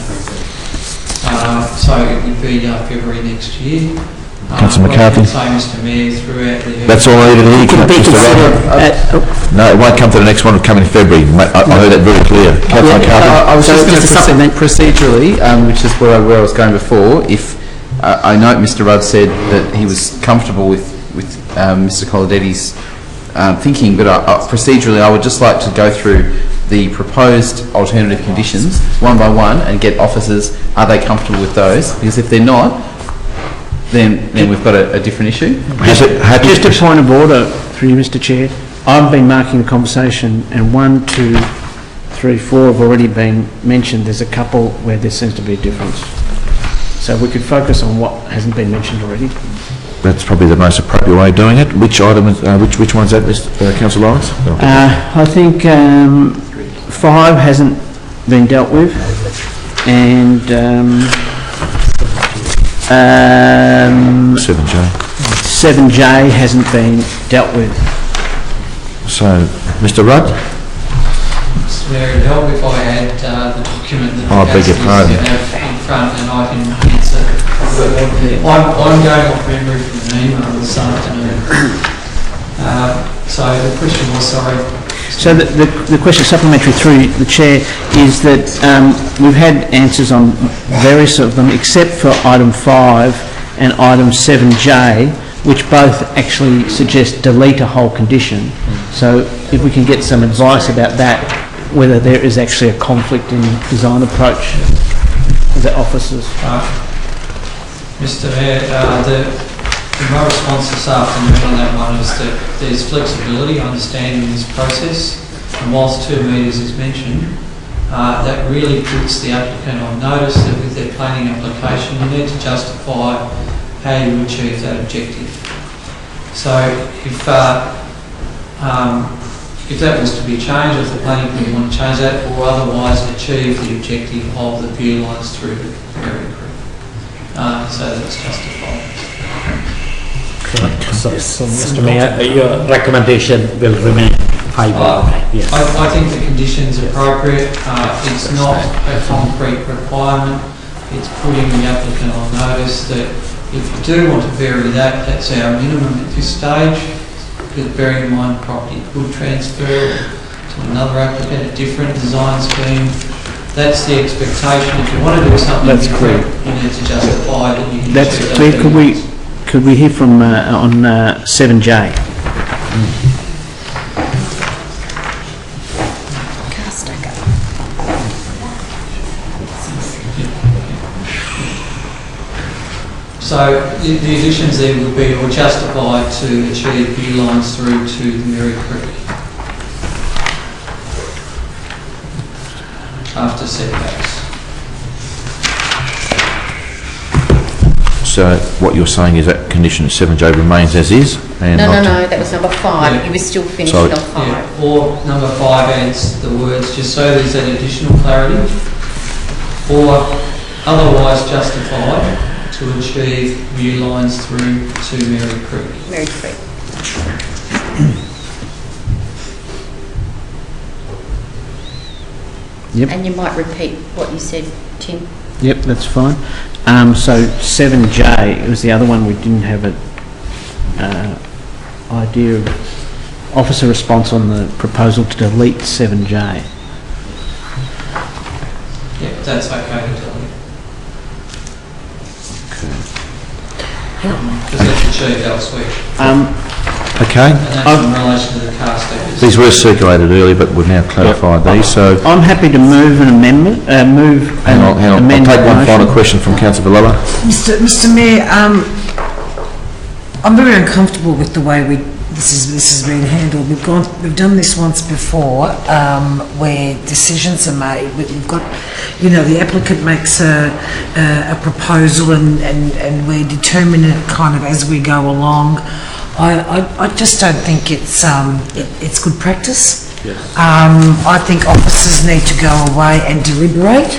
So it would be February next year. Councillor McCarthy. Say, Mr Mayor, throughout the... That's all I needed to hear, Mr. Rudd. No, it won't come to the next one, it'll come in February. I heard that very clear. Councillor McCarthy. I was just going to supplement procedurally, which is where I was going before. If I note Mr Rudd said that he was comfortable with Mr Coladetti's thinking, but procedurally I would just like to go through the proposed alternative conditions one by one and get officers, are they comfortable with those? Because if they're not, then we've got a different issue. Just a point of order through you, Mr Chair. I've been marking the conversation, and 1, 2, 3, 4 have already been mentioned. There's a couple where there seems to be a difference. So we could focus on what hasn't been mentioned already. That's probably the most appropriate way of doing it. Which item, which one's that, Councillor Lawrence? I think 5 hasn't been dealt with, and 7J hasn't been dealt with. So, Mr Rudd? Mr Mayor, it would help if I had the document that I beg your pardon. in front and I can answer. I'm going off memory from an email this afternoon. So the question was, sorry. So the question supplementary through the Chair is that we've had answers on various of them except for item 5 and item 7J, which both actually suggest delete a whole condition. So if we can get some advice about that, whether there is actually a conflict in design approach of the officers. Mr Mayor, my response this afternoon on that one is that there's flexibility, I understand, in this process, and whilst 2 metres is mentioned, that really puts the applicant on notice that with their planning application you need to justify how you achieve that objective. So if that was to be changed, if the planning committee want to change that, or otherwise achieve the objective of the view lines through Mary Creek, so that's justified. So Mr Mayor, your recommendation will remain 5 yes. I think the condition's appropriate. It's not a concrete requirement. It's putting the applicant on notice that if you do want to vary that, that's our minimum at this stage. Because bearing in mind property could transfer to another applicant, a different design scheme. That's the expectation. If you want to do something different, you need to justify that you can That's achieve clear. that. Could we hear from on 7J? So the additions there would be or justified to achieve view lines through to the Mary Creek after setbacks. So what you're saying is that condition 7J remains as is? And No, not that was number 5. You were still finishing on 5. Yeah, or number 5 adds the words, just so there's that additional clarity, or otherwise justified to achieve view lines through to Mary Creek. Mary Creek. Yep. And you might repeat what you said, Tim. Yep, that's fine. So 7J, it was the other one we didn't have an idea of officer response on the proposal to delete 7J. Yeah, that's okay to delete. Because that's achieved elsewhere. Okay. And that's in relation to the car status. These were circulated earlier, but we've now clarified these, so... I'm happy to move an amendment, Hang on, I'll take one final question from Councillor Villela. Mr Mayor, I'm very uncomfortable with the way this has been handled. We've done this once before, where decisions are made. We've got, the applicant makes a proposal and we determine it kind of as we go along. I just don't think it's good practice. Yes. I think officers need to go away and deliberate.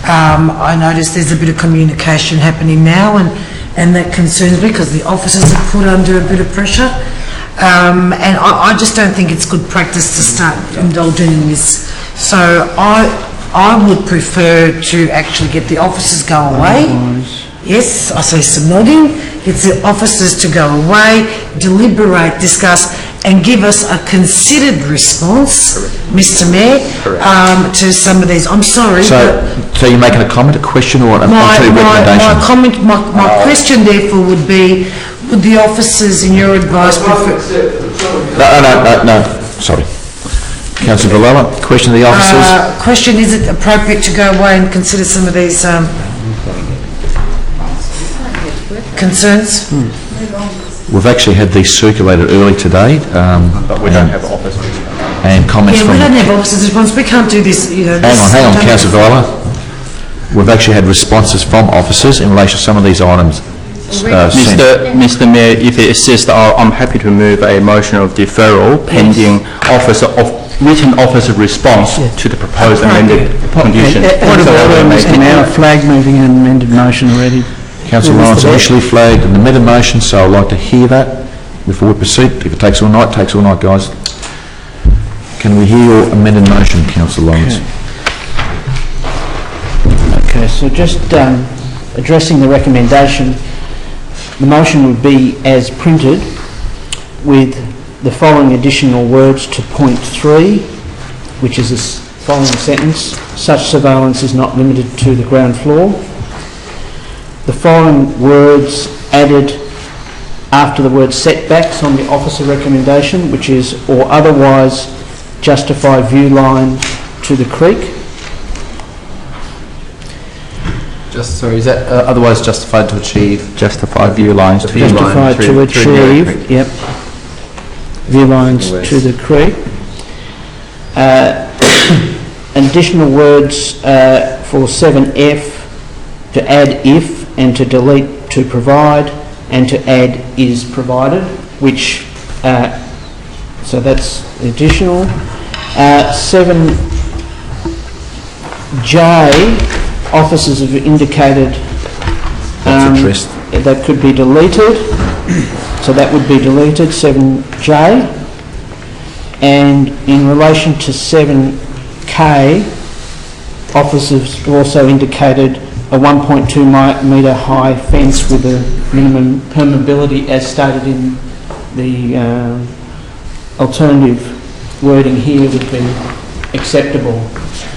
I notice there's a bit of communication happening now, and that concerns me because the officers are put under a bit of pressure. And I just don't think it's good practice to start indulging in this. So I would prefer to actually get the officers go away. Yes, I see some nodding. It's the officers to go away, deliberate, discuss, and give us a considered response, Mr Mayor, to some of these. I'm sorry. So you're making a comment, a question, or a recommendation? My question therefore would be, would the officers, in your advice, prefer... No, sorry. Councillor Villela, question of the officers? Question, is it appropriate to go away and consider some of these concerns? We've actually had these circulated early today. But we don't have officers. And comments from... we don't have officers' response. We can't do this, Hang on, Councillor Villela. We've actually had responses from officers in relation to some of these items. Mr Mayor, if it assists, I'm happy to move a motion of deferral pending written officer response to the proposed amended condition. What about Mr Mayor, flag moving an amended motion already? Councillor Lawrence initially flagged an amended motion, so I'd like to hear that before we proceed. If it takes all night, it takes all night, guys. Can we hear your amended motion, Councillor Lawrence? Okay, so just addressing the recommendation, the motion would be as printed with the following additional words to point 3, which is this following sentence: such surveillance is not limited to the ground floor. The following words added after the word setbacks on the officer recommendation, which is or otherwise justify view line to the creek. Sorry, is that otherwise justified to achieve? Justified view lines. Justified to achieve, yep. View lines to the creek. Additional words for 7F to add if and to delete to provide and to add is provided, which, so that's additional. 7J, officers have indicated that could be deleted, so that would be deleted, 7J. And in relation to 7K, officers have also indicated a 1.2 metre high fence with a minimum permeability as stated in the alternative wording here would be acceptable.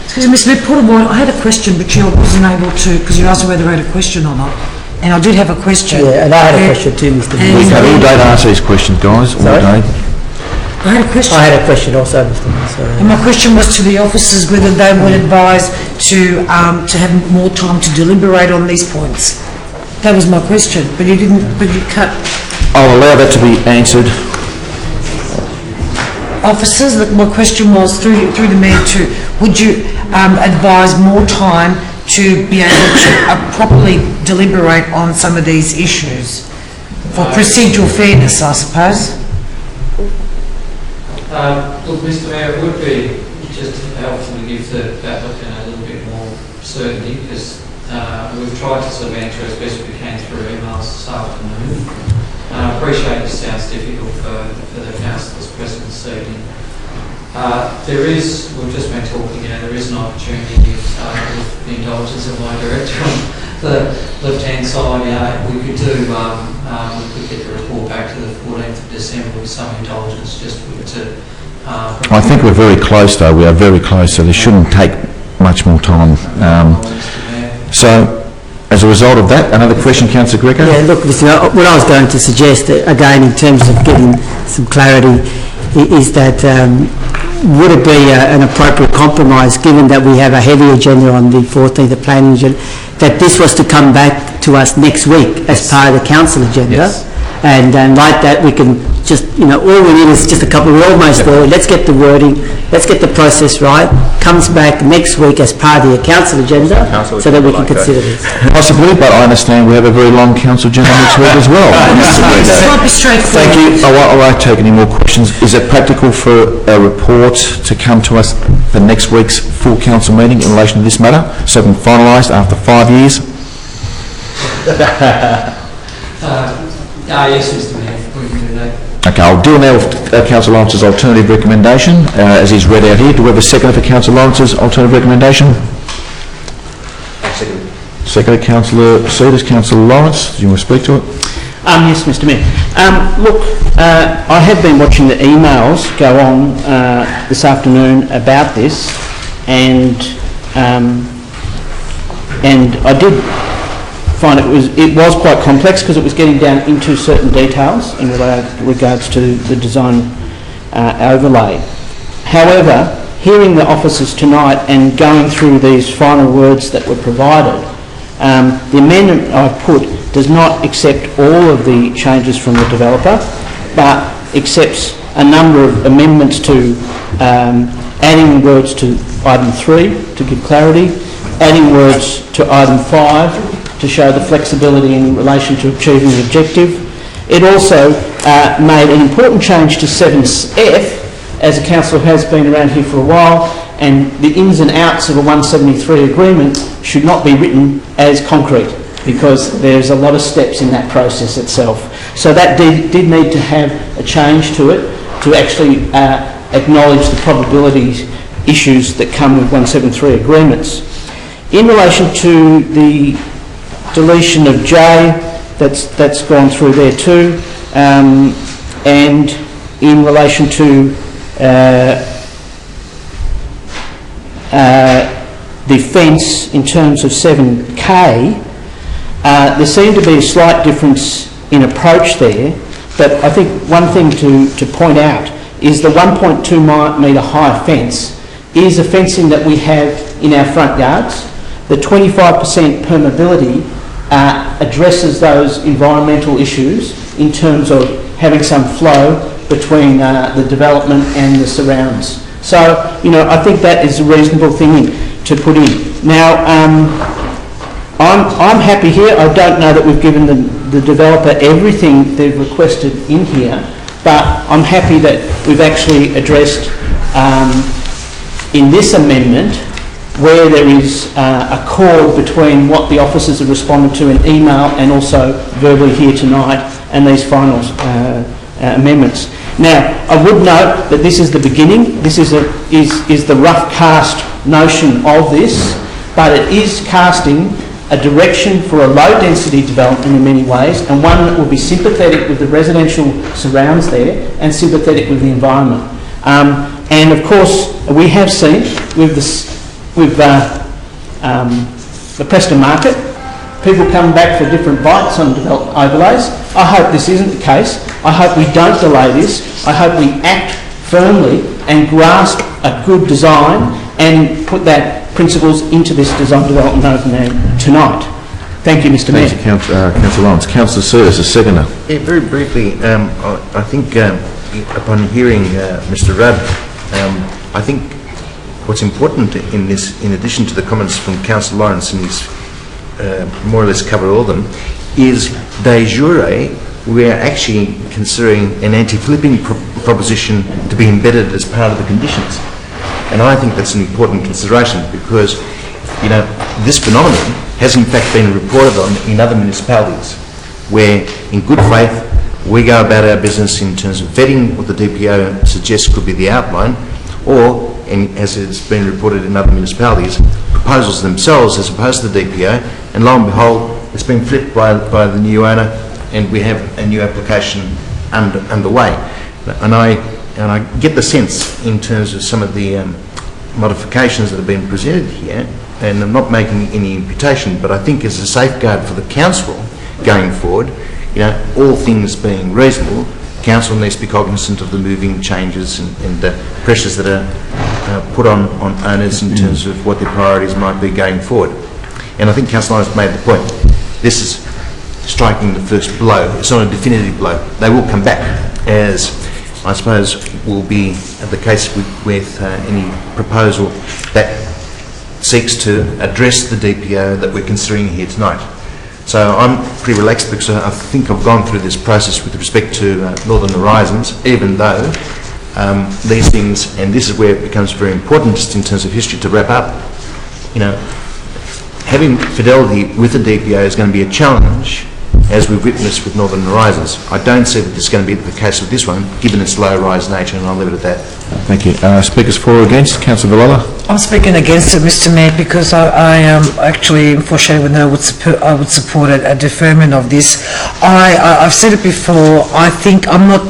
Excuse me, Mr. Mayor, point of order. I had a question, but I wasn't able to, because you asked me whether I had a question or not. And I did have a question. Yeah, and I had a question too, Mr. Mayor. We have all day to answer these questions, guys, all day. I had a question. I had a question also, Mr. Mayor. And my question was to the officers whether they would advise to have more time to deliberate on these points. That was my question, but you didn't. But you cut. I'll allow that to be answered. Officers, my question was through the mayor too. Would you advise more time to be able to properly deliberate on some of these issues for procedural fairness, I suppose? Look, Mr. Mayor, it would be just helpful to give the applicant a little bit more certainty because we've tried to sort of answer as best we can through emails this afternoon. I appreciate this sounds difficult for the councillors present this evening. There is, we've just been talking, there is an opportunity with the indulgence of my director on the left-hand side. We could do, we could get the report back to the 14th of December with some indulgence just to... I think we're very close though, we are very close, so this shouldn't take much more time. So, as a result of that, another question, Councillor Greco? Yeah, look, Mr. Mayor, what I was going to suggest, again, in terms of getting some clarity, is that would it be an appropriate compromise, given that we have a heavy agenda on the 14th, the planning agenda, that this was to come back to us next week as part of the council agenda? Yes. And like that, we can just, all we need is just a couple, we're almost there, let's get the wording, let's get the process right, comes back next week as part of the council agenda, so that we can consider this. Possibly, but I understand we have a very long council agenda next week as well. This might be straightforward. Thank you. I won't take any more questions. Is it practical for a report to come to us for next week's full council meeting in relation to this matter, so it can be finalised after 5 years? Yes, Mr. Mayor, we can do that. Okay, I'll deal now with Councillor Lawrence's alternative recommendation, as he's read out here. Do we have a second for Councillor Lawrence's alternative recommendation? Second, Councillor Seeders. Councillor Lawrence, do you want to speak to it? Yes, Mr. Mayor. Look, I have been watching the emails go on this afternoon about this, and I did find it was quite complex because it was getting down into certain details in regards to the design overlay. However, hearing the officers tonight and going through these final words that were provided, the amendment I've put does not accept all of the changes from the developer, but accepts a number of amendments to adding words to item 3 to give clarity, adding words to item 5 to show the flexibility in relation to achieving the objective. It also made an important change to 7F, as a councillor has been around here for a while, and the ins and outs of a 173 agreement should not be written as concrete, because there's a lot of steps in that process itself. So that did need to have a change to it to actually acknowledge the probability issues that come with 173 agreements. In relation to the deletion of J, that's gone through there too, and in relation to the fence in terms of 7K, there seemed to be a slight difference in approach there, but I think one thing to point out is the 1.2 metre high fence is a fencing that we have in our front yards. The 25% permeability addresses those environmental issues in terms of having some flow between the development and the surrounds. So, you know, I think that is a reasonable thing to put in. Now, I'm happy here. I don't know that we've given the developer everything they've requested in here, but I'm happy that we've actually addressed in this amendment where there is a chord between what the officers have responded to in email and also verbally here tonight and these final amendments. Now, I would note that this is the beginning. This is the rough cast notion of this, but it is casting a direction for a low-density development in many ways, and one that will be sympathetic with the residential surrounds there and sympathetic with the environment. And of course, we have seen with the Preston Market, people come back for different bites on development overlays. I hope this isn't the case. I hope we don't delay this. I hope we act firmly and grasp a good design and put that principles into this design development overlay tonight. Thank you, Mr. Mayor. Thank you, Councillor Lawrence. Councillor Sears, a seconder. Yeah, very briefly, I think upon hearing Mr. Rudd, I think what's important in this, in addition to the comments from Councillor Lawrence, and he's more or less covered all of them, is de jure we are actually considering an anti-flipping proposition to be embedded as part of the conditions. And I think that's an important consideration because, you know, this phenomenon has in fact been reported on in other municipalities where, in good faith, we go about our business in terms of vetting what the DPO suggests could be the outline, or, and as it's been reported in other municipalities, proposals themselves as opposed to the DPO, and lo and behold, it's been flipped by the new owner, and we have a new application underway. And I get the sense in terms of some of the modifications that have been presented here, and I'm not making any imputation, but I think as a safeguard for the council going forward, you know, all things being reasonable, council needs to be cognizant of the moving changes and the pressures that are put on owners in terms of what their priorities might be going forward. And I think Councillor Lawrence made the point. This is striking the first blow. It's not a definitive blow. They will come back, as I suppose will be the case with any proposal that seeks to address the DPO that we're considering here tonight. So I'm pretty relaxed because I think I've gone through this process with respect to Northern Horizons, even though these things, and this is where it becomes very important just in terms of history to wrap up, you know, having fidelity with the DPO is going to be a challenge, as we've witnessed with Northern Horizons. I don't see that this is going to be the case with this one, given its low-rise nature, and I'll leave it at that. Thank you. Speakers for or against? Councillor Villala. I'm speaking against it, Mr. Mayor, because I actually, for Sherwin, I would support a deferment of this. I've said it before. I think I'm not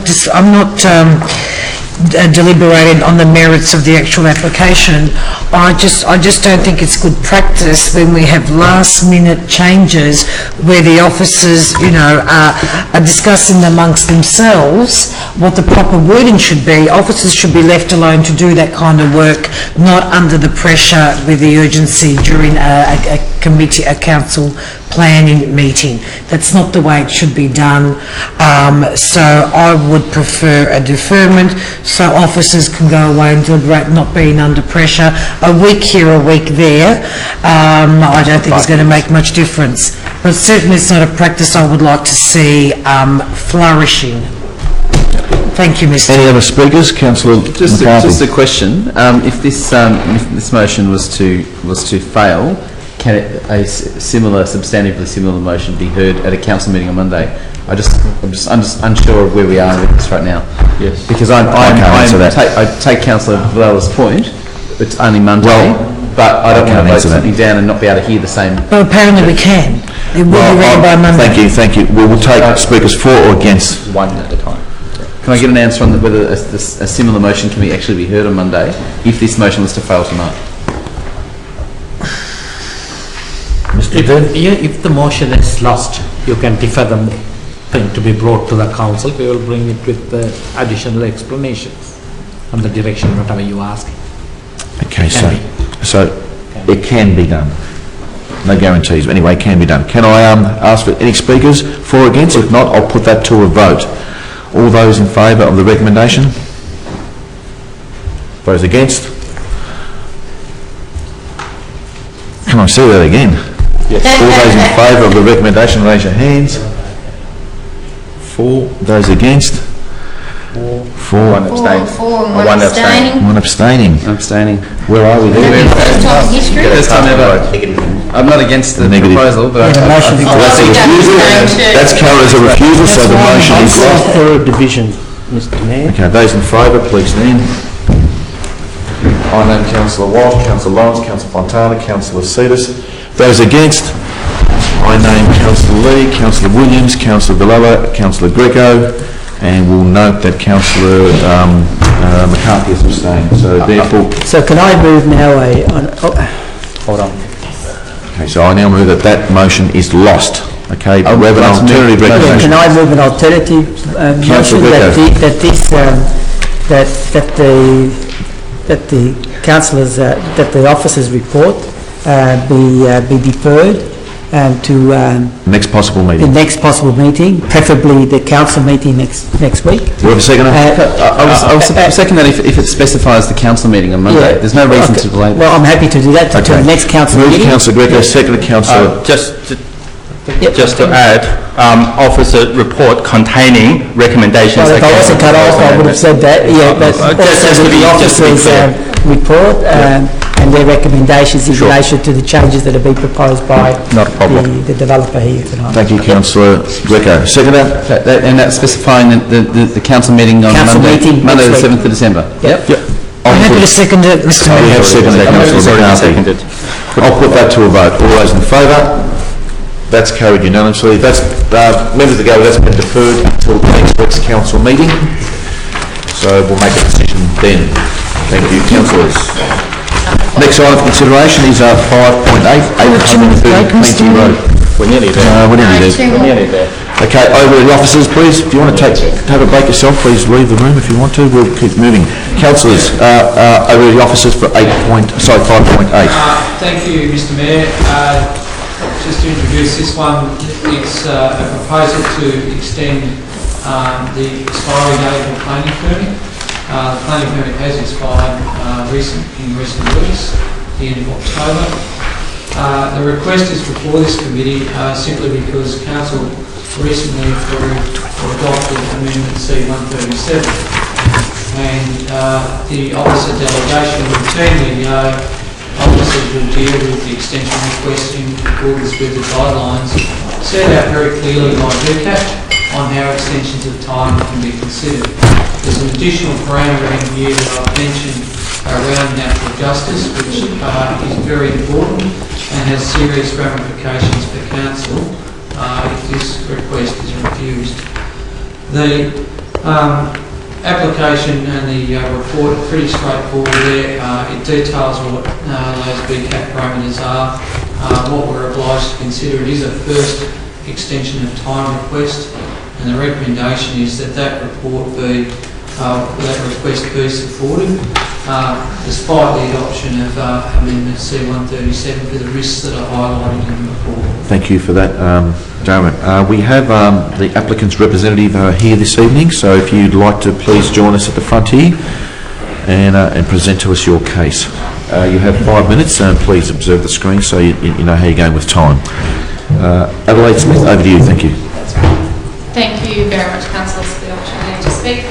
deliberating on the merits of the actual application. I just don't think it's good practice when we have last-minute changes where the officers, you know, are discussing amongst themselves what the proper wording should be. Officers should be left alone to do that kind of work, not under the pressure with the urgency during a committee, a council planning meeting. That's not the way it should be done. So I would prefer a deferment so officers can go away and deliberate, not being under pressure. A week here, a week there, I don't think it's going to make much difference. But certainly it's not a practice I would like to see flourishing. Thank you, Mr. Any other speakers? Councillor McCarthy. Just a question. If this motion was to fail, can a substantively similar motion be heard at a council meeting on Monday? I'm just unsure of where we are with this right now. Yes. Because I take Councillor Villala's point. It's only Monday, but I don't want to vote something down and not be able to hear the same. Well, apparently we can. It will be ready by Monday. Thank you. We will take speakers for or against. One at a time. Can I get an answer on whether a similar motion can actually be heard on Monday if this motion was to fail tonight? If the motion is lost, you can defer the thing to be brought to the council. We will bring it with additional explanations on the direction, whatever you ask. Okay, so it can be done. No guarantees, but anyway, it can be done. Can I ask for any speakers for or against? If not, I'll put that to a vote. All those in favour of the recommendation? Those against? Can I see that again? Yes. All those in favour of the recommendation, raise your hands. 4. Those against? 4. One abstaining. One abstaining. Abstaining. Where are we there? First time in history. First time ever. I'm not against the proposal, but I think that's a refusal. That's counted as a refusal, so the motion is lost. Third division, Mr Mayor. Okay, those in favour, please stand. I name Councillor Walsh, Councillor Lawrence, Councillor Fontana, Councillor Cetus. Those against, I name Councillor Lee, Councillor Williams, Councillor Villela, Councillor Greco, and we'll note that Councillor McCarthy has abstained. So therefore... So can I move now Hold on. Okay, so I now move that that motion is lost. Okay, we have an alternative recommendation. Can I move an alternative motion that the councillors, that the officers' report be deferred to next possible meeting. The next possible meeting, preferably the council meeting next week. Do you have a second? I'll second that if it specifies the council meeting on Monday. There's no reason to delay that. Well, I'm happy to do that to the next council meeting. Councillor Greco, second Councillor... Just to add, officer report containing recommendations. Well, if I wasn't cut off, I would have said that. Yeah, but also the officers' report and their recommendations in relation to the changes that have been proposed by the developer here tonight. Thank you, Councillor Greco. Second that? And that's specifying the council meeting on Monday the 7th of December. Yep. I'm happy to second it, Mr Mayor. We have seconded it, Councillor McCarthy. I'll put that to a vote. All those in favour? That's carried unanimously. That's members of the gallery. That's been deferred until next week's council meeting. So we'll make a decision then. Thank you, councillors. Next item of consideration is 5.8, 830 Plenty Road. We're nearly there. We're nearly there. Okay, over to the officers, please. If you want to have a break yourself, please leave the room if you want to. We'll keep moving. Councillors, over to the officers for 5.8. Thank you, Mr Mayor. Just to introduce this one, it's a proposal to extend the expiry date of the planning permit. The planning permit has expired in recent weeks, the end of October. The request is before this committee simply because Council recently approved or adopted Amendment C137, and the officer delegation routinely officers will deal with the extension request in accordance with the guidelines set out very clearly by VCAT on how extensions of time can be considered. There's an additional parameter in here that I've mentioned around natural justice, which is very important and has serious ramifications for council if this request is refused. The application and the report are pretty straightforward there. It details what those VCAT parameters are, what we're obliged to consider. It is a first extension of time request, and the recommendation is that that request be supported, despite the adoption of Amendment C137 for the risks that are highlighted in the report. Thank you for that, Darren. We have the applicant's representative here this evening, so if you'd like to please join us at the front here and present to us your case. You have 5 minutes, and please observe the screen so you know how you're going with time. Adelaide Smith, over to you. Thank you. Thank you very much, councillors, for the opportunity to speak.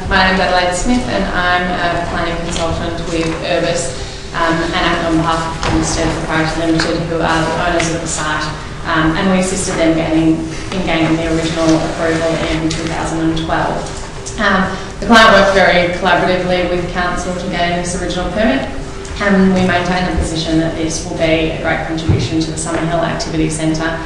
My name is Adelaide Smith, and I'm a planning consultant with Urbis, and act on behalf of Homestead Proprietary Limited, who are the owners of the site, and we assisted them in gaining the original approval in 2012. The client worked very collaboratively with council to gain this original permit, and we maintain the position that this will be a great contribution to the Summerhill Activity Centre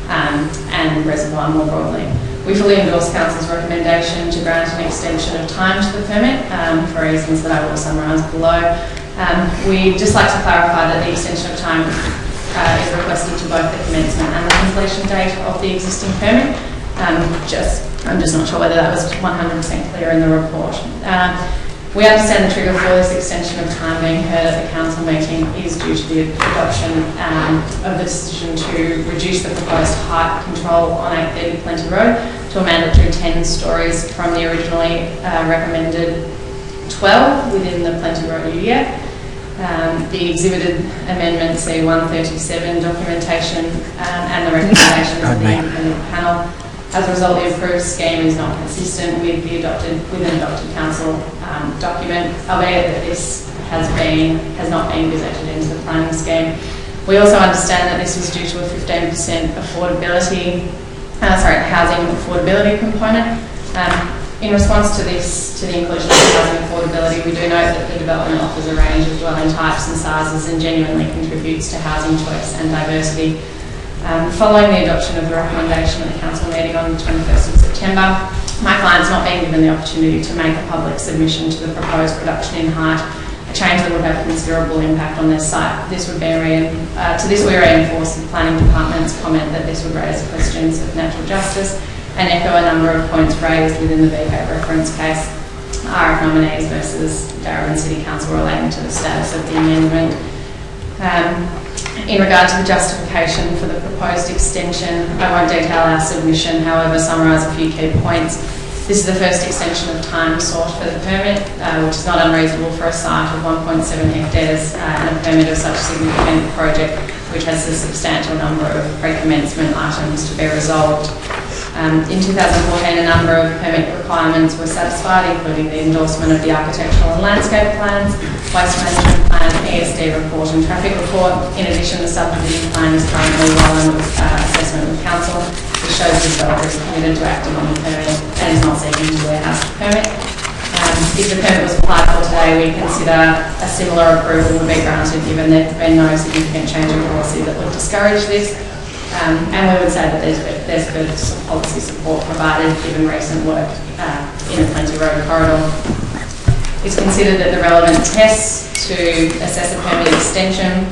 and reservoir more broadly. We fully endorse council's recommendation to grant an extension of time to the permit for reasons that I will summarise below. We'd just like to clarify that the extension of time is requested to both the commencement and the completion date of the existing permit. I'm just not sure whether that was 100% clear in the report. We understand the trigger for this extension of time being heard at the council meeting is due to the adoption of the decision to reduce the proposed height control on 830 Plenty Road to a mandatory 10 stories from the originally recommended 12 within the Plenty Road UDA. The exhibited amendment C137 documentation and the recommendations of the independent panel. As a result, the approved scheme is not consistent with an adopted council document, albeit that this has not been gazetted into the planning scheme. We also understand that this was due to a 15% housing affordability component. In response to this, to the inclusion of housing affordability, we do note that the development offers a range of dwelling types and sizes and genuinely contributes to housing choice and diversity. Following the adoption of the recommendation at the council meeting on the 21st of September, my client's not been given the opportunity to make a public submission to the proposed reduction in height, a change that would have considerable impact on their site. To this we reinforce the planning department's comment that this would raise questions of natural justice and echo a number of points raised within the VCAT reference case, RF nominees versus Darebin City Council relating to the status of the amendment. In regard to the justification for the proposed extension, I won't detail our submission, however summarise a few key points. This is the first extension of time sought for the permit, which is not unreasonable for a site of 1.7 hectares and a permit of such significant project, which has a substantial number of pre-commencement items to be resolved. In 2014, a number of permit requirements were satisfied, including the endorsement of the architectural and landscape plans, waste management plan, ESD report and traffic report. In addition, the subdivision plan is currently well under assessment with council, which shows the developer is committed to acting on the permit and is not seeking to warehouse the permit. If the permit was applied for today, we consider a similar approval would be granted given there has been no significant change in policy that would discourage this. And we would say that there's further policy support provided given recent work in the Plenty Road corridor. It's considered that the relevant tests to assess a permit extension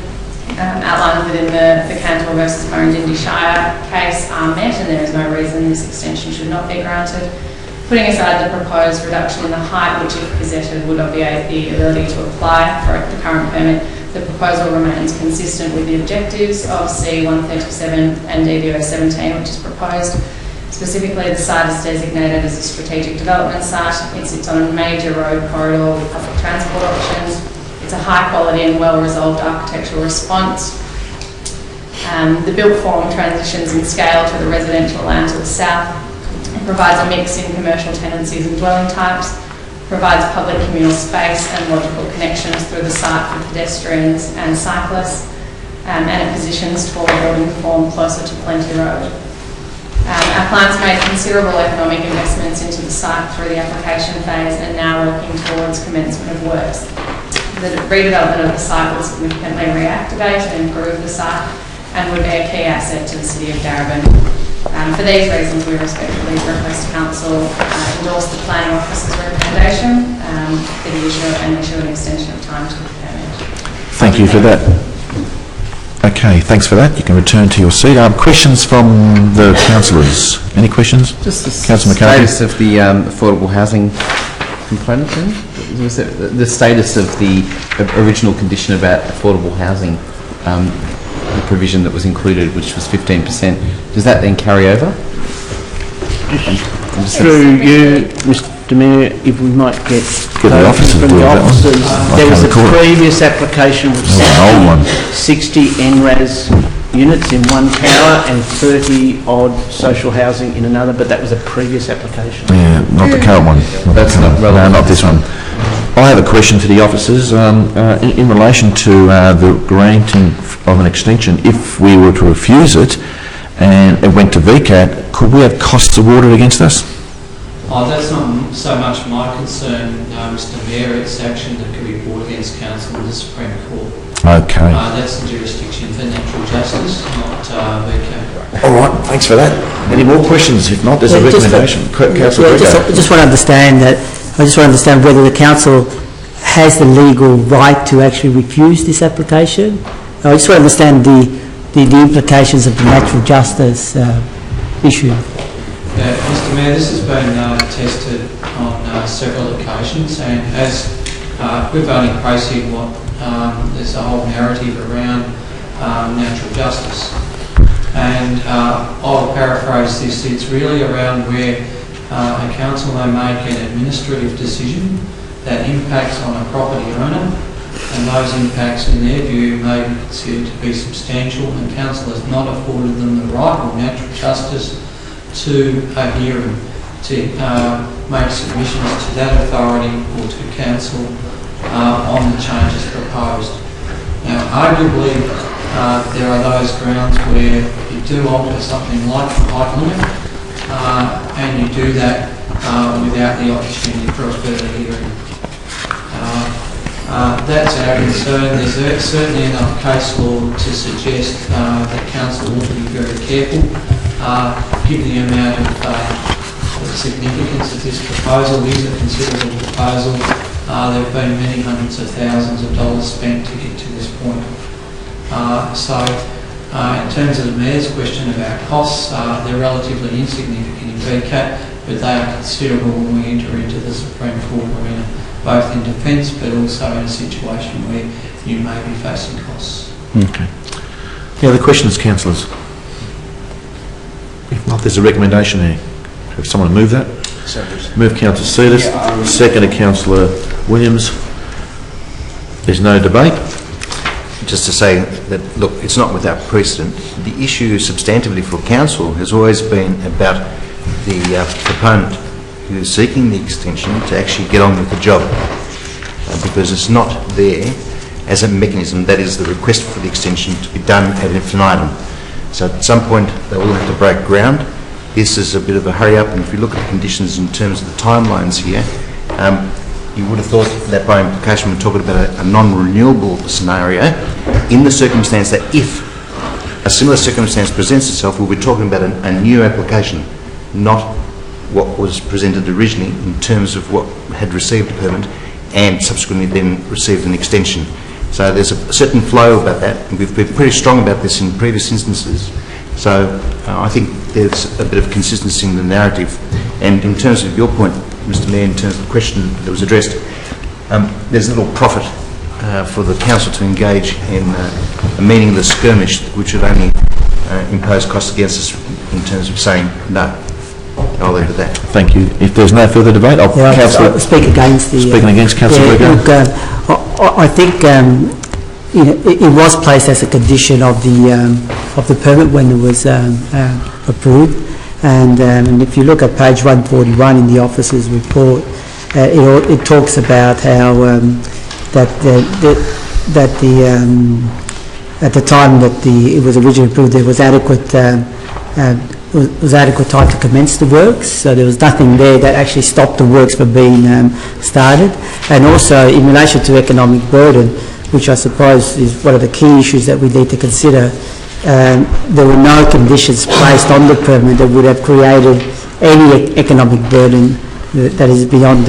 outlined within the Cantor versus Murrindindi Shire case are met, and there is no reason this extension should not be granted. Putting aside the proposed reduction in the height, which if gazetted would obviate the ability to apply for the current permit, the proposal remains consistent with the objectives of C137 and DDO 17, which is proposed. Specifically, the site is designated as a strategic development site. It sits on a major road corridor with public transport options. It's a high quality and well-resolved architectural response. The built form transitions in scale to the residential land to the south. It provides a mix in commercial tenancies and dwelling types, provides public communal space and logical connections through the site for pedestrians and cyclists, and it positions tall building form closer to Plenty Road. Our clients made considerable economic investments into the site through the application phase and now working towards commencement of works. The redevelopment of the site will significantly reactivate and improve the site and would be a key asset to the City of Darebin. For these reasons, we respectfully request Council endorse the Planning Officer's recommendation for the issue an extension of time to the permit. Thank you for that. Okay, thanks for that. You can return to your seat. Questions from the councillors? Any questions? Just the Councillor McCarthy. status of the affordable housing component then? Was it the status of the original condition about affordable housing, the provision that was included, which was 15%, does that then carry over? Through you, Mr Mayor, if we might get the officers from the officers. There was a previous application which said 60 NRAS units in one tower and 30 odd social housing in another, but that was a previous application. Yeah, not the current one. That's not relevant. No, not this one. I have a question to the officers in relation to the granting of an extension. If we were to refuse it and it went to VCAT, could we have costs awarded against us? Oh, that's not so much my concern, Mr Mayor. It's action that can be brought against council with the Supreme Court. Okay. That's the jurisdiction for natural justice, not VCAT. All right, thanks for that. Any more questions? If not, there's a recommendation. Councillor I just want to understand that. I just want to understand whether the council has the legal right to actually refuse this application. I just want to understand the implications of the natural justice issue. Mr Mayor, this has been tested on several occasions, and as we've only proceeded what there's a whole narrative around natural justice. And I'll paraphrase this, it's really around where a council may make an administrative decision that impacts on a property owner, and those impacts in their view may be considered to be substantial, and council has not afforded them the right or natural justice to a hearing, to make submissions to that authority or to council on the changes proposed. Now, arguably, there are those grounds where you do alter something like the height limit, and you do that without the opportunity for a further hearing. That's our concern. There's certainly enough case law to suggest that council ought to be very careful, given the amount of significance of this proposal. It is a considerable proposal. There have been many hundreds of thousands of dollars spent to get to this point. In terms of the Mayor's question about costs, they're relatively insignificant in VCAT, but they are considerable when we enter into the Supreme Court arena, both in defence but also in a situation where you may be facing costs. Okay. Any other questions, councillors? If not, there's a recommendation here. Have someone move that? Move Councillor Seedis, second to Councillor Williams. There's no debate. Just to say that, look, it's not without precedent. The issue substantively for council has always been about the proponent who is seeking the extension to actually get on with the job, because it's not there as a mechanism, that is the request for the extension to be done ad infinitum. So at some point they will have to break ground. This is a bit of a hurry up, and if you look at the conditions in terms of the timelines here, you would have thought that by implication we're talking about a non-renewable scenario in the circumstance that if a similar circumstance presents itself, we'll be talking about a new application, not what was presented originally in terms of what had received a permit and subsequently then received an extension. So there's a certain flow about that, and we've been pretty strong about this in previous instances. So I think there's a bit of consistency in the narrative. And in terms of your point, Mr Mayor, in terms of the question that was addressed, there's a little profit for the council to engage in a meaningless skirmish which would only impose costs against us in terms of saying no. I'll leave it at that. Thank you. If there's no further debate, I'll speak against the... Speaking against Councillor Burgo. I think it was placed as a condition of the permit when it was approved, and if you look at page 141 in the officer's report, it talks about how at the time that it was originally approved, there was adequate time to commence the works, so there was nothing there that actually stopped the works from being started. And also in relation to economic burden, which I suppose is one of the key issues that we need to consider, there were no conditions placed on the permit that would have created any economic burden that is beyond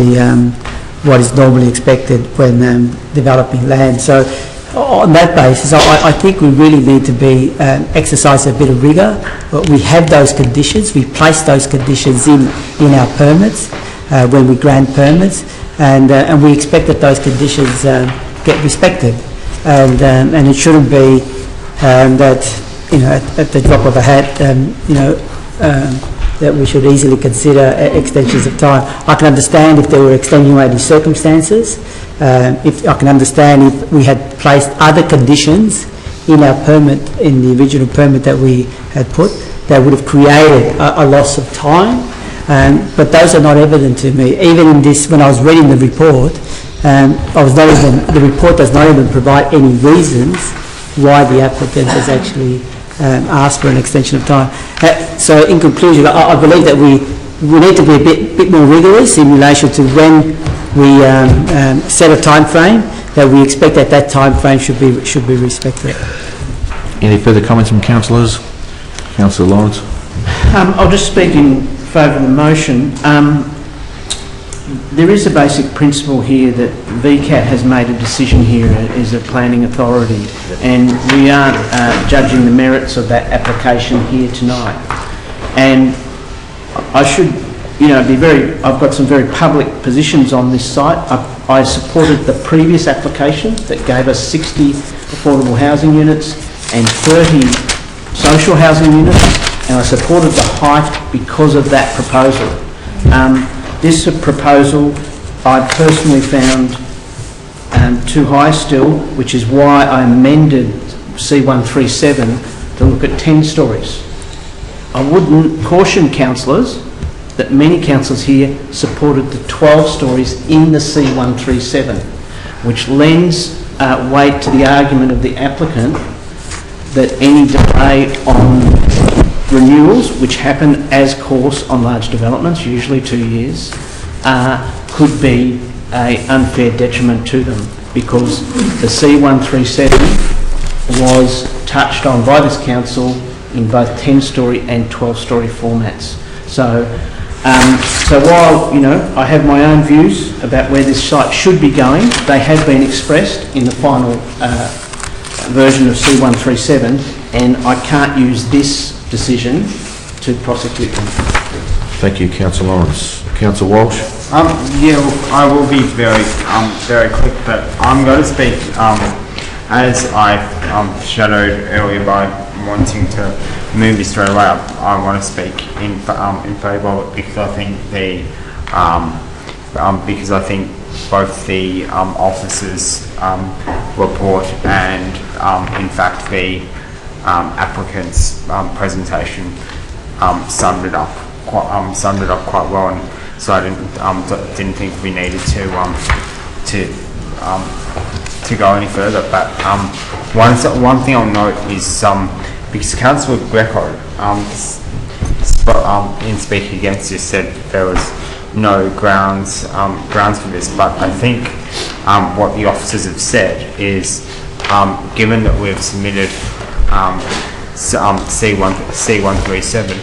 what is normally expected when developing land. So on that basis, I think we really need to be exercise a bit of rigour. But we have those conditions. We place those conditions in our permits when we grant permits, and we expect that those conditions get respected. And it shouldn't be that at the drop of a hat, that we should easily consider extensions of time. I can understand if there were extenuating circumstances. If I can understand if we had placed other conditions in our permit, in the original permit that we had put, that would have created a loss of time. But those are not evident to me. Even in this, when I was reading the report, the report does not even provide any reasons why the applicant has actually asked for an extension of time. So in conclusion, I believe that we need to be a bit more rigorous in relation to when we set a time frame, that we expect that time frame should be respected. Any further comments from councillors? Councillor Lawrence. I'll just speak in favour of the motion. There is a basic principle here that VCAT has made a decision here as a planning authority, and we aren't judging the merits of that application here tonight. And I should, I've got some very public positions on this site. I supported the previous application that gave us 60 affordable housing units and 30 social housing units, and I supported the height because of that proposal. This proposal I personally found too high still, which is why I amended C137 to look at 10 stories. I would caution councillors that many councillors here supported the 12 stories in the C137, which lends weight to the argument of the applicant that any delay on renewals, which happen as course on large developments, usually 2 years, could be an unfair detriment to them, because the C137 was touched on by this council in both 10-storey and 12-storey formats. So while I have my own views about where this site should be going, they have been expressed in the final version of C137, and I can't use this decision to prosecute them. Thank you, Councillor Lawrence. Councillor Walsh. Yeah, look, I will be very quick, but I'm going to speak as I shadowed earlier by wanting to move this straight away. I want to speak in favour of it because I think both the officers' report and in fact the applicant's presentation summed it up quite well, and so I didn't think we needed to go any further. But one thing I'll note is because Councillor Greco in speaking against this said there was no grounds for this, but I think what the officers have said is given that we've submitted C137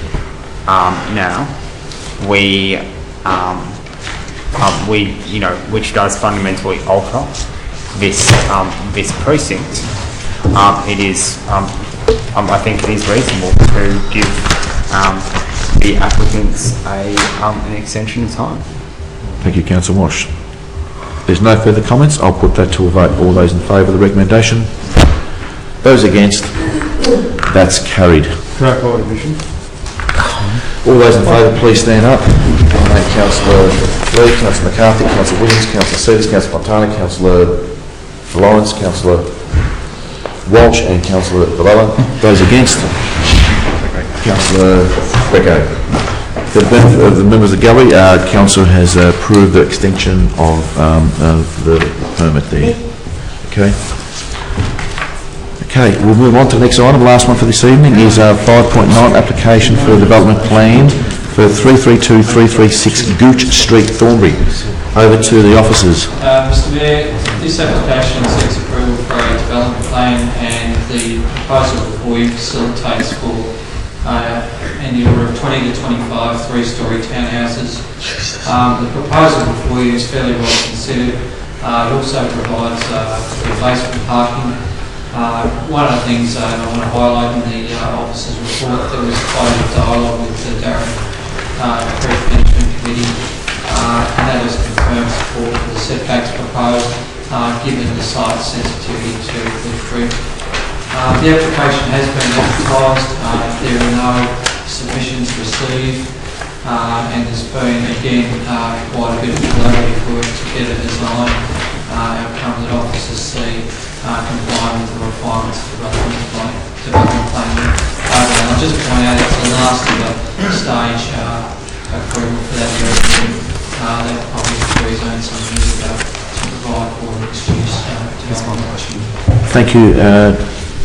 now, which does fundamentally alter this precinct, it is I think it is reasonable to give the applicants an extension of time. Thank you, Councillor Walsh. There's no further comments. I'll put that to a vote. All those in favour of the recommendation? Those against? That's carried. Can I call a division? All those in favour, please stand up. I name Councillor Lee, Councillor McCarthy, Councillor Williams, Councillor Sears, Councillor Fontana, Councillor Lawrence, Councillor Walsh and Councillor Valella. Those against? Councillor Greco. For the benefit of the members of the gallery, Council has approved the extension of the permit there. Okay, we'll move on to the next item. The last one for this evening is 5.9, application for a development plan for 332-336 Gooch Street, Thornbury. Over to the officers. Mr Mayor, this application seeks approval for a development plan, and the proposal before you facilitates for in the order of 20 to 25 three-storey townhouses. The proposal before you is fairly well considered. It also provides replacement parking. One of the things I want to highlight in the officers' report, there was quite a dialogue with the Darren Creek Management Committee, and that has confirmed support for the setbacks proposed, given the site sensitivity to the creek. The application has been advertised. There are no submissions received, and there's been again quite a bit of collaborative work to get a design outcome that officers see comply with the requirements of the development plan. I'll just point out it's the last of the stage approval for that area that probably rezoned some years ago to provide for mixed use development. Thank you,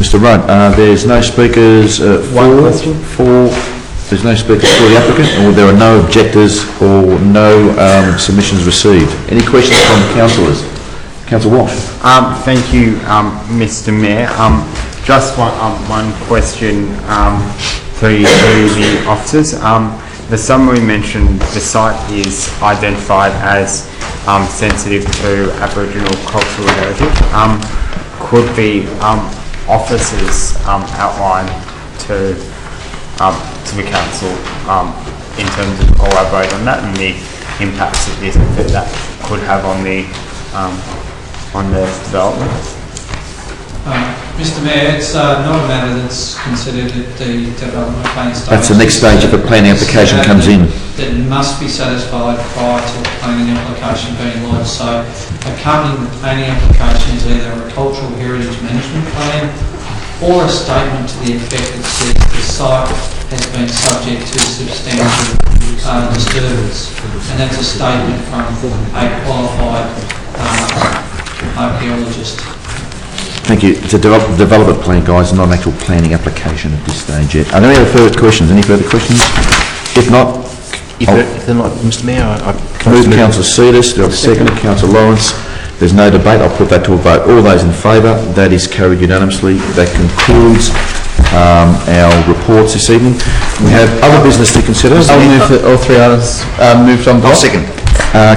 Mr Rudd. There's no speakers there's no speakers for the applicant, or there are no objectors or no submissions received. Any questions from councillors? Councillor Walsh. Thank you, Mr Mayor. Just one question to the officers. The summary mentioned the site is identified as sensitive to Aboriginal cultural heritage. Could the officers outline to the council in terms of elaborate on that and the impacts that could have on the development? Mr Mayor, it's not a matter that's considered at the development planning stage. That's the next stage if a planning application comes in. That must be satisfied prior to a planning application being lodged. So accompanying the planning application is either a cultural heritage management plan or a statement to the effect that says the site has been subject to substantial disturbance. And that's a statement from a qualified archaeologist. Thank you. It's a development plan, guys, not an actual planning application at this stage yet. Are there any further questions? Any further questions? If not, If they're not, Mr Mayor, I move Councillor Seedis, do I have a second? Councillor Lawrence. There's no debate. I'll put that to a vote. All those in favour? That is carried unanimously. That concludes our reports this evening. We have other business to consider. I'll move that all three others moved on block. Second.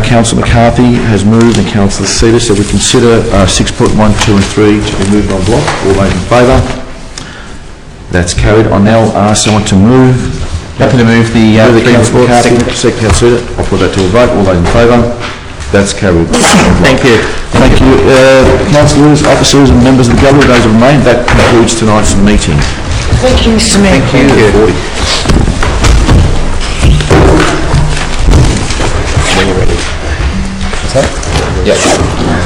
Councillor McCarthy has moved and Councillor Seedis, so we consider 6.1, 2 and 3 to be moved on block. All those in favour? That's carried. I'll now ask someone to move. Happy to move the Councillor McCarthy. Second, Councillor Seedis. I'll put that to a vote. All those in favour? That's carried. Thank you. Thank you. Councillors, officers and members of the gallery, those who remain, that concludes tonight's meeting. Thank you, Mr Mayor. Thank you. When you're ready. Is that? Yep.